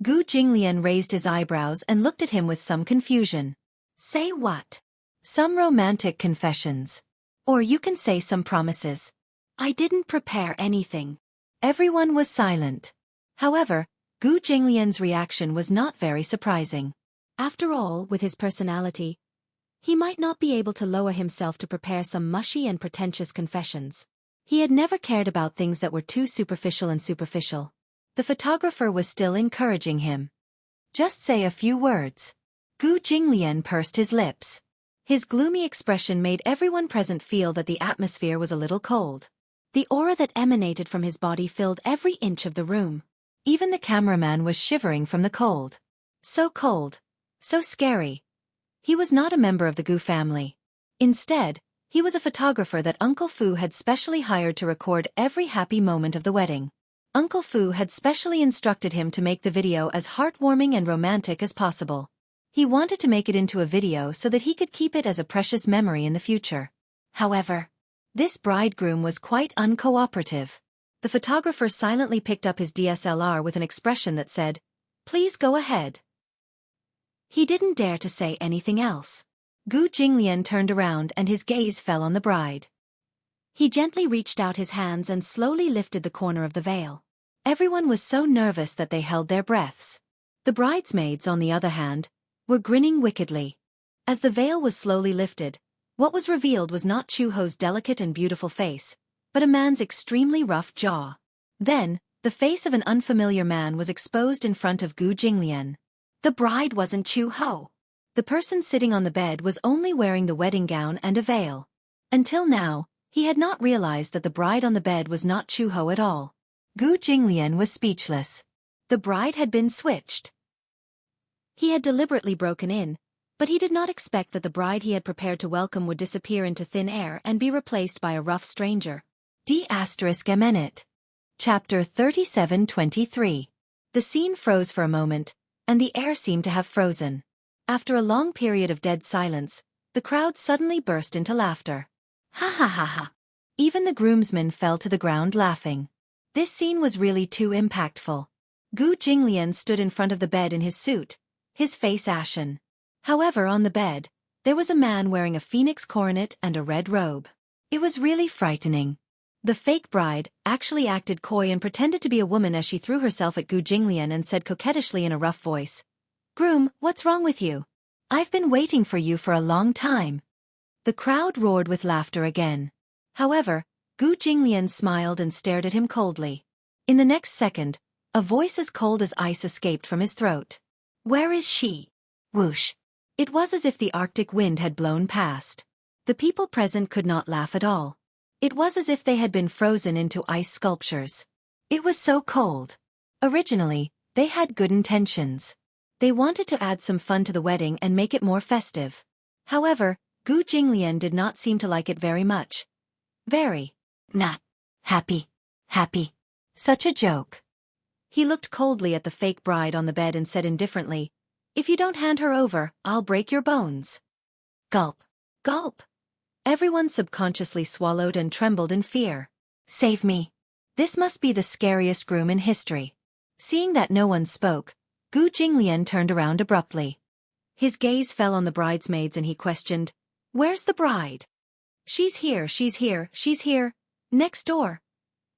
Gu Jinglian raised his eyebrows and looked at him with some confusion. Say what? Some romantic confessions. Or you can say some promises. I didn't prepare anything. Everyone was silent. However, Gu Jinglian's reaction was not very surprising. After all, with his personality, he might not be able to lower himself to prepare some mushy and pretentious confessions. He had never cared about things that were too superficial and superficial. The photographer was still encouraging him. Just say a few words. Gu Jinglian pursed his lips. His gloomy expression made everyone present feel that the atmosphere was a little cold. The aura that emanated from his body filled every inch of the room. Even the cameraman was shivering from the cold. So cold. So scary. He was not a member of the Gu family. Instead, he was a photographer that Uncle Fu had specially hired to record every happy moment of the wedding. Uncle Fu had specially instructed him to make the video as heartwarming and romantic as possible. He wanted to make it into a video so that he could keep it as a precious memory in the future. However, this bridegroom was quite uncooperative. The photographer silently picked up his DSLR with an expression that said, "Please go ahead." He didn't dare to say anything else. Gu Jinglian turned around and his gaze fell on the bride. He gently reached out his hands and slowly lifted the corner of the veil. Everyone was so nervous that they held their breaths. The bridesmaids, on the other hand, were grinning wickedly. As the veil was slowly lifted, what was revealed was not Chu-Ho's delicate and beautiful face, but a man's extremely rough jaw. Then, the face of an unfamiliar man was exposed in front of Gu Jinglian. The bride wasn't Chu-Ho. The person sitting on the bed was only wearing the wedding gown and a veil. Until now, he had not realized that the bride on the bed was not Chu-Ho at all. Gu Jinglian was speechless. The bride had been switched. He had deliberately broken in, but he did not expect that the bride he had prepared to welcome would disappear into thin air and be replaced by a rough stranger. D***. Chapter 37:23. The scene froze for a moment, and the air seemed to have frozen. After a long period of dead silence, the crowd suddenly burst into laughter. Ha ha ha ha. Even the groomsmen fell to the ground laughing. This scene was really too impactful. Gu Jinglian stood in front of the bed in his suit, his face ashen. However, on the bed, there was a man wearing a phoenix coronet and a red robe. It was really frightening. The fake bride actually acted coy and pretended to be a woman as she threw herself at Gu Jinglian and said coquettishly in a rough voice, "Groom, what's wrong with you? I've been waiting for you for a long time." The crowd roared with laughter again. However, Gu Jinglian smiled and stared at him coldly. In the next second, a voice as cold as ice escaped from his throat. "Where is she?" Whoosh. It was as if the Arctic wind had blown past. The people present could not laugh at all. It was as if they had been frozen into ice sculptures. It was so cold. Originally, they had good intentions. They wanted to add some fun to the wedding and make it more festive. However, Gu Jinglian did not seem to like it very much. Very. Not. Happy. Such a joke. He looked coldly at the fake bride on the bed and said indifferently, "If you don't hand her over, I'll break your bones." Gulp. Gulp. Everyone subconsciously swallowed and trembled in fear. Save me. This must be the scariest groom in history. Seeing that no one spoke, Gu Jinglian turned around abruptly. His gaze fell on the bridesmaids and he questioned, "Where's the bride?" She's here, next door."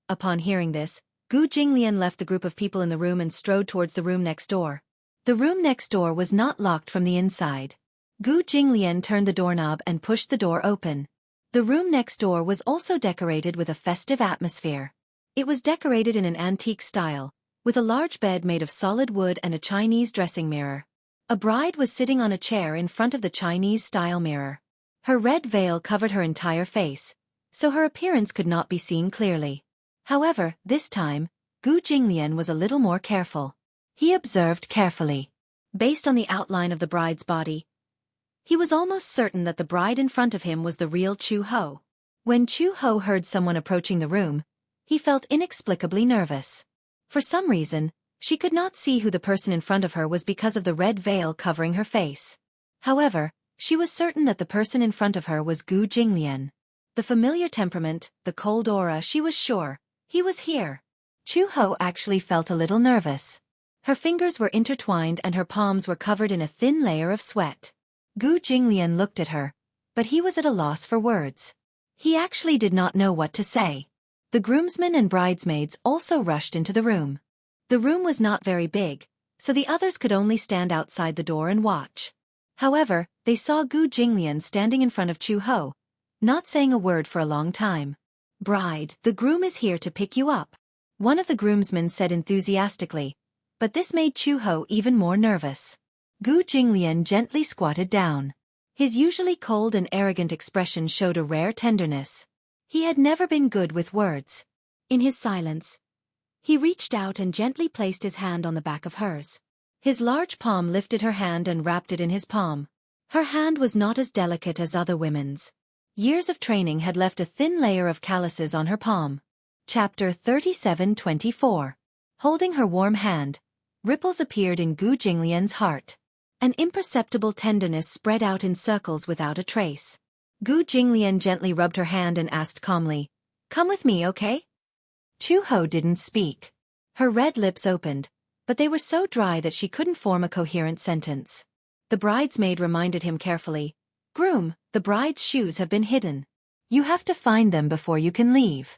Upon hearing this, Gu Jinglian left the group of people in the room and strode towards the room next door. The room next door was not locked from the inside. Gu Jinglian turned the doorknob and pushed the door open. The room next door was also decorated with a festive atmosphere. It was decorated in an antique style, with a large bed made of solid wood and a Chinese dressing mirror. A bride was sitting on a chair in front of the Chinese-style mirror. Her red veil covered her entire face, so her appearance could not be seen clearly. However, this time, Gu Jinglian was a little more careful. He observed carefully. Based on the outline of the bride's body, he was almost certain that the bride in front of him was the real Chu-Ho. When Chu-Ho heard someone approaching the room, he felt inexplicably nervous. For some reason, she could not see who the person in front of her was because of the red veil covering her face. However, she was certain that the person in front of her was Gu Jinglian. The familiar temperament, the cold aura, she was sure. He was here. Chu-Ho actually felt a little nervous. Her fingers were intertwined and her palms were covered in a thin layer of sweat. Gu Jinglian looked at her, but he was at a loss for words. He actually did not know what to say. The groomsmen and bridesmaids also rushed into the room. The room was not very big, so the others could only stand outside the door and watch. However, they saw Gu Jinglian standing in front of Chu-Ho, not saying a word for a long time. "Bride, the groom is here to pick you up," one of the groomsmen said enthusiastically, but this made Chu-Ho even more nervous. Gu Jinglian gently squatted down. His usually cold and arrogant expression showed a rare tenderness. He had never been good with words. In his silence, he reached out and gently placed his hand on the back of hers. His large palm lifted her hand and wrapped it in his palm. Her hand was not as delicate as other women's. Years of training had left a thin layer of calluses on her palm. Chapter 37:24. Holding her warm hand, ripples appeared in Gu Jinglian's heart. An imperceptible tenderness spread out in circles without a trace. Gu Jinglian gently rubbed her hand and asked calmly, "Come with me, okay?" Chu Ho didn't speak. Her red lips opened, but they were so dry that she couldn't form a coherent sentence. The bridesmaid reminded him carefully, "Groom, the bride's shoes have been hidden. You have to find them before you can leave."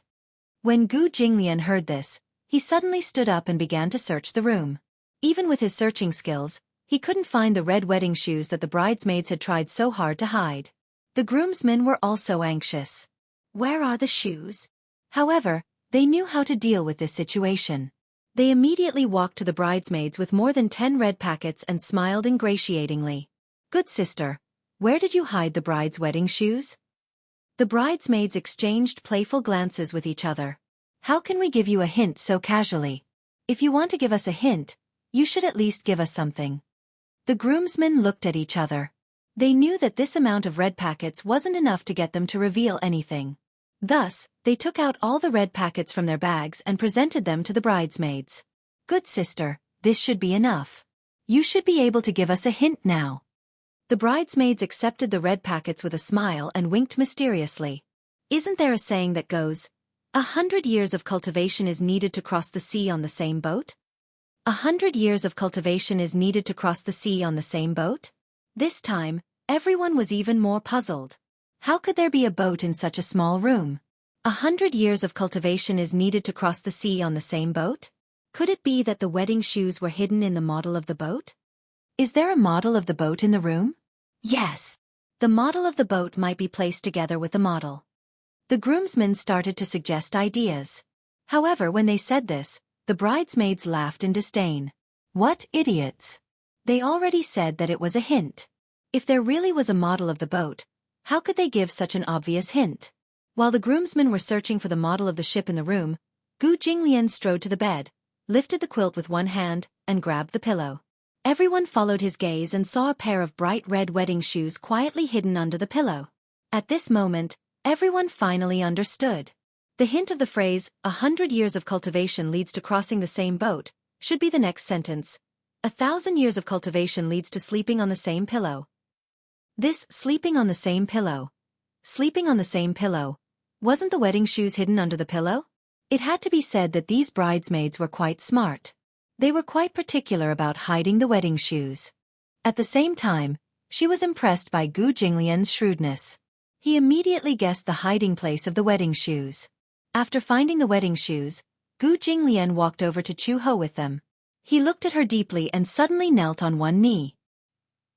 When Gu Jinglian heard this, he suddenly stood up and began to search the room. Even with his searching skills, he couldn't find the red wedding shoes that the bridesmaids had tried so hard to hide. The groomsmen were also anxious. Where are the shoes? However, they knew how to deal with this situation. They immediately walked to the bridesmaids with more than 10 red packets and smiled ingratiatingly. "Good sister, where did you hide the bride's wedding shoes?" The bridesmaids exchanged playful glances with each other. "How can we give you a hint so casually? If you want to give us a hint, you should at least give us something." The groomsmen looked at each other. They knew that this amount of red packets wasn't enough to get them to reveal anything. Thus, they took out all the red packets from their bags and presented them to the bridesmaids. "Good sister, this should be enough. You should be able to give us a hint now." The bridesmaids accepted the red packets with a smile and winked mysteriously. "Isn't there a saying that goes, 100 years of cultivation is needed to cross the sea on the same boat? 100 years of cultivation is needed to cross the sea on the same boat?" This time, everyone was even more puzzled. How could there be a boat in such a small room? 100 years of cultivation is needed to cross the sea on the same boat? Could it be that the wedding shoes were hidden in the model of the boat? Is there a model of the boat in the room? Yes. The model of the boat might be placed together with the model. The groomsmen started to suggest ideas. However, when they said this, the bridesmaids laughed in disdain. What idiots! They already said that it was a hint. If there really was a model of the boat, how could they give such an obvious hint? While the groomsmen were searching for the model of the ship in the room, Gu Jinglian strode to the bed, lifted the quilt with one hand, and grabbed the pillow. Everyone followed his gaze and saw a pair of bright red wedding shoes quietly hidden under the pillow. At this moment, everyone finally understood. The hint of the phrase, 100 years of cultivation leads to crossing the same boat, should be the next sentence. 1,000 years of cultivation leads to sleeping on the same pillow. This sleeping on the same pillow. Sleeping on the same pillow. Wasn't the wedding shoes hidden under the pillow? It had to be said that these bridesmaids were quite smart. They were quite particular about hiding the wedding shoes. At the same time, she was impressed by Gu Jinglian's shrewdness. He immediately guessed the hiding place of the wedding shoes. After finding the wedding shoes, Gu Jinglian walked over to Chu Ho with them. He looked at her deeply and suddenly knelt on one knee.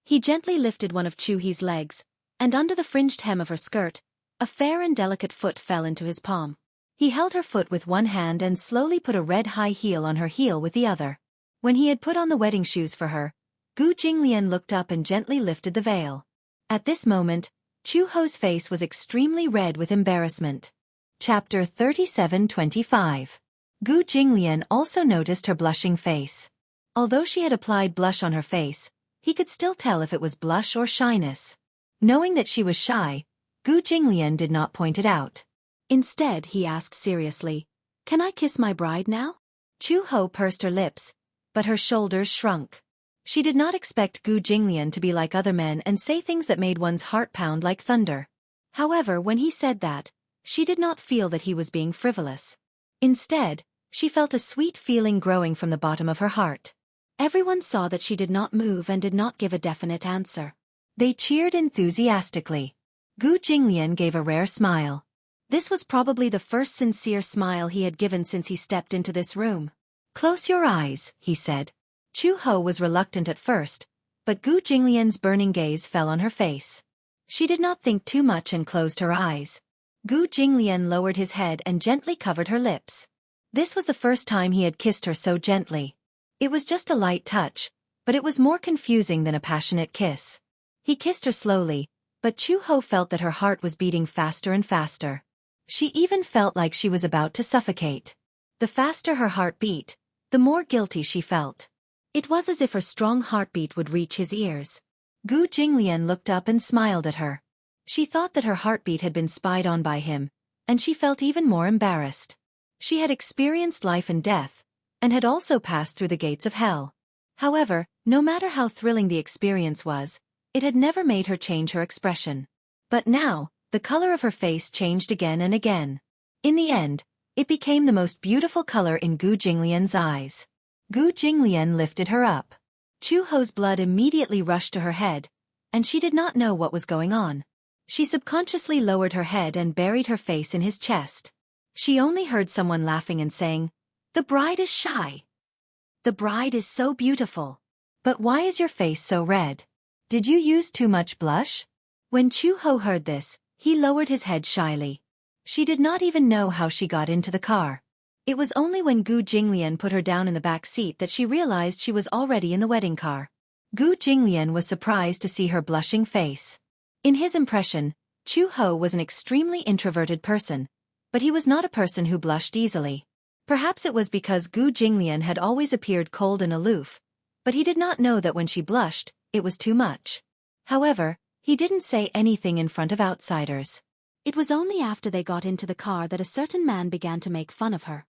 He gently lifted one of Chu He's legs, and under the fringed hem of her skirt, a fair and delicate foot fell into his palm. He held her foot with one hand and slowly put a red high heel on her heel with the other. When he had put on the wedding shoes for her, Gu Jinglian looked up and gently lifted the veil. At this moment, Chu Ho's face was extremely red with embarrassment. Chapter 37:25. Gu Jinglian also noticed her blushing face. Although she had applied blush on her face, he could still tell if it was blush or shyness. Knowing that she was shy, Gu Jinglian did not point it out. Instead, he asked seriously, "Can I kiss my bride now?" Chu Ho pursed her lips, but her shoulders shrunk. She did not expect Gu Jinglian to be like other men and say things that made one's heart pound like thunder. However, when he said that, she did not feel that he was being frivolous. Instead, she felt a sweet feeling growing from the bottom of her heart. Everyone saw that she did not move and did not give a definite answer. They cheered enthusiastically. Gu Jinglian gave a rare smile. This was probably the first sincere smile he had given since he stepped into this room. "Close your eyes," he said. Chu Ho was reluctant at first, but Gu Jinglian's burning gaze fell on her face. She did not think too much and closed her eyes. Gu Jinglian lowered his head and gently covered her lips. This was the first time he had kissed her so gently. It was just a light touch, but it was more confusing than a passionate kiss. He kissed her slowly, But Chu-ho felt that her heart was beating faster and faster. She even felt like she was about to suffocate. The faster her heart beat, the more guilty she felt. It was as if her strong heartbeat would reach his ears. Gu Jinglian looked up and smiled at her. She thought that her heartbeat had been spied on by him, and she felt even more embarrassed. She had experienced life and death, and had also passed through the gates of hell. However, no matter how thrilling the experience was, it had never made her change her expression. But now, the color of her face changed again and again. In the end, it became the most beautiful color in Gu Jinglian's eyes. Gu Jinglian lifted her up. Chu-ho's blood immediately rushed to her head, and she did not know what was going on. She subconsciously lowered her head and buried her face in his chest. She only heard someone laughing and saying, "The bride is shy. The bride is so beautiful. But why is your face so red? Did you use too much blush?" When Chu-ho heard this, he lowered his head shyly. She did not even know how she got into the car. It was only when Gu Jinglian put her down in the back seat that she realized she was already in the wedding car. Gu Jinglian was surprised to see her blushing face. In his impression, Chu-ho was an extremely introverted person, but he was not a person who blushed easily. Perhaps it was because Gu Jinglian had always appeared cold and aloof, but he did not know that when she blushed, it was too much. However, he didn't say anything in front of outsiders. It was only after they got into the car that a certain man began to make fun of her.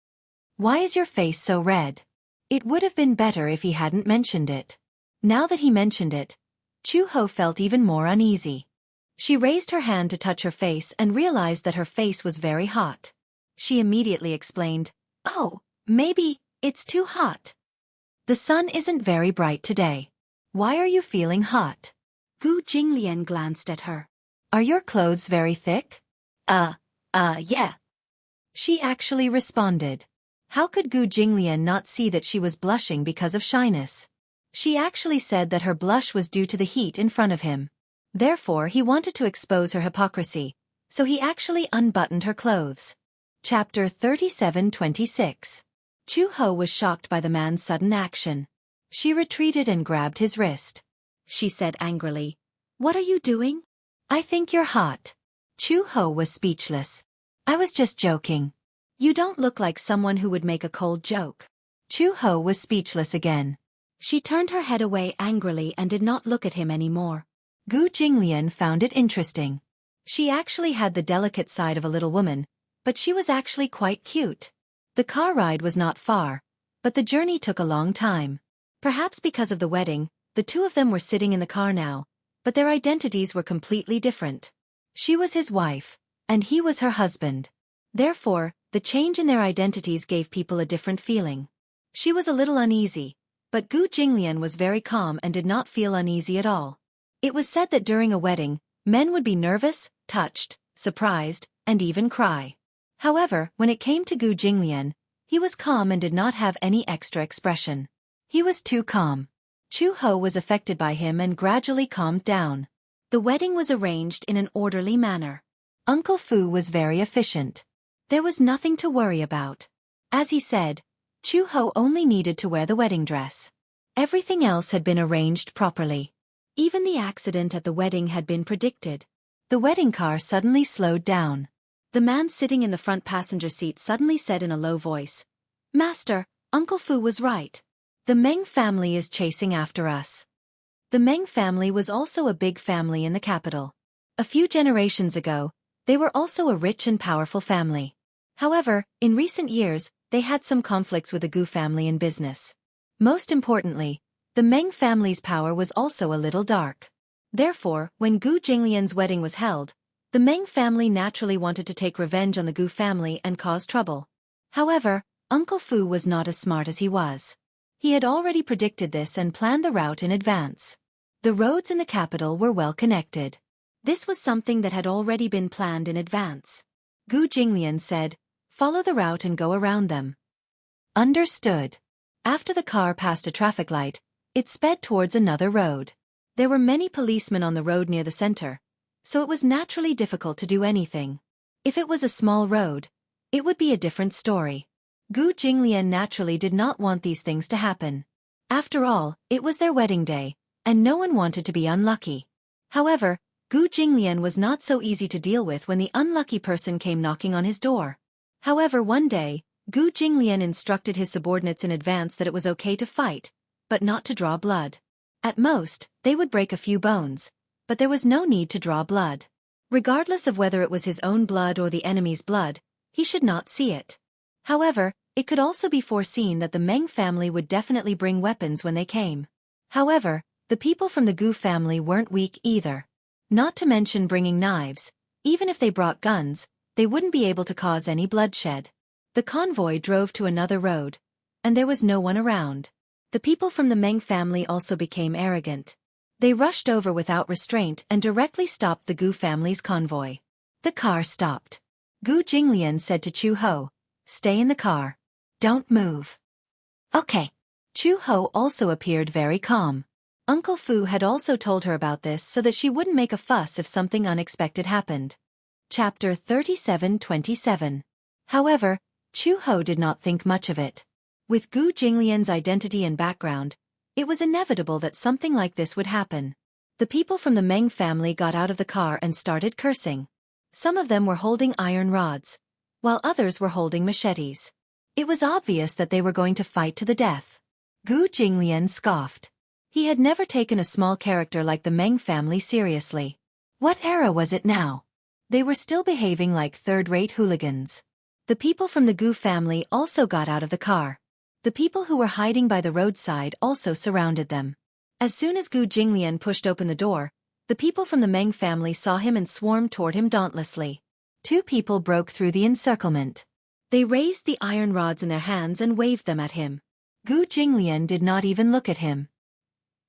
"Why is your face so red?" It would have been better if he hadn't mentioned it. Now that he mentioned it, Chu-ho felt even more uneasy. She raised her hand to touch her face and realized that her face was very hot. She immediately explained, "Oh, maybe it's too hot. The sun isn't very bright today. Why are you feeling hot?" Gu Jinglian glanced at her. "Are your clothes very thick?" Yeah." She actually responded. How could Gu Jinglian not see that she was blushing because of shyness? She actually said that her blush was due to the heat in front of him. Therefore he wanted to expose her hypocrisy, so he actually unbuttoned her clothes. Chapter 37:26. Chu-ho was shocked by the man's sudden action. She retreated and grabbed his wrist. She said angrily, "What are you doing? I think you're hot." Chu-ho was speechless. "I was just joking. You don't look like someone who would make a cold joke." Chu-ho was speechless again. She turned her head away angrily and did not look at him anymore. Gu Jinglian found it interesting. She actually had the delicate side of a little woman, but she was actually quite cute. The car ride was not far, but the journey took a long time. Perhaps because of the wedding, the two of them were sitting in the car now, but their identities were completely different. She was his wife, and he was her husband. Therefore, the change in their identities gave people a different feeling. She was a little uneasy, but Gu Jinglian was very calm and did not feel uneasy at all. It was said that during a wedding, men would be nervous, touched, surprised, and even cry. However, when it came to Gu Jinglian, he was calm and did not have any extra expression. He was too calm. Chu-ho was affected by him and gradually calmed down. The wedding was arranged in an orderly manner. Uncle Fu was very efficient. There was nothing to worry about. As he said, Chu-ho only needed to wear the wedding dress. Everything else had been arranged properly. Even the accident at the wedding had been predicted. The wedding car suddenly slowed down. The man sitting in the front passenger seat suddenly said in a low voice, "Master, Uncle Fu was right. The Meng family is chasing after us." The Meng family was also a big family in the capital. A few generations ago, they were also a rich and powerful family. However, in recent years, they had some conflicts with the Gu family in business. Most importantly, the Meng family's power was also a little dark. Therefore, when Gu Jinglian's wedding was held, the Meng family naturally wanted to take revenge on the Gu family and cause trouble. However, Uncle Fu was not as smart as he was. He had already predicted this and planned the route in advance. The roads in the capital were well connected. This was something that had already been planned in advance. Gu Jinglian said, "Follow the route and go around them." Understood. After the car passed a traffic light, it sped towards another road. There were many policemen on the road near the center, so it was naturally difficult to do anything. If it was a small road, it would be a different story. Gu Jinglian naturally did not want these things to happen. After all, it was their wedding day, and no one wanted to be unlucky. However, Gu Jinglian was not so easy to deal with when the unlucky person came knocking on his door. However, one day, Gu Jinglian instructed his subordinates in advance that it was okay to fight, but not to draw blood. At most, they would break a few bones, but there was no need to draw blood. Regardless of whether it was his own blood or the enemy's blood, he should not see it. However, it could also be foreseen that the Meng family would definitely bring weapons when they came. However, the people from the Gu family weren't weak either. Not to mention bringing knives, even if they brought guns, they wouldn't be able to cause any bloodshed. The convoy drove to another road, and there was no one around. The people from the Meng family also became arrogant. They rushed over without restraint and directly stopped the Gu family's convoy. The car stopped. Gu Jinglian said to Chu Ho, "Stay in the car. Don't move." "Okay." Chu Ho also appeared very calm. Uncle Fu had also told her about this so that she wouldn't make a fuss if something unexpected happened. Chapter 37:27. However, Chu Ho did not think much of it. With Gu Jinglian's identity and background, it was inevitable that something like this would happen. The people from the Meng family got out of the car and started cursing. Some of them were holding iron rods, while others were holding machetes. It was obvious that they were going to fight to the death. Gu Jinglian scoffed. He had never taken a small character like the Meng family seriously. What era was it now? They were still behaving like third-rate hooligans. The people from the Gu family also got out of the car. The people who were hiding by the roadside also surrounded them. As soon as Gu Jinglian pushed open the door, the people from the Meng family saw him and swarmed toward him dauntlessly. Two people broke through the encirclement. They raised the iron rods in their hands and waved them at him. Gu Jinglian did not even look at him.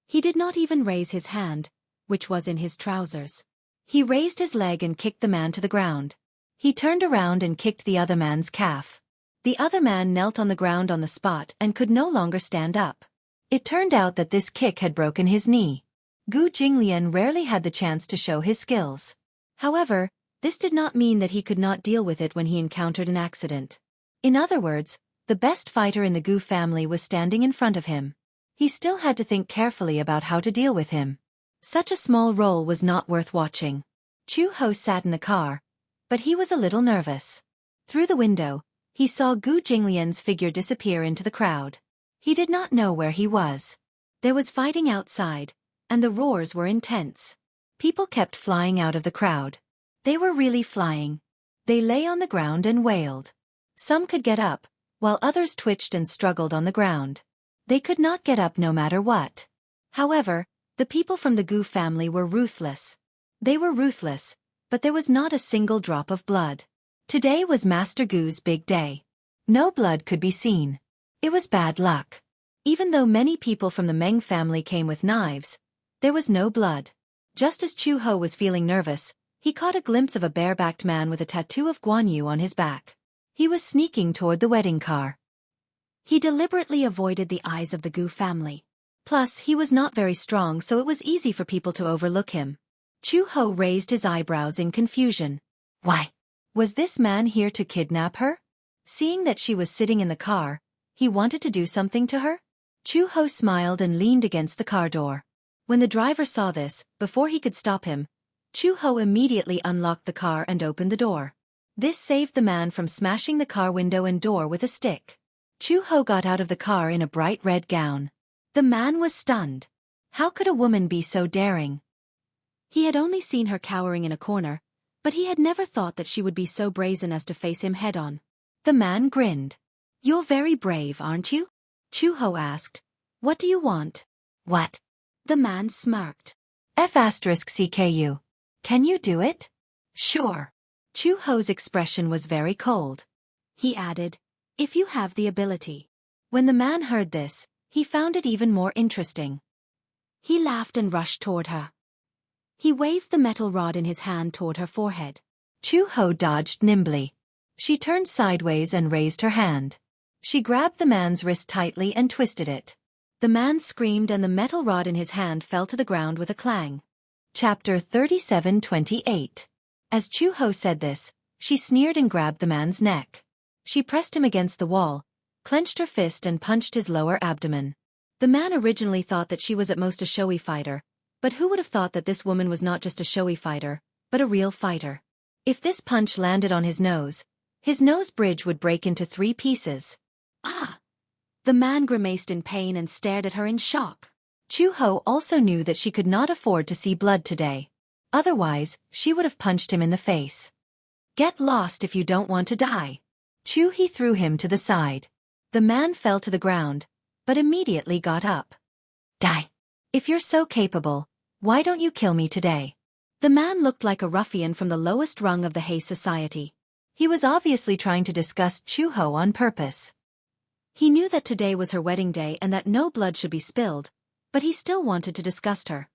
He did not even raise his hand, which was in his trousers. He raised his leg and kicked the man to the ground. He turned around and kicked the other man's calf. The other man knelt on the ground on the spot and could no longer stand up. It turned out that this kick had broken his knee. Gu Jinglian rarely had the chance to show his skills. However, this did not mean that he could not deal with it when he encountered an accident. In other words, the best fighter in the Gu family was standing in front of him. He still had to think carefully about how to deal with him. Such a small role was not worth watching. Chu Ho sat in the car, but he was a little nervous. Through the window, he saw Gu Jinglian's figure disappear into the crowd. He did not know where he was. There was fighting outside, and the roars were intense. People kept flying out of the crowd. They were really flying. They lay on the ground and wailed. Some could get up, while others twitched and struggled on the ground. They could not get up no matter what. However, the people from the Gu family were ruthless. They were ruthless, but there was not a single drop of blood. Today was Master Gu's big day. No blood could be seen. It was bad luck. Even though many people from the Meng family came with knives, there was no blood. Just as Chu Ho was feeling nervous, he caught a glimpse of a bare-backed man with a tattoo of Guan Yu on his back. He was sneaking toward the wedding car. He deliberately avoided the eyes of the Gu family. Plus, he was not very strong, so it was easy for people to overlook him. Chu Ho raised his eyebrows in confusion. Why? Was this man here to kidnap her? Seeing that she was sitting in the car, he wanted to do something to her? Chu Ho smiled and leaned against the car door. When the driver saw this, before he could stop him, Chu Ho immediately unlocked the car and opened the door. This saved the man from smashing the car window and door with a stick. Chu Ho got out of the car in a bright red gown. The man was stunned. How could a woman be so daring? He had only seen her cowering in a corner, but he had never thought that she would be so brazen as to face him head-on. The man grinned. You're very brave, aren't you? Chu Ho asked. What do you want? What? The man smirked. F*CKU. Can you do it? Sure. Chu Ho's expression was very cold. He added, if you have the ability. When the man heard this, he found it even more interesting. He laughed and rushed toward her. He waved the metal rod in his hand toward her forehead. Chu Ho dodged nimbly. She turned sideways and raised her hand. She grabbed the man's wrist tightly and twisted it. The man screamed and the metal rod in his hand fell to the ground with a clang. Chapter 37:28. As Chu Ho said this, she sneered and grabbed the man's neck. She pressed him against the wall, clenched her fist and punched his lower abdomen. The man originally thought that she was at most a showy fighter, But who would have thought that this woman was not just a showy fighter, but a real fighter? If this punch landed on his nose bridge would break into 3 pieces. Ah! The man grimaced in pain and stared at her in shock. Chu-ho also knew that she could not afford to see blood today. Otherwise, she would have punched him in the face. Get lost if you don't want to die. Chu-he threw him to the side. The man fell to the ground, but immediately got up. Die. If you're so capable, why don't you kill me today? The man looked like a ruffian from the lowest rung of the Hay society. He was obviously trying to disgust Chu-ho on purpose. He knew that today was her wedding day and that no blood should be spilled, but he still wanted to disgust her.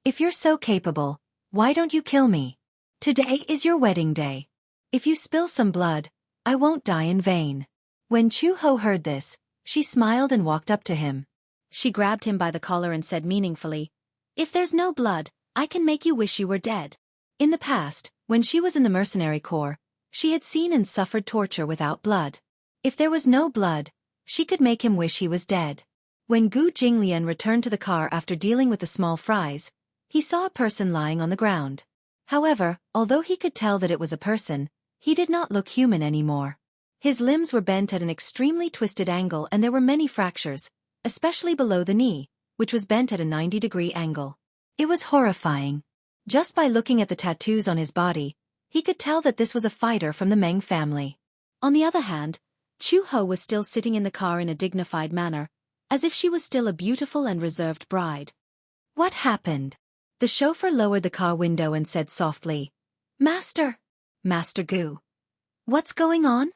If you're so capable, why don't you kill me? Today is your wedding day. If you spill some blood, I won't die in vain. When Chu-ho heard this, she smiled and walked up to him. She grabbed him by the collar and said meaningfully, "If there's no blood, I can make you wish you were dead." In the past, when she was in the mercenary corps, she had seen and suffered torture without blood. If there was no blood, she could make him wish he was dead. When Gu Jinglian returned to the car after dealing with the small fries, he saw a person lying on the ground. However, although he could tell that it was a person, he did not look human anymore. His limbs were bent at an extremely twisted angle and there were many fractures, especially below the knee, which was bent at a 90-degree angle. It was horrifying. Just by looking at the tattoos on his body, he could tell that this was a fighter from the Meng family. On the other hand, Chu-ho was still sitting in the car in a dignified manner, as if she was still a beautiful and reserved bride. What happened? The chauffeur lowered the car window and said softly, Master Gu. What's going on?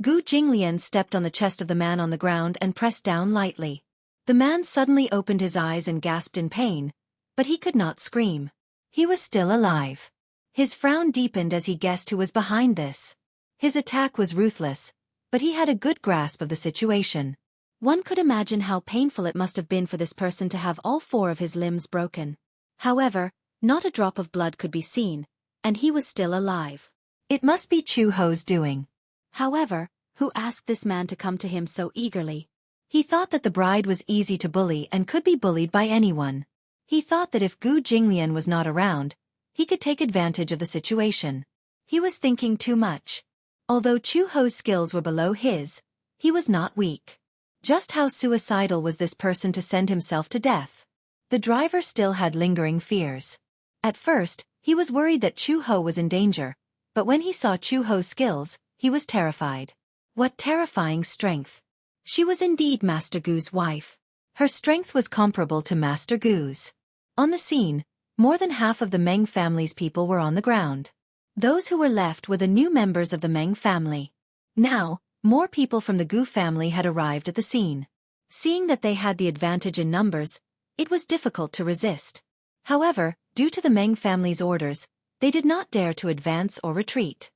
Gu Jinglian stepped on the chest of the man on the ground and pressed down lightly. The man suddenly opened his eyes and gasped in pain, but he could not scream. He was still alive. His frown deepened as he guessed who was behind this. His attack was ruthless, but he had a good grasp of the situation. One could imagine how painful it must have been for this person to have all 4 of his limbs broken. However, not a drop of blood could be seen, and he was still alive. It must be Chu-ho's doing. However, who asked this man to come to him so eagerly? He thought that the bride was easy to bully and could be bullied by anyone. He thought that if Gu Jinglian was not around, he could take advantage of the situation. He was thinking too much. Although Chu-ho's skills were below his, he was not weak. Just how suicidal was this person to send himself to death? The driver still had lingering fears. At first, he was worried that Chu-ho was in danger, but when he saw Chu-ho's skills, he was terrified. What terrifying strength! She was indeed Master Gu's wife. Her strength was comparable to Master Gu's. On the scene, more than half of the Meng family's people were on the ground. Those who were left were the new members of the Meng family. Now, more people from the Gu family had arrived at the scene. Seeing that they had the advantage in numbers, it was difficult to resist. However, due to the Meng family's orders, they did not dare to advance or retreat.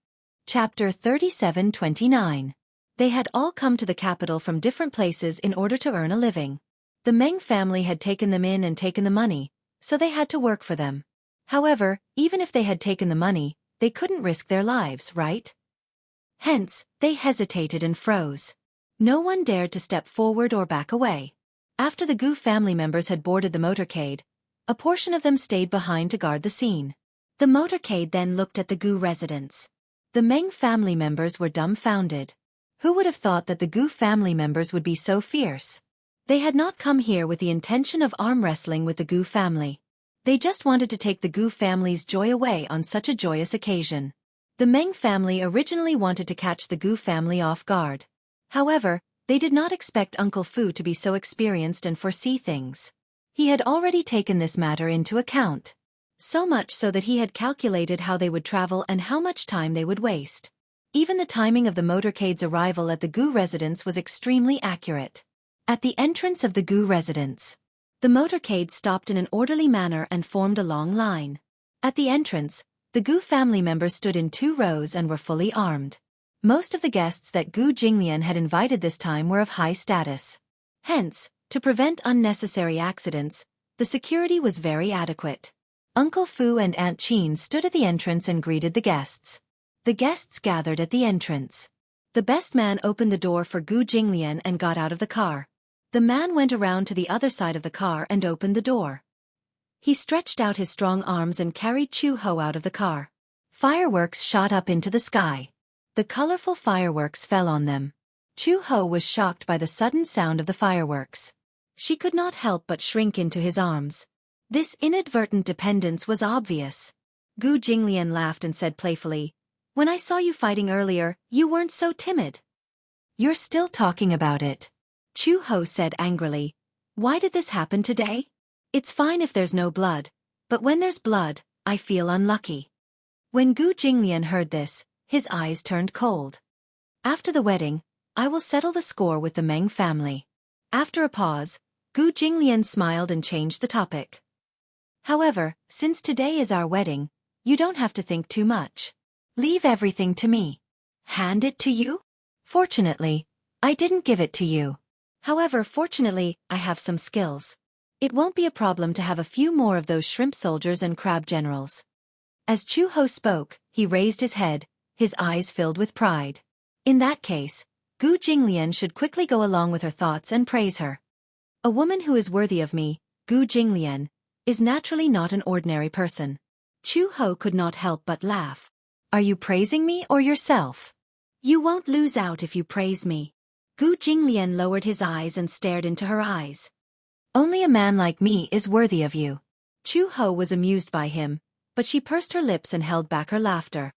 Chapter 37-29. They had all come to the capital from different places in order to earn a living. The Meng family had taken them in and taken the money, so they had to work for them. However, even if they had taken the money, they couldn't risk their lives, right? Hence, they hesitated and froze. No one dared to step forward or back away. After the Gu family members had boarded the motorcade, a portion of them stayed behind to guard the scene. The motorcade then looked at the Gu residents. The Meng family members were dumbfounded. Who would have thought that the Gu family members would be so fierce? They had not come here with the intention of arm wrestling with the Gu family. They just wanted to take the Gu family's joy away on such a joyous occasion. The Meng family originally wanted to catch the Gu family off guard. However, they did not expect Uncle Fu to be so experienced and foresee things. He had already taken this matter into account. So much so that he had calculated how they would travel and how much time they would waste. Even the timing of the motorcade's arrival at the Gu residence was extremely accurate. At the entrance of the Gu residence, the motorcade stopped in an orderly manner and formed a long line. At the entrance, the Gu family members stood in 2 rows and were fully armed. Most of the guests that Gu Jinglian had invited this time were of high status. Hence, to prevent unnecessary accidents, the security was very adequate. Uncle Fu and Aunt Qin stood at the entrance and greeted the guests. The guests gathered at the entrance. The best man opened the door for Gu Jinglian and got out of the car. The man went around to the other side of the car and opened the door. He stretched out his strong arms and carried Chu-ho out of the car. Fireworks shot up into the sky. The colorful fireworks fell on them. Chu-ho was shocked by the sudden sound of the fireworks. She could not help but shrink into his arms. This inadvertent dependence was obvious. Gu Jinglian laughed and said playfully, "When I saw you fighting earlier, you weren't so timid." "You're still talking about it," Chu-ho said angrily. "Why did this happen today? It's fine if there's no blood, but when there's blood, I feel unlucky." When Gu Jinglian heard this, his eyes turned cold. "After the wedding, I will settle the score with the Meng family." After a pause, Gu Jinglian smiled and changed the topic. "However, since today is our wedding, you don't have to think too much. Leave everything to me." "Hand it to you?" "Fortunately, I didn't give it to you. However, fortunately, I have some skills. It won't be a problem to have a few more of those shrimp soldiers and crab generals." As Chu-ho spoke, he raised his head, his eyes filled with pride. In that case, Gu Jinglian should quickly go along with her thoughts and praise her. A woman who is worthy of me, Gu Jinglian, is naturally not an ordinary person. Chu-ho could not help but laugh. "Are you praising me or yourself?" "You won't lose out if you praise me." Gu Jinglian lowered his eyes and stared into her eyes. "Only a man like me is worthy of you." Chu-ho was amused by him, but she pursed her lips and held back her laughter.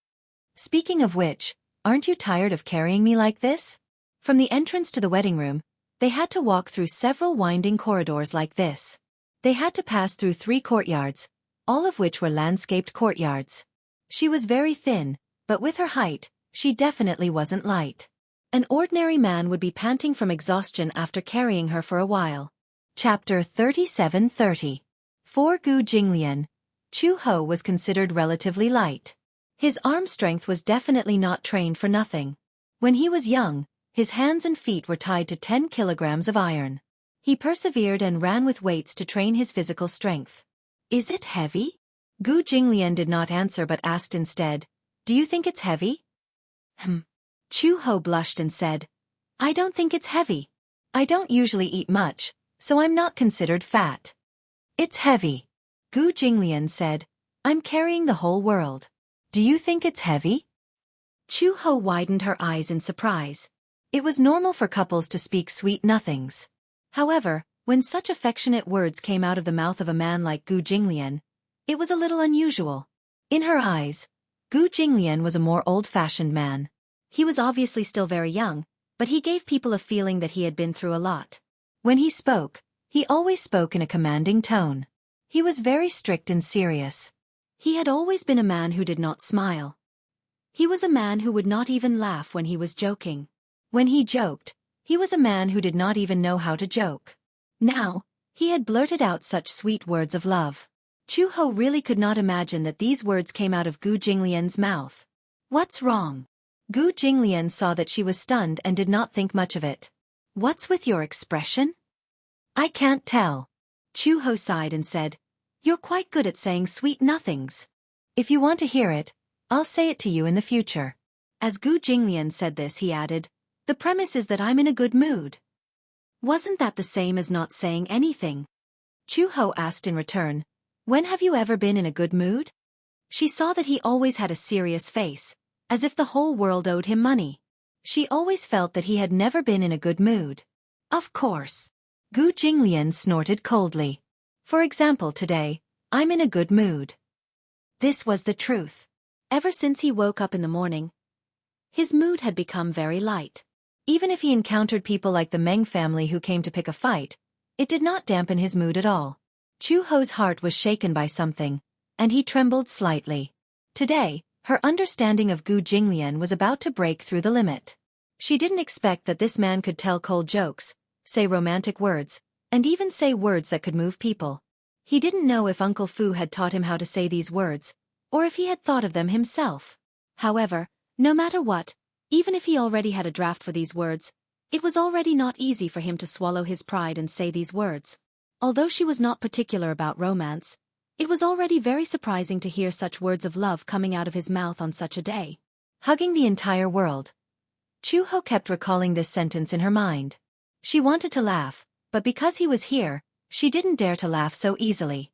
"Speaking of which, aren't you tired of carrying me like this?" From the entrance to the wedding room, they had to walk through several winding corridors like this. They had to pass through 3 courtyards, all of which were landscaped courtyards. She was very thin, but with her height, she definitely wasn't light. An ordinary man would be panting from exhaustion after carrying her for a while. Chapter 37:30. For Gu Jinglian, Chu-ho was considered relatively light. His arm strength was definitely not trained for nothing. When he was young, his hands and feet were tied to 10 kilograms of iron. He persevered and ran with weights to train his physical strength. "Is it heavy?" Gu Jinglian did not answer but asked instead, "Do you think it's heavy?" Chu-ho blushed and said, "I don't think it's heavy. I don't usually eat much, so I'm not considered fat." "It's heavy." Gu Jinglian said, "I'm carrying the whole world. Do you think it's heavy?" Chu-ho widened her eyes in surprise. It was normal for couples to speak sweet nothings. However, when such affectionate words came out of the mouth of a man like Gu Jinglian, it was a little unusual. In her eyes, Gu Jinglian was a more old-fashioned man. He was obviously still very young, but he gave people a feeling that he had been through a lot. When he spoke, he always spoke in a commanding tone. He was very strict and serious. He had always been a man who did not smile. He was a man who would not even laugh when he was joking. When he joked, he was a man who did not even know how to joke. Now, he had blurted out such sweet words of love. Chu-ho really could not imagine that these words came out of Gu Jinglian's mouth. "What's wrong?" Gu Jinglian saw that she was stunned and did not think much of it. "What's with your expression?" "I can't tell." Chu-ho sighed and said, "You're quite good at saying sweet nothings. If you want to hear it, I'll say it to you in the future." As Gu Jinglian said this, he added, "The premise is that I'm in a good mood." "Wasn't that the same as not saying anything?" Chu-ho asked in return, "When have you ever been in a good mood?" She saw that he always had a serious face, as if the whole world owed him money. She always felt that he had never been in a good mood. "Of course." Gu Jinglian snorted coldly. "For example, today, I'm in a good mood." This was the truth. Ever since he woke up in the morning, his mood had become very light. Even if he encountered people like the Meng family who came to pick a fight, it did not dampen his mood at all. Chu-ho's heart was shaken by something, and he trembled slightly. Today, her understanding of Gu Jinglian was about to break through the limit. She didn't expect that this man could tell cold jokes, say romantic words, and even say words that could move people. He didn't know if Uncle Fu had taught him how to say these words, or if he had thought of them himself. However, no matter what, even if he already had a draft for these words, it was already not easy for him to swallow his pride and say these words. Although she was not particular about romance, it was already very surprising to hear such words of love coming out of his mouth on such a day. Hugging the entire world. Chu-ho kept recalling this sentence in her mind. She wanted to laugh, but because he was here, she didn't dare to laugh so easily.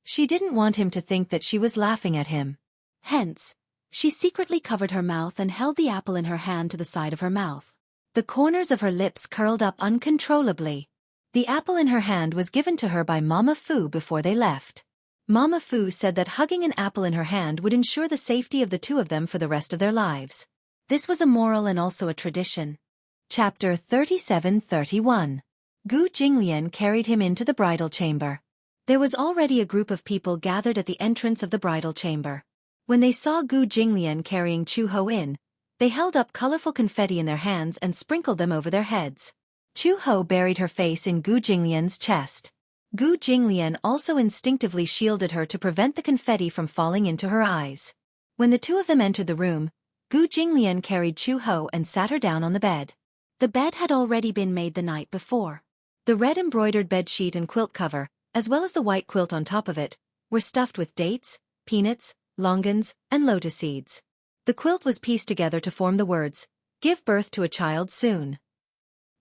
She didn't want him to think that she was laughing at him. Hence, she secretly covered her mouth and held the apple in her hand to the side of her mouth. The corners of her lips curled up uncontrollably. The apple in her hand was given to her by Mama Fu before they left. Mama Fu said that hugging an apple in her hand would ensure the safety of the two of them for the rest of their lives. This was a moral and also a tradition. Chapter 37-31. Gu Jinglian carried him into the bridal chamber. There was already a group of people gathered at the entrance of the bridal chamber. When they saw Gu Jinglian carrying Chu Ho in, they held up colorful confetti in their hands and sprinkled them over their heads. Chu Ho buried her face in Gu Jinglian's chest. Gu Jinglian also instinctively shielded her to prevent the confetti from falling into her eyes. When the two of them entered the room, Gu Jinglian carried Chu Ho and sat her down on the bed. The bed had already been made the night before. The red embroidered bedsheet and quilt cover, as well as the white quilt on top of it, were stuffed with dates, peanuts, longans, and lotus seeds. The quilt was pieced together to form the words, "Give birth to a child soon."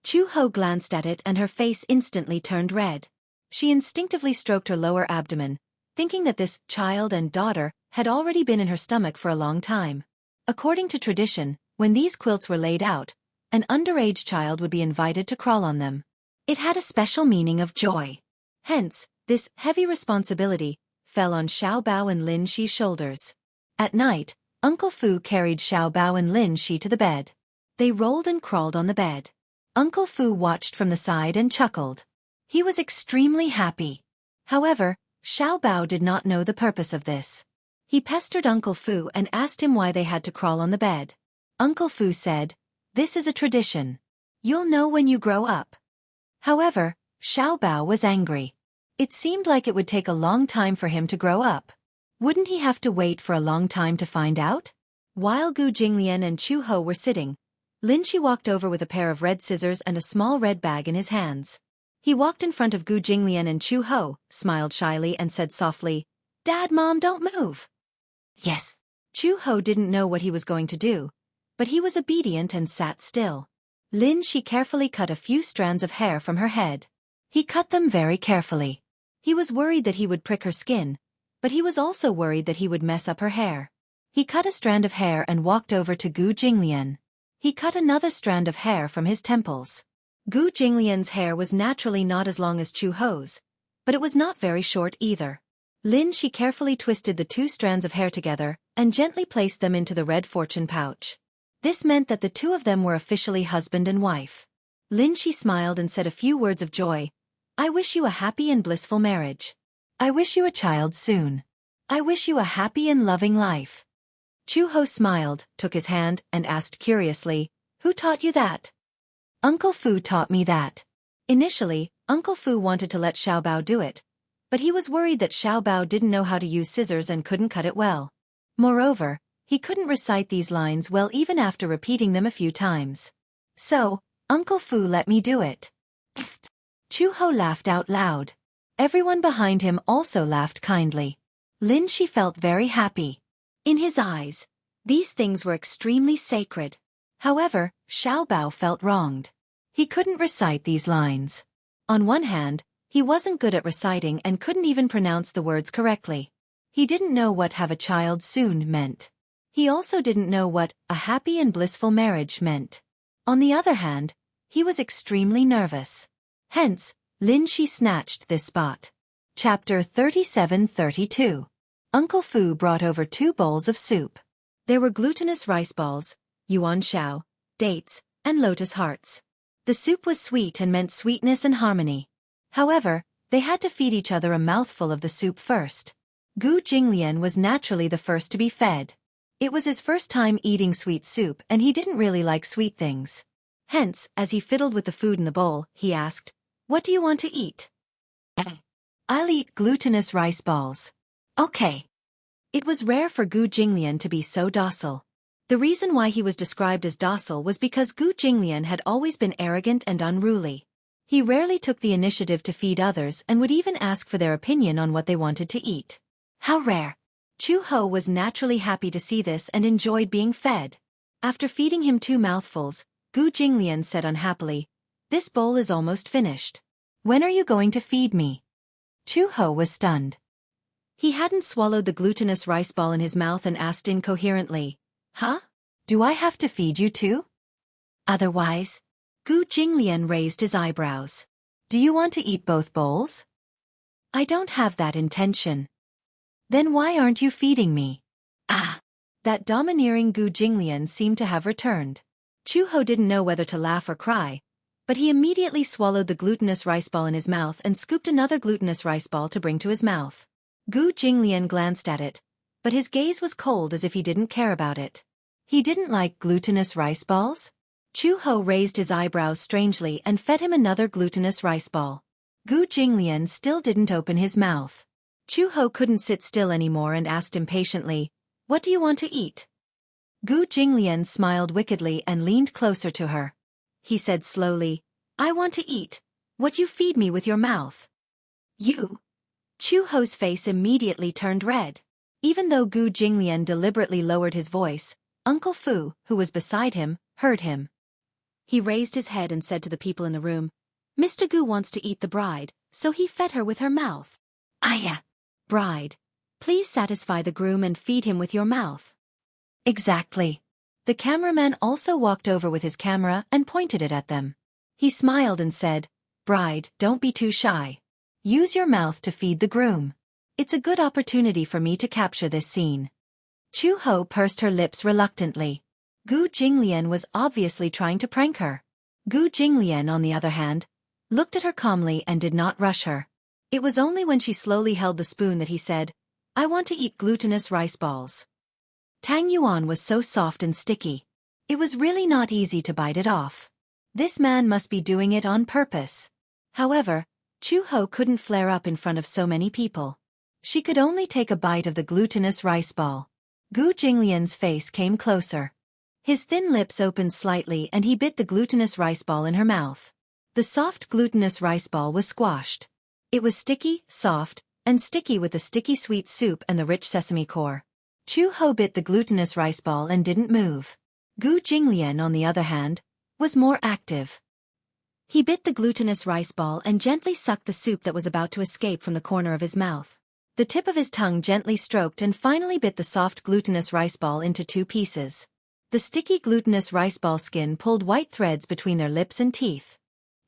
Chu Ho glanced at it and her face instantly turned red. She instinctively stroked her lower abdomen, thinking that this child and daughter had already been in her stomach for a long time. According to tradition, when these quilts were laid out, an underage child would be invited to crawl on them. It had a special meaning of joy. Hence, this heavy responsibility fell on Xiao Bao and Lin Shi's shoulders. At night, Uncle Fu carried Xiao Bao and Lin Shi to the bed. They rolled and crawled on the bed. Uncle Fu watched from the side and chuckled. He was extremely happy. However, Xiao Bao did not know the purpose of this. He pestered Uncle Fu and asked him why they had to crawl on the bed. Uncle Fu said, "This is a tradition. You'll know when you grow up." However, Xiao Bao was angry. It seemed like it would take a long time for him to grow up. Wouldn't he have to wait for a long time to find out? While Gu Jinglian and Chu Ho were sitting, Lin Shi walked over with a pair of red scissors and a small red bag in his hands. He walked in front of Gu Jinglian and Chu Ho, smiled shyly and said softly, "Dad, Mom, don't move." Yes. Chu Ho didn't know what he was going to do, but he was obedient and sat still. Lin Shi carefully cut a few strands of hair from her head. He cut them very carefully. He was worried that he would prick her skin, but he was also worried that he would mess up her hair. He cut a strand of hair and walked over to Gu Jinglian. He cut another strand of hair from his temples. Gu Jinglian's hair was naturally not as long as Chu Ho's, but it was not very short either. Lin Shi carefully twisted the two strands of hair together and gently placed them into the red fortune pouch. This meant that the two of them were officially husband and wife. Lin Shi smiled and said a few words of joy. "I wish you a happy and blissful marriage. I wish you a child soon. I wish you a happy and loving life." Chu Ho smiled, took his hand, and asked curiously, "Who taught you that?" "Uncle Fu taught me that." Initially, Uncle Fu wanted to let Xiao Bao do it, but he was worried that Xiao Bao didn't know how to use scissors and couldn't cut it well. Moreover, he couldn't recite these lines well even after repeating them a few times. So, Uncle Fu let me do it. Chu Ho laughed out loud. Everyone behind him also laughed kindly. Lin Shi felt very happy. In his eyes, these things were extremely sacred. However, Xiao Bao felt wronged. He couldn't recite these lines. On one hand, he wasn't good at reciting and couldn't even pronounce the words correctly. He didn't know what "have a child soon" meant. He also didn't know what "a happy and blissful marriage" meant. On the other hand, he was extremely nervous. Hence, Lin Shi snatched this spot. Chapter 37-32. Uncle Fu brought over 2 bowls of soup. There were glutinous rice balls, yuan shao, dates, and lotus hearts. The soup was sweet and meant sweetness and harmony. However, they had to feed each other a mouthful of the soup first. Gu Jinglian was naturally the first to be fed. It was his first time eating sweet soup and he didn't really like sweet things. Hence, as he fiddled with the food in the bowl, he asked, "What do you want to eat?" "I'll eat glutinous rice balls." "Okay." It was rare for Gu Jinglian to be so docile. The reason why he was described as docile was because Gu Jinglian had always been arrogant and unruly. He rarely took the initiative to feed others and would even ask for their opinion on what they wanted to eat. How rare! Chu Ho was naturally happy to see this and enjoyed being fed. After feeding him 2 mouthfuls, Gu Jinglian said unhappily, "This bowl is almost finished. When are you going to feed me?" Chu Ho was stunned. He hadn't swallowed the glutinous rice ball in his mouth and asked incoherently, "Huh? Do I have to feed you too?" Otherwise, Gu Jinglian raised his eyebrows. "Do you want to eat both bowls?" "I don't have that intention." "Then why aren't you feeding me?" Ah! That domineering Gu Jinglian seemed to have returned. Chu-Ho didn't know whether to laugh or cry, but he immediately swallowed the glutinous rice ball in his mouth and scooped another glutinous rice ball to bring to his mouth. Gu Jinglian glanced at it, but his gaze was cold as if he didn't care about it. He didn't like glutinous rice balls? Chu-Ho raised his eyebrows strangely and fed him another glutinous rice ball. Gu Jinglian still didn't open his mouth. Chu-Ho couldn't sit still anymore and asked impatiently, "What do you want to eat?" Gu Jinglian smiled wickedly and leaned closer to her. He said slowly, "I want to eat what you feed me with your mouth." "You?" Chu-Ho's face immediately turned red. Even though Gu Jinglian deliberately lowered his voice, Uncle Fu, who was beside him, heard him. He raised his head and said to the people in the room, "Mr. Gu wants to eat the bride, so he fed her with her mouth." "Aya! Bride, please satisfy the groom and feed him with your mouth." "Exactly." The cameraman also walked over with his camera and pointed it at them. He smiled and said, "Bride, don't be too shy. Use your mouth to feed the groom. It's a good opportunity for me to capture this scene." Chu-Ho pursed her lips reluctantly. Gu Jinglian was obviously trying to prank her. Gu Jinglian, on the other hand, looked at her calmly and did not rush her. It was only when she slowly held the spoon that he said, "I want to eat glutinous rice balls." Tang Yuan was so soft and sticky. It was really not easy to bite it off. This man must be doing it on purpose. However, Chu-Ho couldn't flare up in front of so many people. She could only take a bite of the glutinous rice ball. Gu Jinglian's face came closer. His thin lips opened slightly and he bit the glutinous rice ball in her mouth. The soft glutinous rice ball was squashed. It was sticky, soft, and sticky with the sticky sweet soup and the rich sesame core. Chu-Ho bit the glutinous rice ball and didn't move. Gu Jinglian, on the other hand, was more active. He bit the glutinous rice ball and gently sucked the soup that was about to escape from the corner of his mouth. The tip of his tongue gently stroked and finally bit the soft glutinous rice ball into 2 pieces. The sticky glutinous rice ball skin pulled white threads between their lips and teeth.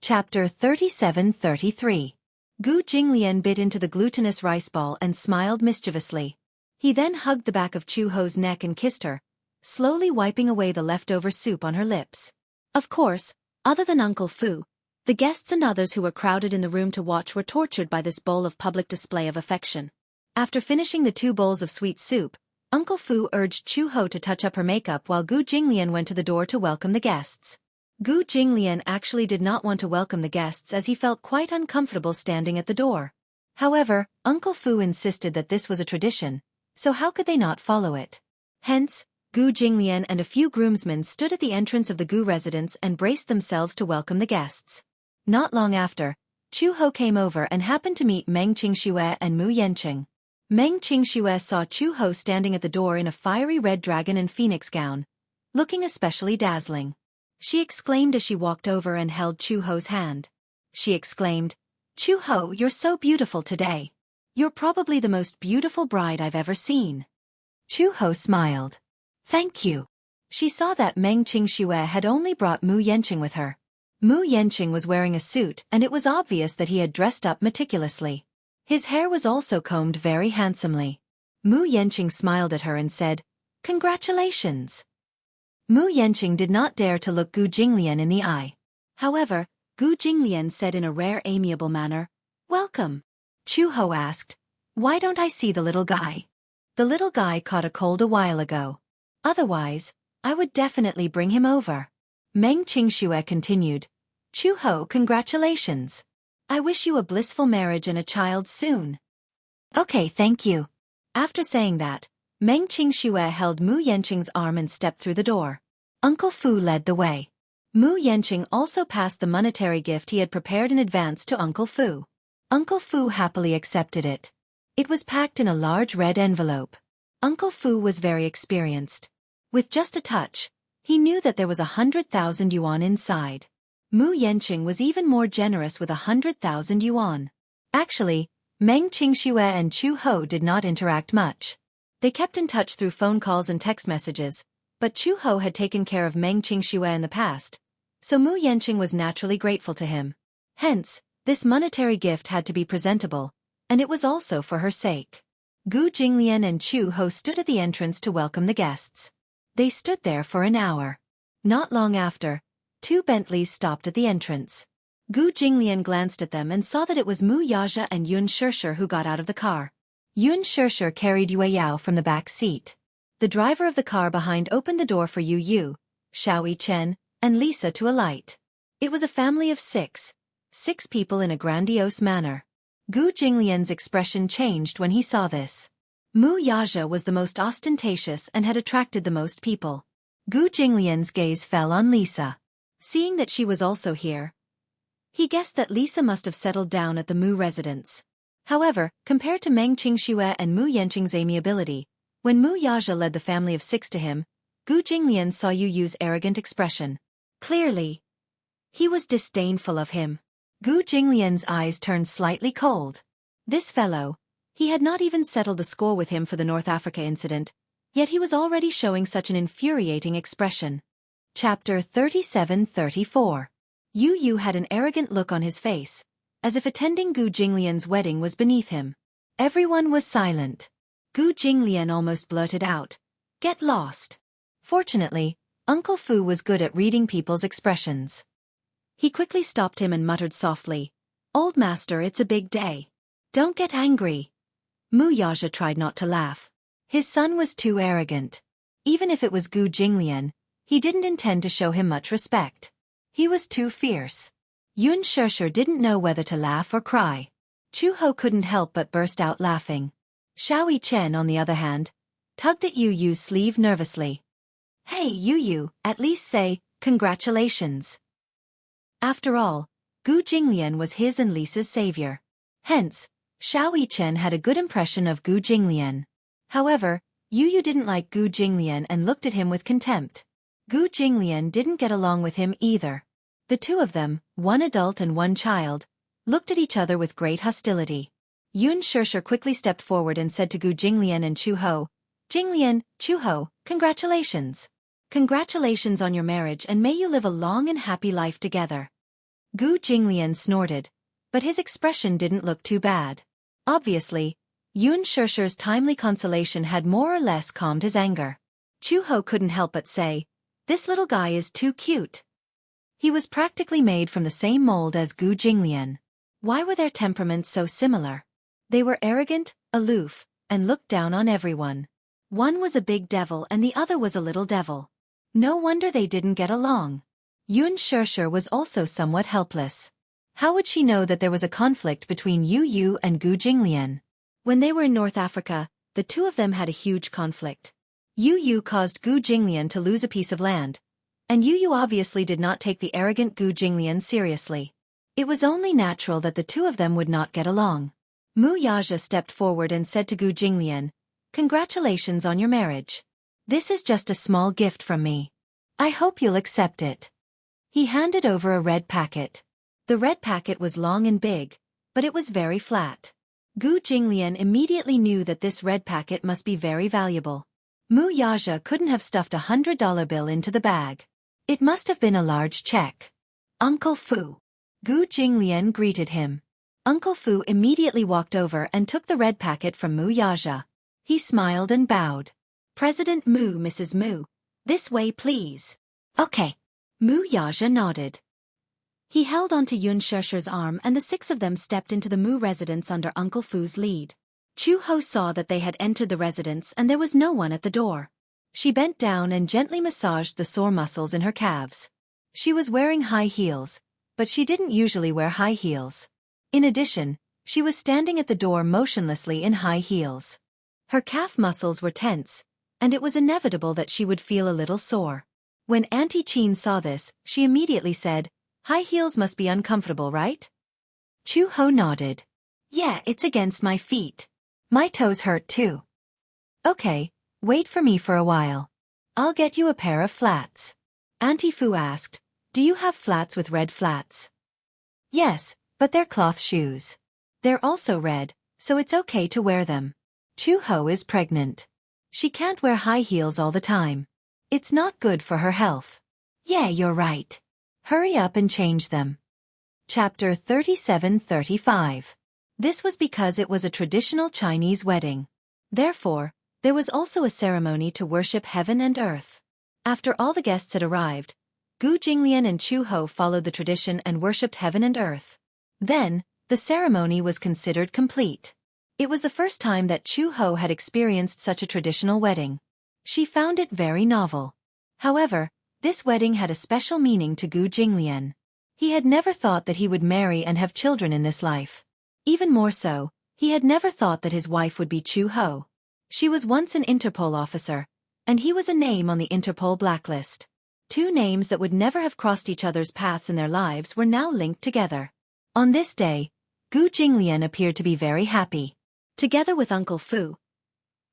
Chapter 37-33. Gu Jinglian bit into the glutinous rice ball and smiled mischievously. He then hugged the back of Chu-Ho's neck and kissed her, slowly wiping away the leftover soup on her lips. Of course, other than Uncle Fu, the guests and others who were crowded in the room to watch were tortured by this bowl of public display of affection. After finishing the 2 bowls of sweet soup, Uncle Fu urged Chu-Ho to touch up her makeup while Gu Jinglian went to the door to welcome the guests. Gu Jinglian actually did not want to welcome the guests as he felt quite uncomfortable standing at the door. However, Uncle Fu insisted that this was a tradition, so how could they not follow it? Hence, Gu Jinglian and a few groomsmen stood at the entrance of the Gu residence and braced themselves to welcome the guests. Not long after, Chu-Ho came over and happened to meet Meng Qingxue and Mu Yanqing. Meng Qingxue saw Chu-Ho standing at the door in a fiery red dragon and phoenix gown, looking especially dazzling. She exclaimed as she walked over and held Chu-Ho's hand. She exclaimed, "Chu-Ho, you're so beautiful today. You're probably the most beautiful bride I've ever seen." Chu-Ho smiled. "Thank you." She saw that Meng Qingxue had only brought Mu Yanqing with her. Mu Yanqing was wearing a suit and it was obvious that he had dressed up meticulously. His hair was also combed very handsomely. Mu Yanqing smiled at her and said, "Congratulations." Mu Yanqing did not dare to look Gu Jinglian in the eye. However, Gu Jinglian said in a rare amiable manner, "Welcome." Chu-Ho asked, "Why don't I see the little guy?" "The little guy caught a cold a while ago. Otherwise, I would definitely bring him over." Meng Qingxue continued, "Chu-Ho, congratulations. I wish you a blissful marriage and a child soon." "Okay, thank you." After saying that, Meng Qingxue held Mu Yanqing's arm and stepped through the door. Uncle Fu led the way. Mu Yanqing also passed the monetary gift he had prepared in advance to Uncle Fu. Uncle Fu happily accepted it. It was packed in a large red envelope. Uncle Fu was very experienced. With just a touch, he knew that there was 100,000 yuan inside. Mu Yanqing was even more generous with 100,000 yuan. Actually, Meng Qingxue and Chu Ho did not interact much. They kept in touch through phone calls and text messages, but Chu Ho had taken care of Meng Qingxue in the past, so Mu Yanqing was naturally grateful to him. Hence, this monetary gift had to be presentable, and it was also for her sake. Gu Jinglian and Chu Ho stood at the entrance to welcome the guests. They stood there for an hour. Not long after, 2 Bentleys stopped at the entrance. Gu Jinglian glanced at them and saw that it was Mu Yaja and Yun Shishir who got out of the car. Yun Shishir carried Yue Yao from the back seat. The driver of the car behind opened the door for Yu Yu, Xiaoyi Chen, and Lisa to alight. It was a family of 6 people in a grandiose manner. Gu Jinglian's expression changed when he saw this. Mu Yaja was the most ostentatious and had attracted the most people. Gu Jinglian's gaze fell on Lisa. Seeing that she was also here, he guessed that Lisa must have settled down at the Mu residence. However, compared to Meng Qingxue and Mu Yanqing's amiability, when Mu Yaja led the family of 6 to him, Gu Jinglian saw Yu Yu's arrogant expression. Clearly, he was disdainful of him. Gu Jinglian's eyes turned slightly cold. This fellow, he had not even settled the score with him for the North Africa incident, yet he was already showing such an infuriating expression. Chapter 37-34. Yu Yu had an arrogant look on his face, as if attending Gu Jinglian's wedding was beneath him. Everyone was silent. Gu Jinglian almost blurted out, "Get lost." Fortunately, Uncle Fu was good at reading people's expressions. He quickly stopped him and muttered softly, "Old master, it's a big day. Don't get angry." Mu Yaja tried not to laugh. His son was too arrogant. Even if it was Gu Jinglian, he didn't intend to show him much respect. He was too fierce. Yun Shishir didn't know whether to laugh or cry. Chu Ho couldn't help but burst out laughing. Xiaoyi Chen, on the other hand, tugged at Yu Yu's sleeve nervously. "Hey Yu Yu, at least say, congratulations." After all, Gu Jinglian was his and Lisa's savior. Hence, Xiaoyi Chen had a good impression of Gu Jinglian. However, Yu Yu didn't like Gu Jinglian and looked at him with contempt. Gu Jinglian didn't get along with him either. The two of them, one adult and one child, looked at each other with great hostility. Yun Shishir quickly stepped forward and said to Gu Jinglian and Chu Ho, "Jinglian, Chu Ho, congratulations. Congratulations on your marriage and may you live a long and happy life together." Gu Jinglian snorted, but his expression didn't look too bad. Obviously, Yun Shishir's timely consolation had more or less calmed his anger. Chu Ho couldn't help but say, "This little guy is too cute." He was practically made from the same mold as Gu Jinglian. Why were their temperaments so similar? They were arrogant, aloof, and looked down on everyone. One was a big devil and the other was a little devil. No wonder they didn't get along. Yun Shishir was also somewhat helpless. How would she know that there was a conflict between Yu Yu and Gu Jinglian? When they were in North Africa, the two of them had a huge conflict. Yu Yu caused Gu Jinglian to lose a piece of land, and Yu Yu obviously did not take the arrogant Gu Jinglian seriously. It was only natural that the two of them would not get along. Mu Yaja stepped forward and said to Gu Jinglian, "Congratulations on your marriage. This is just a small gift from me. I hope you'll accept it." He handed over a red packet. The red packet was long and big, but it was very flat. Gu Jinglian immediately knew that this red packet must be very valuable. Mu Yaja couldn't have stuffed a $100 bill into the bag. It must have been a large check. "Uncle Fu." Gu Jinglian greeted him. Uncle Fu immediately walked over and took the red packet from Mu Yaja. He smiled and bowed. "President Mu, Mrs. Mu. This way please." "Okay." Mu Yaja nodded. He held onto Yun Shishir's arm and the 6 of them stepped into the Mu residence under Uncle Fu's lead. Chu Ho saw that they had entered the residence and there was no one at the door. She bent down and gently massaged the sore muscles in her calves. She was wearing high heels, but she didn't usually wear high heels. In addition, she was standing at the door motionlessly in high heels. Her calf muscles were tense, and it was inevitable that she would feel a little sore. When Auntie Chin saw this, she immediately said, "High heels must be uncomfortable, right?" Chu Ho nodded. "Yeah, it's against my feet. My toes hurt too." "Okay, wait for me for a while. I'll get you a pair of flats." Auntie Fu asked, "Do you have flats with red flats?" "Yes, but they're cloth shoes. They're also red, so it's okay to wear them. Chu-ho is pregnant. She can't wear high heels all the time. It's not good for her health. Yeah, you're right. Hurry up and change them. Chapter 37-35. This was because it was a traditional Chinese wedding. Therefore, there was also a ceremony to worship heaven and earth. After all the guests had arrived, Gu Jinglian and Chu-ho followed the tradition and worshipped heaven and earth. Then, the ceremony was considered complete. It was the first time that Chu-ho had experienced such a traditional wedding. She found it very novel. However, this wedding had a special meaning to Gu Jinglian. He had never thought that he would marry and have children in this life. Even more so, he had never thought that his wife would be Chu-ho. She was once an Interpol officer, and he was a name on the Interpol blacklist. Two names that would never have crossed each other's paths in their lives were now linked together. On this day, Gu Jinglian appeared to be very happy. Together with Uncle Fu,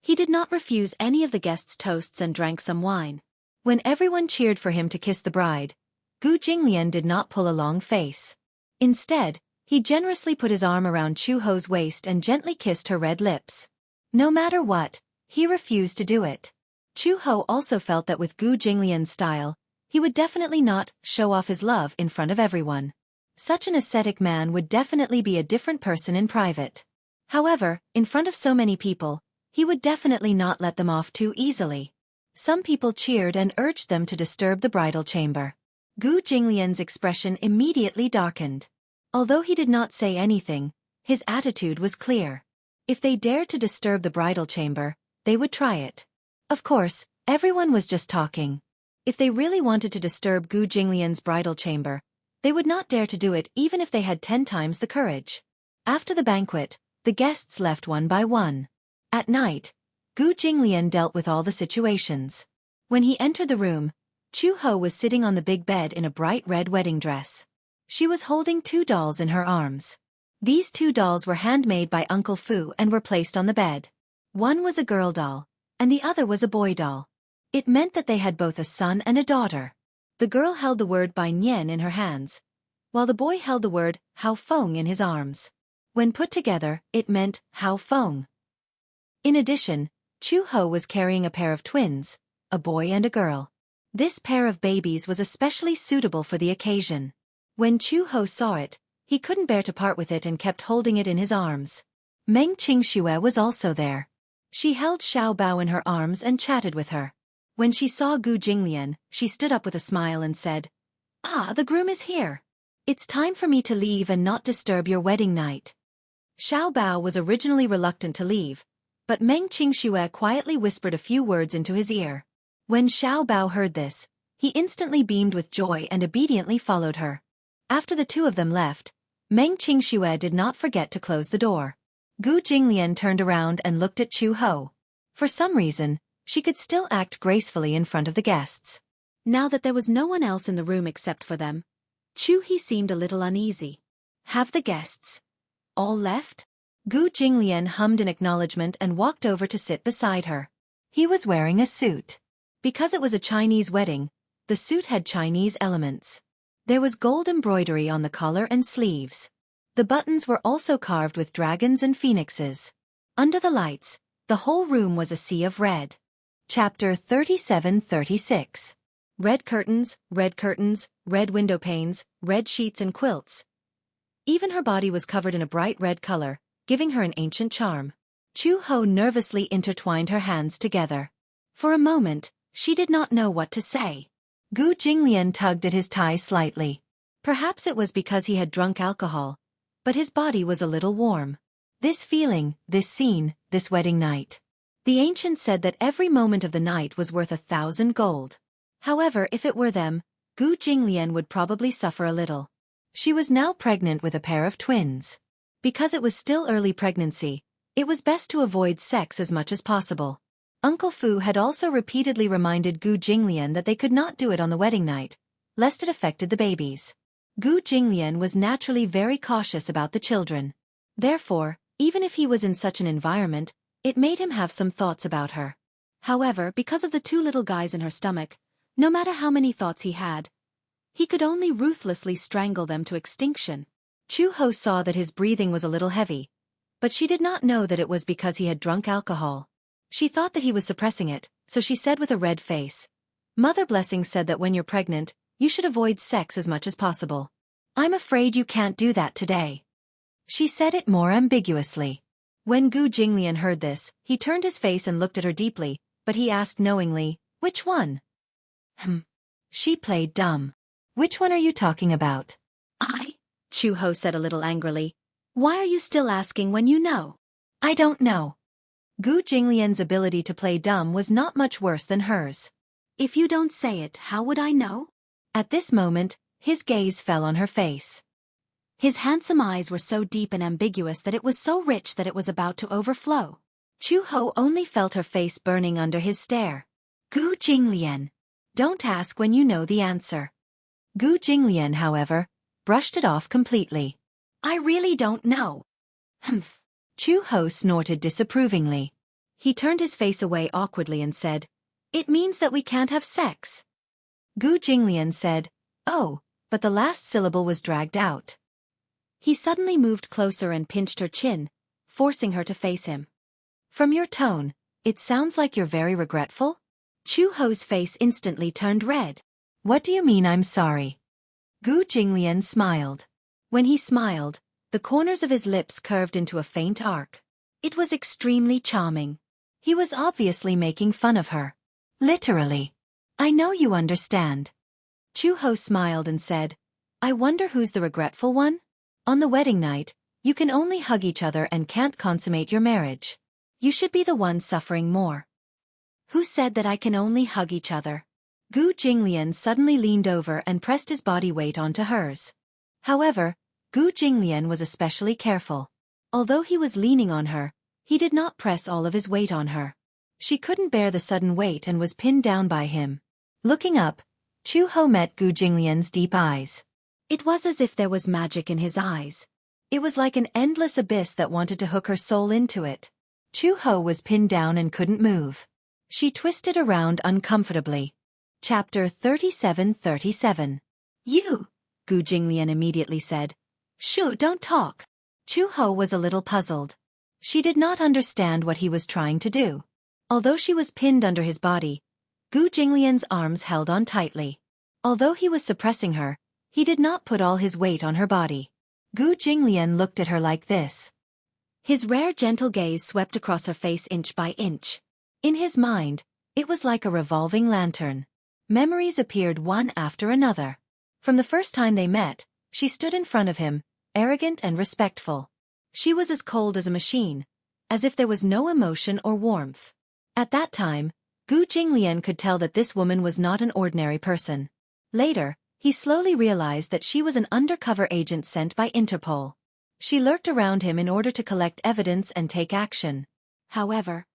he did not refuse any of the guests' toasts and drank some wine. When everyone cheered for him to kiss the bride, Gu Jinglian did not pull a long face. Instead, he generously put his arm around Chu-ho's waist and gently kissed her red lips. No matter what, he refused to do it. Chu-ho also felt that with Gu Jinglian's style, he would definitely not show off his love in front of everyone. Such an ascetic man would definitely be a different person in private. However, in front of so many people, he would definitely not let them off too easily. Some people cheered and urged them to disturb the bridal chamber. Gu Jinglian's expression immediately darkened. Although he did not say anything, his attitude was clear. If they dared to disturb the bridal chamber, they would try it. Of course, everyone was just talking. If they really wanted to disturb Gu Jinglian's bridal chamber, they would not dare to do it even if they had 10 times the courage. After the banquet, the guests left one by one. At night, Gu Jinglian dealt with all the situations. When he entered the room, Chu-ho was sitting on the big bed in a bright red wedding dress. She was holding 2 dolls in her arms. These 2 dolls were handmade by Uncle Fu and were placed on the bed. One was a girl doll, and the other was a boy doll. It meant that they had both a son and a daughter. The girl held the word Bai Nian in her hands, while the boy held the word Hao Feng in his arms. When put together, it meant Hao Feng. In addition, Chu-ho was carrying a pair of twins, a boy and a girl. This pair of babies was especially suitable for the occasion. When Chu-ho saw it, he couldn't bear to part with it and kept holding it in his arms. Meng Qingxue was also there. She held Xiao Bao in her arms and chatted with her. When she saw Gu Jinglian, she stood up with a smile and said, "Ah, the groom is here. It's time for me to leave and not disturb your wedding night." Xiao Bao was originally reluctant to leave, but Meng Qingxue quietly whispered a few words into his ear. When Xiao Bao heard this, he instantly beamed with joy and obediently followed her. After the two of them left, Meng Qingxue did not forget to close the door. Gu Jinglian turned around and looked at Chu-ho. For some reason, she could still act gracefully in front of the guests. Now that there was no one else in the room except for them, Chu-he seemed a little uneasy. Have the guests all left? Gu Jinglian hummed an acknowledgement and walked over to sit beside her. He was wearing a suit. Because it was a Chinese wedding, the suit had Chinese elements. There was gold embroidery on the collar and sleeves. The buttons were also carved with dragons and phoenixes. Under the lights, the whole room was a sea of red. Chapter 37-36. Red curtains, red window panes, red sheets and quilts. Even her body was covered in a bright red color, giving her an ancient charm. Chu-ho nervously intertwined her hands together. For a moment, she did not know what to say. Gu Jinglian tugged at his tie slightly. Perhaps it was because he had drunk alcohol, but his body was a little warm. This feeling, this scene, this wedding night. The ancient said that every moment of the night was worth 1,000 gold. However, if it were them, Gu Jinglian would probably suffer a little. She was now pregnant with a pair of twins. Because it was still early pregnancy, it was best to avoid sex as much as possible. Uncle Fu had also repeatedly reminded Gu Jinglian that they could not do it on the wedding night, lest it affected the babies. Gu Jinglian was naturally very cautious about the children. Therefore, even if he was in such an environment, it made him have some thoughts about her. However, because of the 2 little guys in her stomach, no matter how many thoughts he had, he could only ruthlessly strangle them to extinction. Chu-ho saw that his breathing was a little heavy, But she did not know that it was because he had drunk alcohol. She thought that he was suppressing it, so she said with a red face, "Mother Blessing said that when you're pregnant, you should avoid sex as much as possible. I'm afraid you can't do that today." She said it more ambiguously. When Gu Jinglian heard this, he turned his face and looked at her deeply, but he asked knowingly, "Which one?" She played dumb. "Which one are you talking about?" Chu Ho said a little angrily. "Why are you still asking when you know?" "I don't know." Gu Jinglian's ability to play dumb was not much worse than hers. "If you don't say it, how would I know?" At this moment, his gaze fell on her face. His handsome eyes were so deep and ambiguous that it was so rich that it was about to overflow. Chu Ho only felt her face burning under his stare. "Gu Jinglian, don't ask when you know the answer." Gu Jinglian, however, brushed it off completely. "I really don't know." "Humph." Chu Ho snorted disapprovingly. He turned his face away awkwardly and said, "It means that we can't have sex." Gu Jinglian said, "Oh," but the last syllable was dragged out. He suddenly moved closer and pinched her chin, forcing her to face him. "From your tone, it sounds like you're very regretful?" Chu Ho's face instantly turned red. "What do you mean I'm sorry?" Gu Jinglian smiled. When he smiled, the corners of his lips curved into a faint arc. It was extremely charming. He was obviously making fun of her. Literally. "I know you understand." Chu Ho smiled and said, "I wonder who's the regretful one? On the wedding night, you can only hug each other and can't consummate your marriage. You should be the one suffering more." "Who said that I can only hug each other?" Gu Jinglian suddenly leaned over and pressed his body weight onto hers. However, Gu Jinglian was especially careful. Although he was leaning on her, he did not press all of his weight on her. She couldn't bear the sudden weight and was pinned down by him. Looking up, Chu Ho met Gu Jinglian's deep eyes. It was as if there was magic in his eyes. It was like an endless abyss that wanted to hook her soul into it. Chu Ho was pinned down and couldn't move. She twisted around uncomfortably. Chapter 37:37. "You," Gu Jinglian immediately said. "Shoo, don't talk." Chu Ho was a little puzzled. She did not understand what he was trying to do. Although she was pinned under his body, Gu Jinglian's arms held on tightly. Although he was suppressing her, he did not put all his weight on her body. Gu Jinglian looked at her like this. His rare gentle gaze swept across her face inch by inch. In his mind, it was like a revolving lantern. Memories appeared one after another. From the first time they met, she stood in front of him, arrogant and respectful. She was as cold as a machine, as if there was no emotion or warmth. At that time, Gu Jinglian could tell that this woman was not an ordinary person. Later, he slowly realized that she was an undercover agent sent by Interpol. She lurked around him in order to collect evidence and take action. However,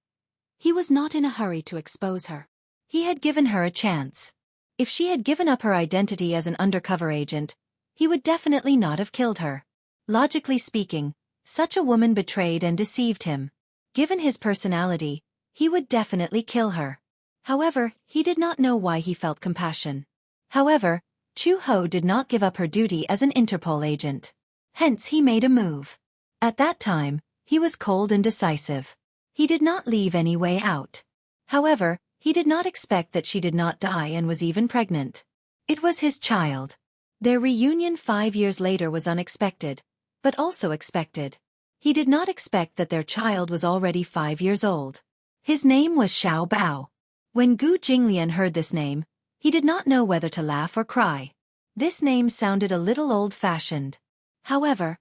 he was not in a hurry to expose her. He had given her a chance. If she had given up her identity as an undercover agent, he would definitely not have killed her. Logically speaking, such a woman betrayed and deceived him. Given his personality, he would definitely kill her. However, he did not know why he felt compassion. However, Chu Ho did not give up her duty as an Interpol agent. Hence he made a move. At that time, he was cold and decisive. He did not leave any way out. However, he did not expect that she did not die and was even pregnant. It was his child. Their reunion 5 years later was unexpected, but also expected. He did not expect that their child was already 5 years old. His name was Xiao Bao. When Gu Jinglian heard this name, he did not know whether to laugh or cry. This name sounded a little old-fashioned. However,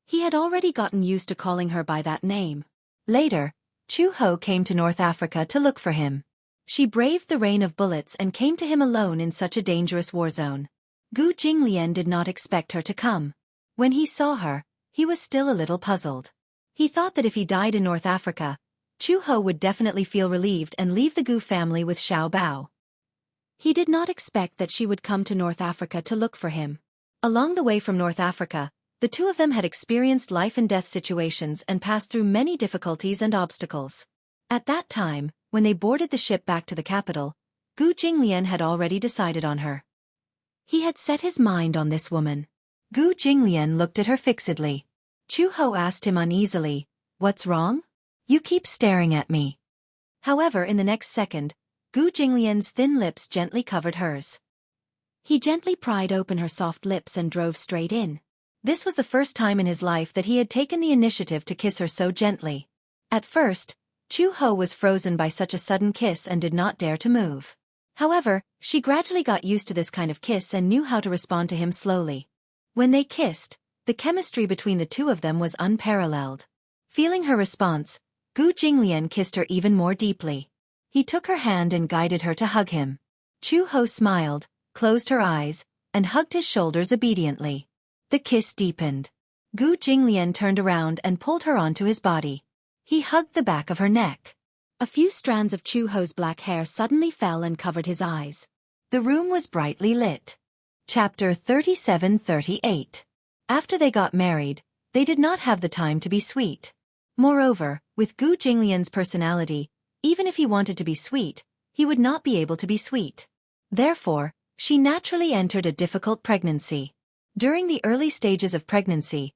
he had already gotten used to calling her by that name. Later, Chu Ho came to North Africa to look for him. She braved the rain of bullets and came to him alone in such a dangerous war zone. Gu Jinglian did not expect her to come. When he saw her, he was still a little puzzled. He thought that if he died in North Africa, Chu Ho would definitely feel relieved and leave the Gu family with Xiao Bao. He did not expect that she would come to North Africa to look for him. Along the way from North Africa, the two of them had experienced life-and-death situations and passed through many difficulties and obstacles. At that time, when they boarded the ship back to the capital, Gu Jinglian had already decided on her. He had set his mind on this woman. Gu Jinglian looked at her fixedly. Chu-ho asked him uneasily, "What's wrong? You keep staring at me." However, in the next second, Gu Jinglian's thin lips gently covered hers. He gently pried open her soft lips and drove straight in. This was the first time in his life that he had taken the initiative to kiss her so gently. At first, Chu-ho was frozen by such a sudden kiss and did not dare to move. However, she gradually got used to this kind of kiss and knew how to respond to him slowly. When they kissed, the chemistry between the two of them was unparalleled. Feeling her response, Gu Jinglian kissed her even more deeply. He took her hand and guided her to hug him. Chu-ho smiled, closed her eyes, and hugged his shoulders obediently. The kiss deepened. Gu Jinglian turned around and pulled her onto his body. He hugged the back of her neck. A few strands of Chu-ho's black hair suddenly fell and covered his eyes. The room was brightly lit. Chapter 37-38. After they got married, they did not have the time to be sweet. Moreover, with Gu Jinglian's personality, even if he wanted to be sweet, he would not be able to be sweet. Therefore, she naturally entered a difficult pregnancy. During the early stages of pregnancy,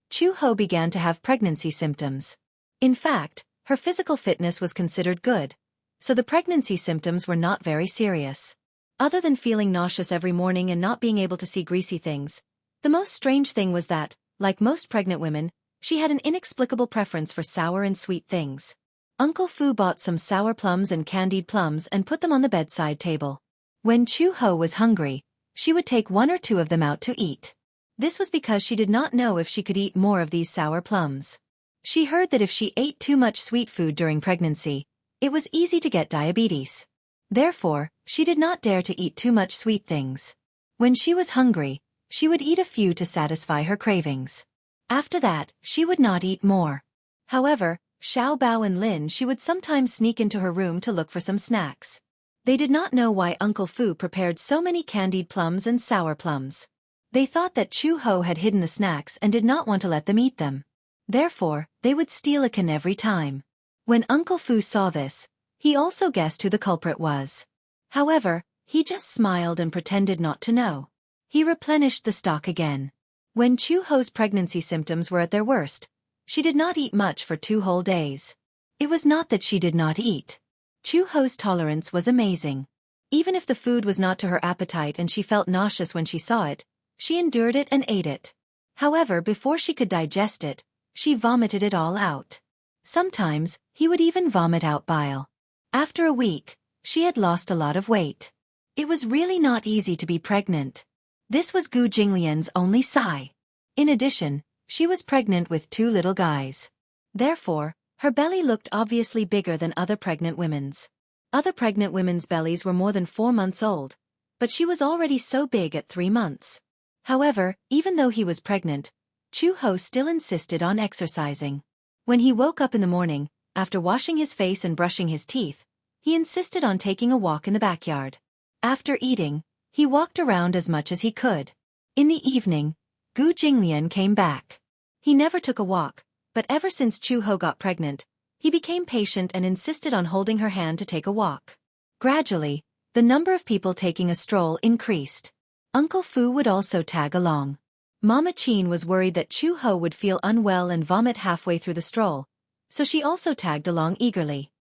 Chu-ho began to have pregnancy symptoms. In fact, her physical fitness was considered good, so the pregnancy symptoms were not very serious. Other than feeling nauseous every morning and not being able to see greasy things, the most strange thing was that, like most pregnant women, she had an inexplicable preference for sour and sweet things. Uncle Fu bought some sour plums and candied plums and put them on the bedside table. When Chu-ho was hungry, she would take one or two of them out to eat. This was because she did not know if she could eat more of these sour plums. She heard that if she ate too much sweet food during pregnancy, it was easy to get diabetes. Therefore, she did not dare to eat too much sweet things. When she was hungry, she would eat a few to satisfy her cravings. After that, she would not eat more. However, Xiao Bao and Lin she would sometimes sneak into her room to look for some snacks. They did not know why Uncle Fu prepared so many candied plums and sour plums. They thought that Chu-ho had hidden the snacks and did not want to let them eat them. Therefore, they would steal a can every time. When Uncle Fu saw this, he also guessed who the culprit was. However, he just smiled and pretended not to know. He replenished the stock again. When Chu-ho's pregnancy symptoms were at their worst, she did not eat much for 2 whole days. It was not that she did not eat. Chu-ho's tolerance was amazing. Even if the food was not to her appetite and she felt nauseous when she saw it, she endured it and ate it. However, before she could digest it, she vomited it all out. Sometimes, he would even vomit out bile. After a week, she had lost a lot of weight. It was really not easy to be pregnant. This was Gu Jinglian's only sigh. In addition, she was pregnant with 2 little guys. Therefore, her belly looked obviously bigger than other pregnant women's. Other pregnant women's bellies were more than 4 months old, but she was already so big at 3 months. However, even though he was pregnant, Chu-ho still insisted on exercising. When he woke up in the morning, after washing his face and brushing his teeth, he insisted on taking a walk in the backyard. After eating, he walked around as much as he could. In the evening, Gu Jinglian came back. He never took a walk, but ever since Chu-ho got pregnant, he became patient and insisted on holding her hand to take a walk. Gradually, the number of people taking a stroll increased. Uncle Fu would also tag along. Mama Chin was worried that Chu-ho would feel unwell and vomit halfway through the stroll, so she also tagged along eagerly.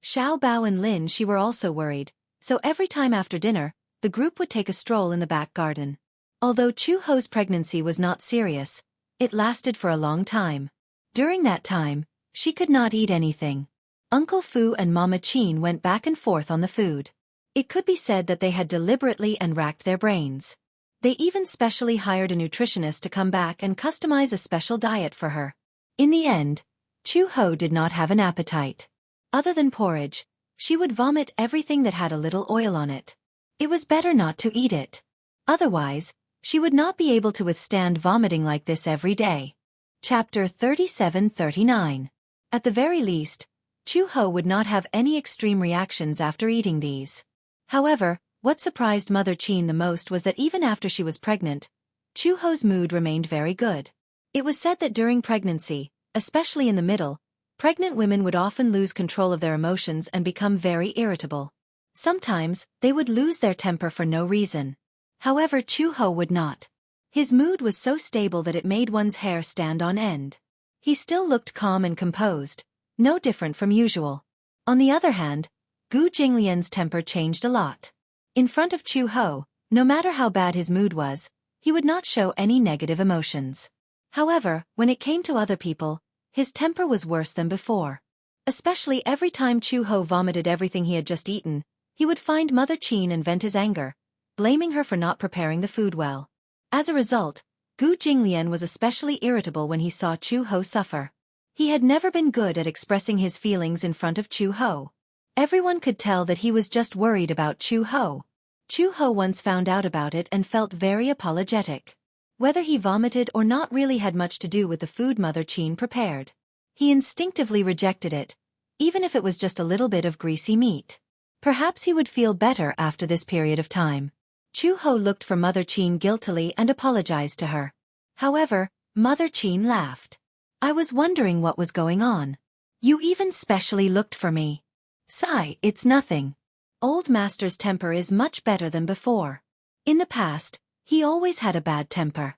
Xiao Bao and Lin she were also worried, so every time after dinner, the group would take a stroll in the back garden. Although Chu-ho's pregnancy was not serious, it lasted for a long time. During that time, she could not eat anything. Uncle Fu and Mama Chin went back and forth on the food. It could be said that they had deliberately and racked their brains. They even specially hired a nutritionist to come back and customize a special diet for her. In the end, Chu-ho did not have an appetite. Other than porridge, she would vomit everything that had a little oil on it. It was better not to eat it. Otherwise, she would not be able to withstand vomiting like this every day. Chapter 37-39. At the very least, Chu-ho would not have any extreme reactions after eating these. However, what surprised Mother Chin the most was that even after she was pregnant, Chu-ho's mood remained very good. It was said that during pregnancy, especially in the middle, pregnant women would often lose control of their emotions and become very irritable. Sometimes, they would lose their temper for no reason. However, Chu-ho would not. His mood was so stable that it made one's hair stand on end. He still looked calm and composed, no different from usual. On the other hand, Gu Jinglian's temper changed a lot. In front of Chu Ho, no matter how bad his mood was, he would not show any negative emotions. However, when it came to other people, his temper was worse than before. Especially every time Chu Ho vomited everything he had just eaten, he would find Mother Qin and vent his anger, blaming her for not preparing the food well. As a result, Gu Jinglian was especially irritable when he saw Chu Ho suffer. He had never been good at expressing his feelings in front of Chu Ho. Everyone could tell that he was just worried about Chu Ho. Chu Ho once found out about it and felt very apologetic. Whether he vomited or not really had much to do with the food Mother Qin prepared. He instinctively rejected it, even if it was just a little bit of greasy meat. Perhaps he would feel better after this period of time. Chu Ho looked for Mother Qin guiltily and apologized to her. However, Mother Qin laughed. I was wondering what was going on. You even specially looked for me. Sigh, it's nothing. Old Master's temper is much better than before. In the past, he always had a bad temper.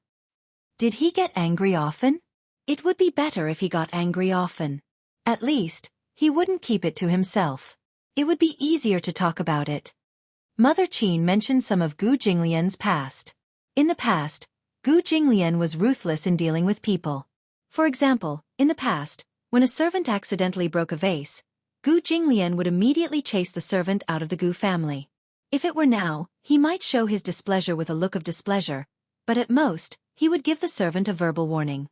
Did he get angry often? It would be better if he got angry often. At least, he wouldn't keep it to himself. It would be easier to talk about it. Mother Qin mentioned some of Gu Jinglian's past. In the past, Gu Jinglian was ruthless in dealing with people. For example, in the past, when a servant accidentally broke a vase, Gu Jinglian would immediately chase the servant out of the Gu family. If it were now, he might show his displeasure with a look of displeasure, but at most, he would give the servant a verbal warning.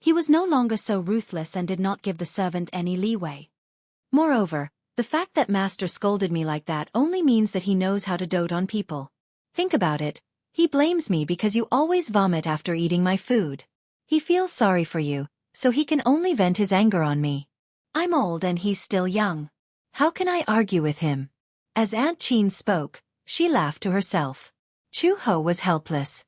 He was no longer so ruthless and did not give the servant any leeway. Moreover, the fact that Master scolded me like that only means that he knows how to dote on people. Think about it, he blames me because you always vomit after eating my food. He feels sorry for you, so he can only vent his anger on me. I'm old and he's still young. How can I argue with him? As Aunt Qin spoke, she laughed to herself. Chu Ho was helpless.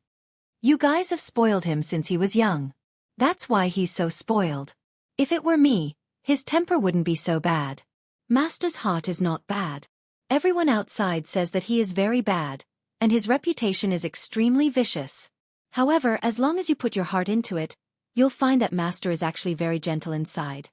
You guys have spoiled him since he was young. That's why he's so spoiled. If it were me, his temper wouldn't be so bad. Master's heart is not bad. Everyone outside says that he is very bad, and his reputation is extremely vicious. However, as long as you put your heart into it, you'll find that Master is actually very gentle inside.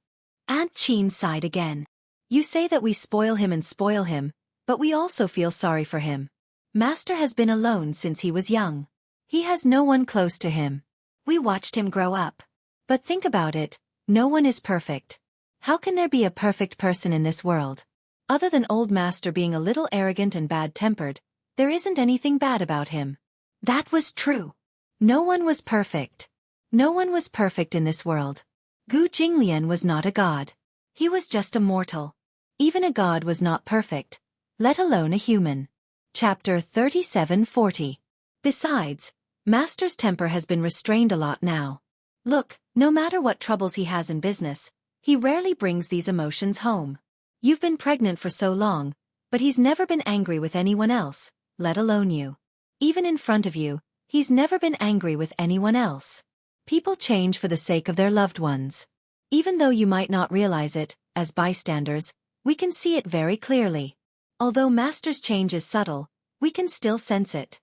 Aunt Qin sighed again. You say that we spoil him, but we also feel sorry for him. Master has been alone since he was young. He has no one close to him. We watched him grow up. But think about it, no one is perfect. How can there be a perfect person in this world? Other than old Master being a little arrogant and bad-tempered, there isn't anything bad about him. That was true. No one was perfect. No one was perfect in this world. Gu Jinglian was not a god. He was just a mortal. Even a god was not perfect, let alone a human. Chapter 3740. Besides, Master's temper has been restrained a lot now. Look, no matter what troubles he has in business, he rarely brings these emotions home. You've been pregnant for so long, but he's never been angry with anyone else, let alone you. Even in front of you, he's never been angry with anyone else. People change for the sake of their loved ones. Even though you might not realize it, as bystanders, we can see it very clearly. Although Master's change is subtle, we can still sense it.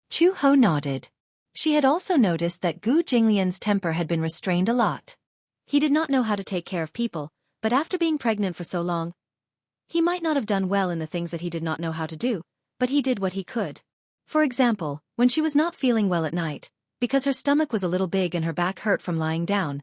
Chu Ho nodded. She had also noticed that Gu Jinglian's temper had been restrained a lot. He did not know how to take care of people, but after being pregnant for so long, he might not have done well in the things that he did not know how to do, but he did what he could. For example, when she was not feeling well at night, because her stomach was a little big and her back hurt from lying down,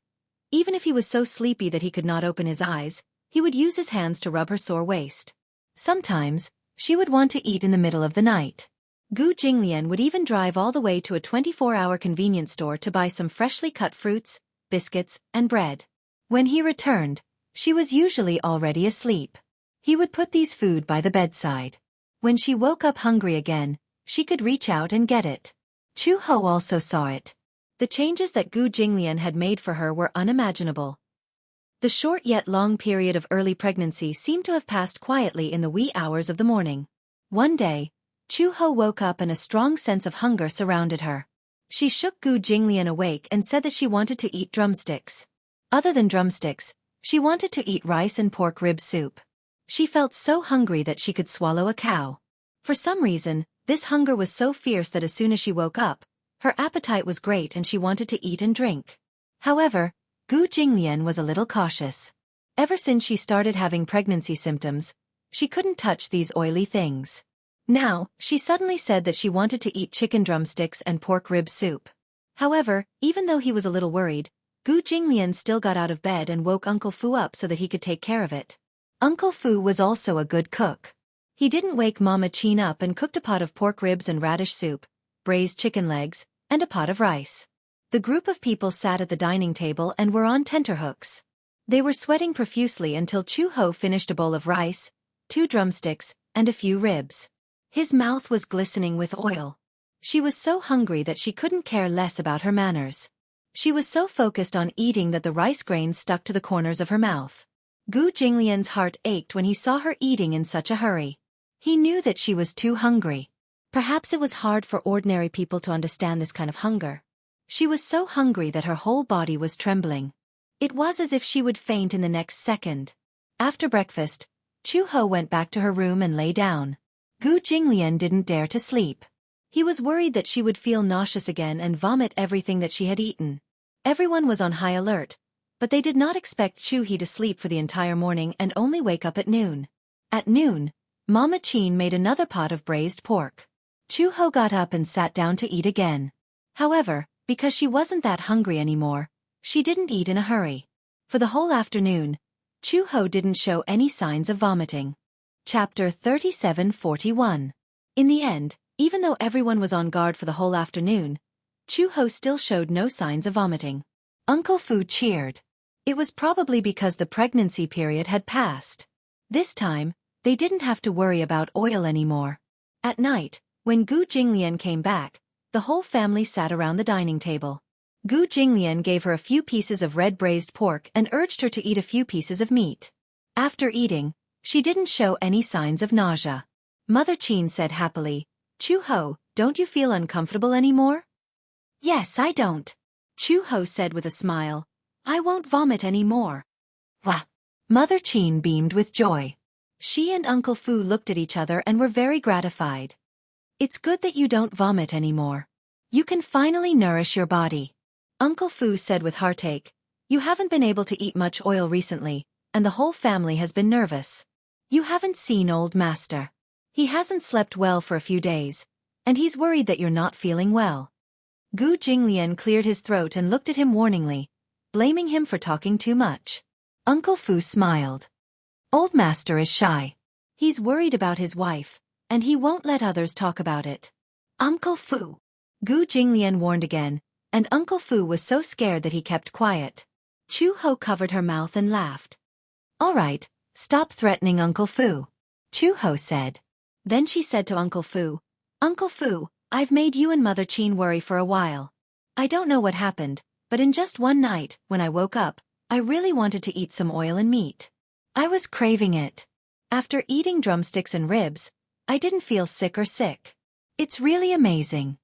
even if he was so sleepy that he could not open his eyes, he would use his hands to rub her sore waist. Sometimes, she would want to eat in the middle of the night. Gu Jinglian would even drive all the way to a 24-hour convenience store to buy some freshly cut fruits, biscuits, and bread. When he returned, she was usually already asleep. He would put these food by the bedside. When she woke up hungry again, she could reach out and get it. Chu Ho also saw it. The changes that Gu Jinglian had made for her were unimaginable. The short yet long period of early pregnancy seemed to have passed quietly in the wee hours of the morning. One day, Chu Ho woke up and a strong sense of hunger surrounded her. She shook Gu Jinglian awake and said that she wanted to eat drumsticks. Other than drumsticks, she wanted to eat rice and pork rib soup. She felt so hungry that she could swallow a cow. For some reason, this hunger was so fierce that as soon as she woke up, her appetite was great and she wanted to eat and drink. However, Gu Jinglian was a little cautious. Ever since she started having pregnancy symptoms, she couldn't touch these oily things. Now, she suddenly said that she wanted to eat chicken drumsticks and pork rib soup. However, even though he was a little worried, Gu Jinglian still got out of bed and woke Uncle Fu up so that he could take care of it. Uncle Fu was also a good cook. He didn't wake Mama Chin up and cooked a pot of pork ribs and radish soup, braised chicken legs, and a pot of rice. The group of people sat at the dining table and were on tenterhooks. They were sweating profusely until Chu Ho finished a bowl of rice, 2 drumsticks, and a few ribs. His mouth was glistening with oil. She was so hungry that she couldn't care less about her manners. She was so focused on eating that the rice grains stuck to the corners of her mouth. Gu Jinglian's heart ached when he saw her eating in such a hurry. He knew that she was too hungry. Perhaps it was hard for ordinary people to understand this kind of hunger. She was so hungry that her whole body was trembling. It was as if she would faint in the next second. After breakfast, Chu Ho went back to her room and lay down. Gu Jinglian didn't dare to sleep. He was worried that she would feel nauseous again and vomit everything that she had eaten. Everyone was on high alert, but they did not expect Chu He to sleep for the entire morning and only wake up at noon. At noon, Mama Chin made another pot of braised pork. Chu Ho got up and sat down to eat again. However, because she wasn't that hungry anymore, she didn't eat in a hurry. For the whole afternoon, Chu Ho didn't show any signs of vomiting. Chapter 3741. In the end, even though everyone was on guard for the whole afternoon, Chu Ho still showed no signs of vomiting. Uncle Fu cheered. It was probably because the pregnancy period had passed. This time, they didn't have to worry about oil anymore. At night, when Gu Jinglian came back, the whole family sat around the dining table. Gu Jinglian gave her a few pieces of red braised pork and urged her to eat a few pieces of meat. After eating, she didn't show any signs of nausea. Mother Chin said happily, "Chu Ho, don't you feel uncomfortable anymore?" "Yes, I don't," Chu Ho said with a smile. "I won't vomit anymore." Wah! Mother Chin beamed with joy. She and Uncle Fu looked at each other and were very gratified. "It's good that you don't vomit anymore. You can finally nourish your body." Uncle Fu said with heartache, "You haven't been able to eat much oil recently, and the whole family has been nervous. You haven't seen old master. He hasn't slept well for a few days, and he's worried that you're not feeling well." Gu Jinglian cleared his throat and looked at him warningly, blaming him for talking too much. Uncle Fu smiled. "Old master is shy. He's worried about his wife, and he won't let others talk about it." "Uncle Fu," Gu Jinglian warned again, and Uncle Fu was so scared that he kept quiet. Chu Ho covered her mouth and laughed. "All right, stop threatening Uncle Fu," Chu Ho said. Then she said to Uncle Fu, "Uncle Fu, I've made you and Mother Chin worry for a while. I don't know what happened, but in just one night, when I woke up, I really wanted to eat some oil and meat. I was craving it. After eating drumsticks and ribs, I didn't feel sick or sick. It's really amazing.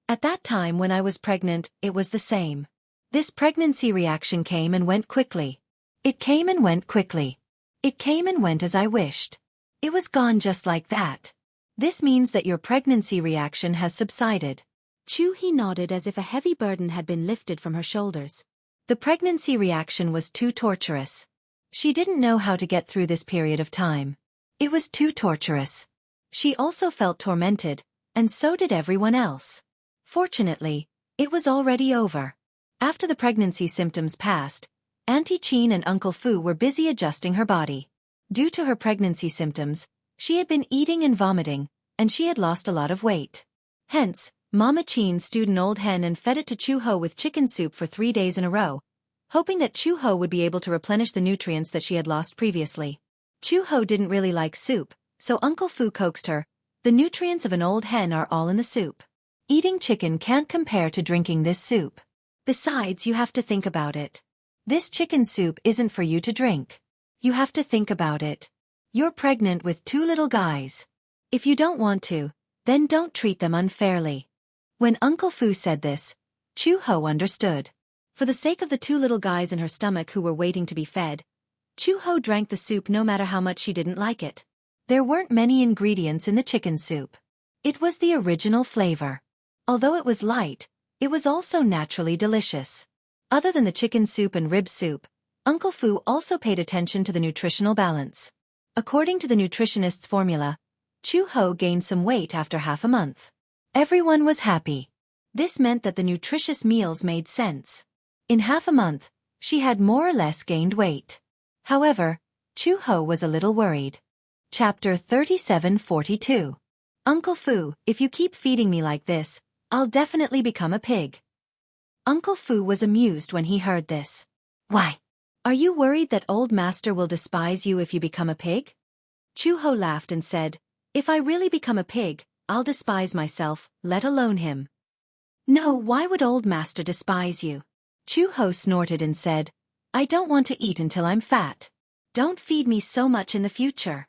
At that time when I was pregnant, it was the same. This pregnancy reaction came and went quickly. It came and went quickly. It came and went as I wished. It was gone just like that. This means that your pregnancy reaction has subsided." Chu He nodded as if a heavy burden had been lifted from her shoulders. The pregnancy reaction was too torturous. She didn't know how to get through this period of time. It was too torturous. She also felt tormented, and so did everyone else. Fortunately, it was already over. After the pregnancy symptoms passed, Auntie Chin and Uncle Fu were busy adjusting her body. Due to her pregnancy symptoms, she had been eating and vomiting, and she had lost a lot of weight. Hence, Mama Chin stewed an old hen and fed it to Chu Ho with chicken soup for 3 days in a row, hoping that Chu Ho would be able to replenish the nutrients that she had lost previously. Chu Ho didn't really like soup, so Uncle Fu coaxed her, "The nutrients of an old hen are all in the soup. Eating chicken can't compare to drinking this soup. Besides, you have to think about it. This chicken soup isn't for you to drink. You have to think about it. You're pregnant with 2 little guys. If you don't want to, then don't treat them unfairly." When Uncle Fu said this, Chu Ho understood. For the sake of the 2 little guys in her stomach who were waiting to be fed, Chu Ho drank the soup no matter how much she didn't like it. There weren't many ingredients in the chicken soup. It was the original flavor. Although it was light, it was also naturally delicious. Other than the chicken soup and rib soup, Uncle Fu also paid attention to the nutritional balance. According to the nutritionist's formula, Chu-Ho gained some weight after half a month. Everyone was happy. This meant that the nutritious meals made sense. In half a month, she had more or less gained weight. However, Chu-Ho was a little worried. Chapter 3742. Uncle Fu, if you keep feeding me like this, I'll definitely become a pig. Uncle Fu was amused when he heard this. Why? Are you worried that old master will despise you if you become a pig? Chu-Ho laughed and said, if I really become a pig, I'll despise myself, let alone him. No, why would old master despise you? Chu-Ho snorted and said, I don't want to eat until I'm fat. Don't feed me so much in the future.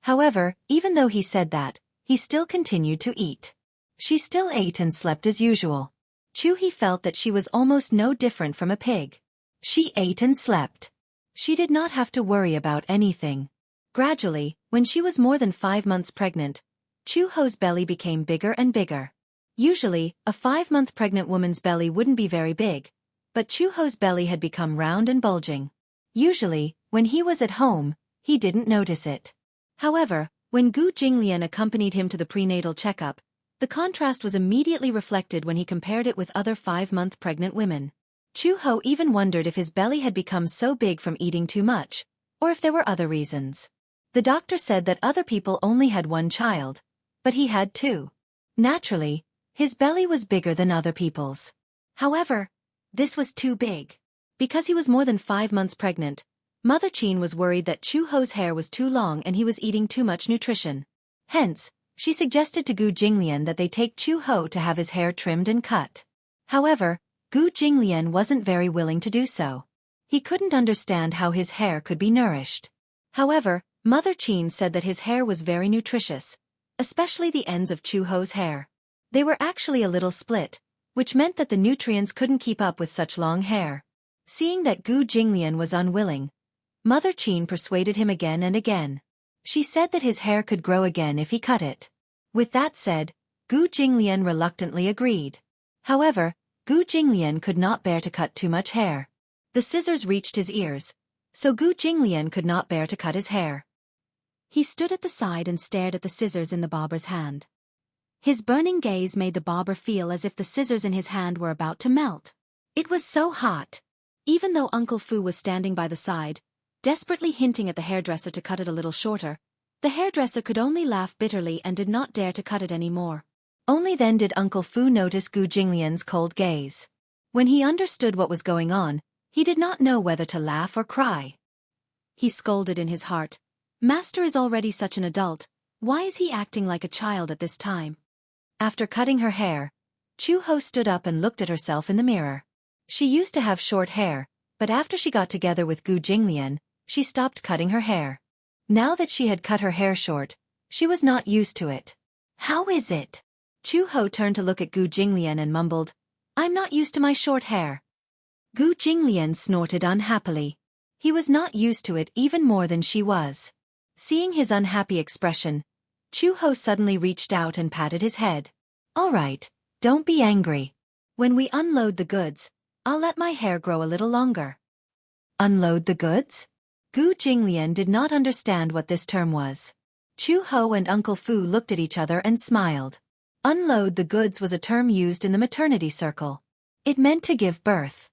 However, even though he said that, he still continued to eat. She still ate and slept as usual. Chu-He felt that she was almost no different from a pig. She ate and slept. She did not have to worry about anything. Gradually, when she was more than 5 months pregnant, Chu-Ho's belly became bigger and bigger. Usually, a 5-month pregnant woman's belly wouldn't be very big, but Chu-Ho's belly had become round and bulging. Usually, when he was at home, he didn't notice it. However, when Gu Jinglian accompanied him to the prenatal checkup, the contrast was immediately reflected when he compared it with other 5-month pregnant women. Chu-Ho even wondered if his belly had become so big from eating too much, or if there were other reasons. The doctor said that other people only had 1 child, but he had 2. Naturally, his belly was bigger than other people's. However, this was too big. Because he was more than 5 months pregnant, Mother Qin was worried that Chu-Ho's hair was too long and he was eating too much nutrition. Hence, she suggested to Gu Jinglian that they take Chu-Ho to have his hair trimmed and cut. However, Gu Jinglian wasn't very willing to do so. He couldn't understand how his hair could be nourished. However, Mother Qin said that his hair was very nutritious, especially the ends of Chu-Ho's hair. They were actually a little split, which meant that the nutrients couldn't keep up with such long hair. Seeing that Gu Jinglian was unwilling, Mother Qin persuaded him again and again. She said that his hair could grow again if he cut it. With that said, Gu Jinglian reluctantly agreed. However, Gu Jinglian could not bear to cut too much hair. The scissors reached his ears, so Gu Jinglian could not bear to cut his hair. He stood at the side and stared at the scissors in the barber's hand. His burning gaze made the barber feel as if the scissors in his hand were about to melt. It was so hot. Even though Uncle Fu was standing by the side, desperately hinting at the hairdresser to cut it a little shorter, the hairdresser could only laugh bitterly and did not dare to cut it any more. Only then did Uncle Fu notice Gu Jinglian's cold gaze. When he understood what was going on, he did not know whether to laugh or cry. He scolded in his heart, Master is already such an adult, why is he acting like a child at this time? After cutting her hair, Chu-Ho stood up and looked at herself in the mirror. She used to have short hair, but after she got together with Gu Jinglian, she stopped cutting her hair. Now that she had cut her hair short, she was not used to it. How is it? Chu-Ho turned to look at Gu Jinglian and mumbled, I'm not used to my short hair. Gu Jinglian snorted unhappily. He was not used to it even more than she was. Seeing his unhappy expression, Chu-Ho suddenly reached out and patted his head. All right, don't be angry. When we unload the goods, I'll let my hair grow a little longer. Unload the goods? Gu Jinglian did not understand what this term was. Chu-Ho and Uncle Fu looked at each other and smiled. Unload the goods was a term used in the maternity circle. It meant to give birth.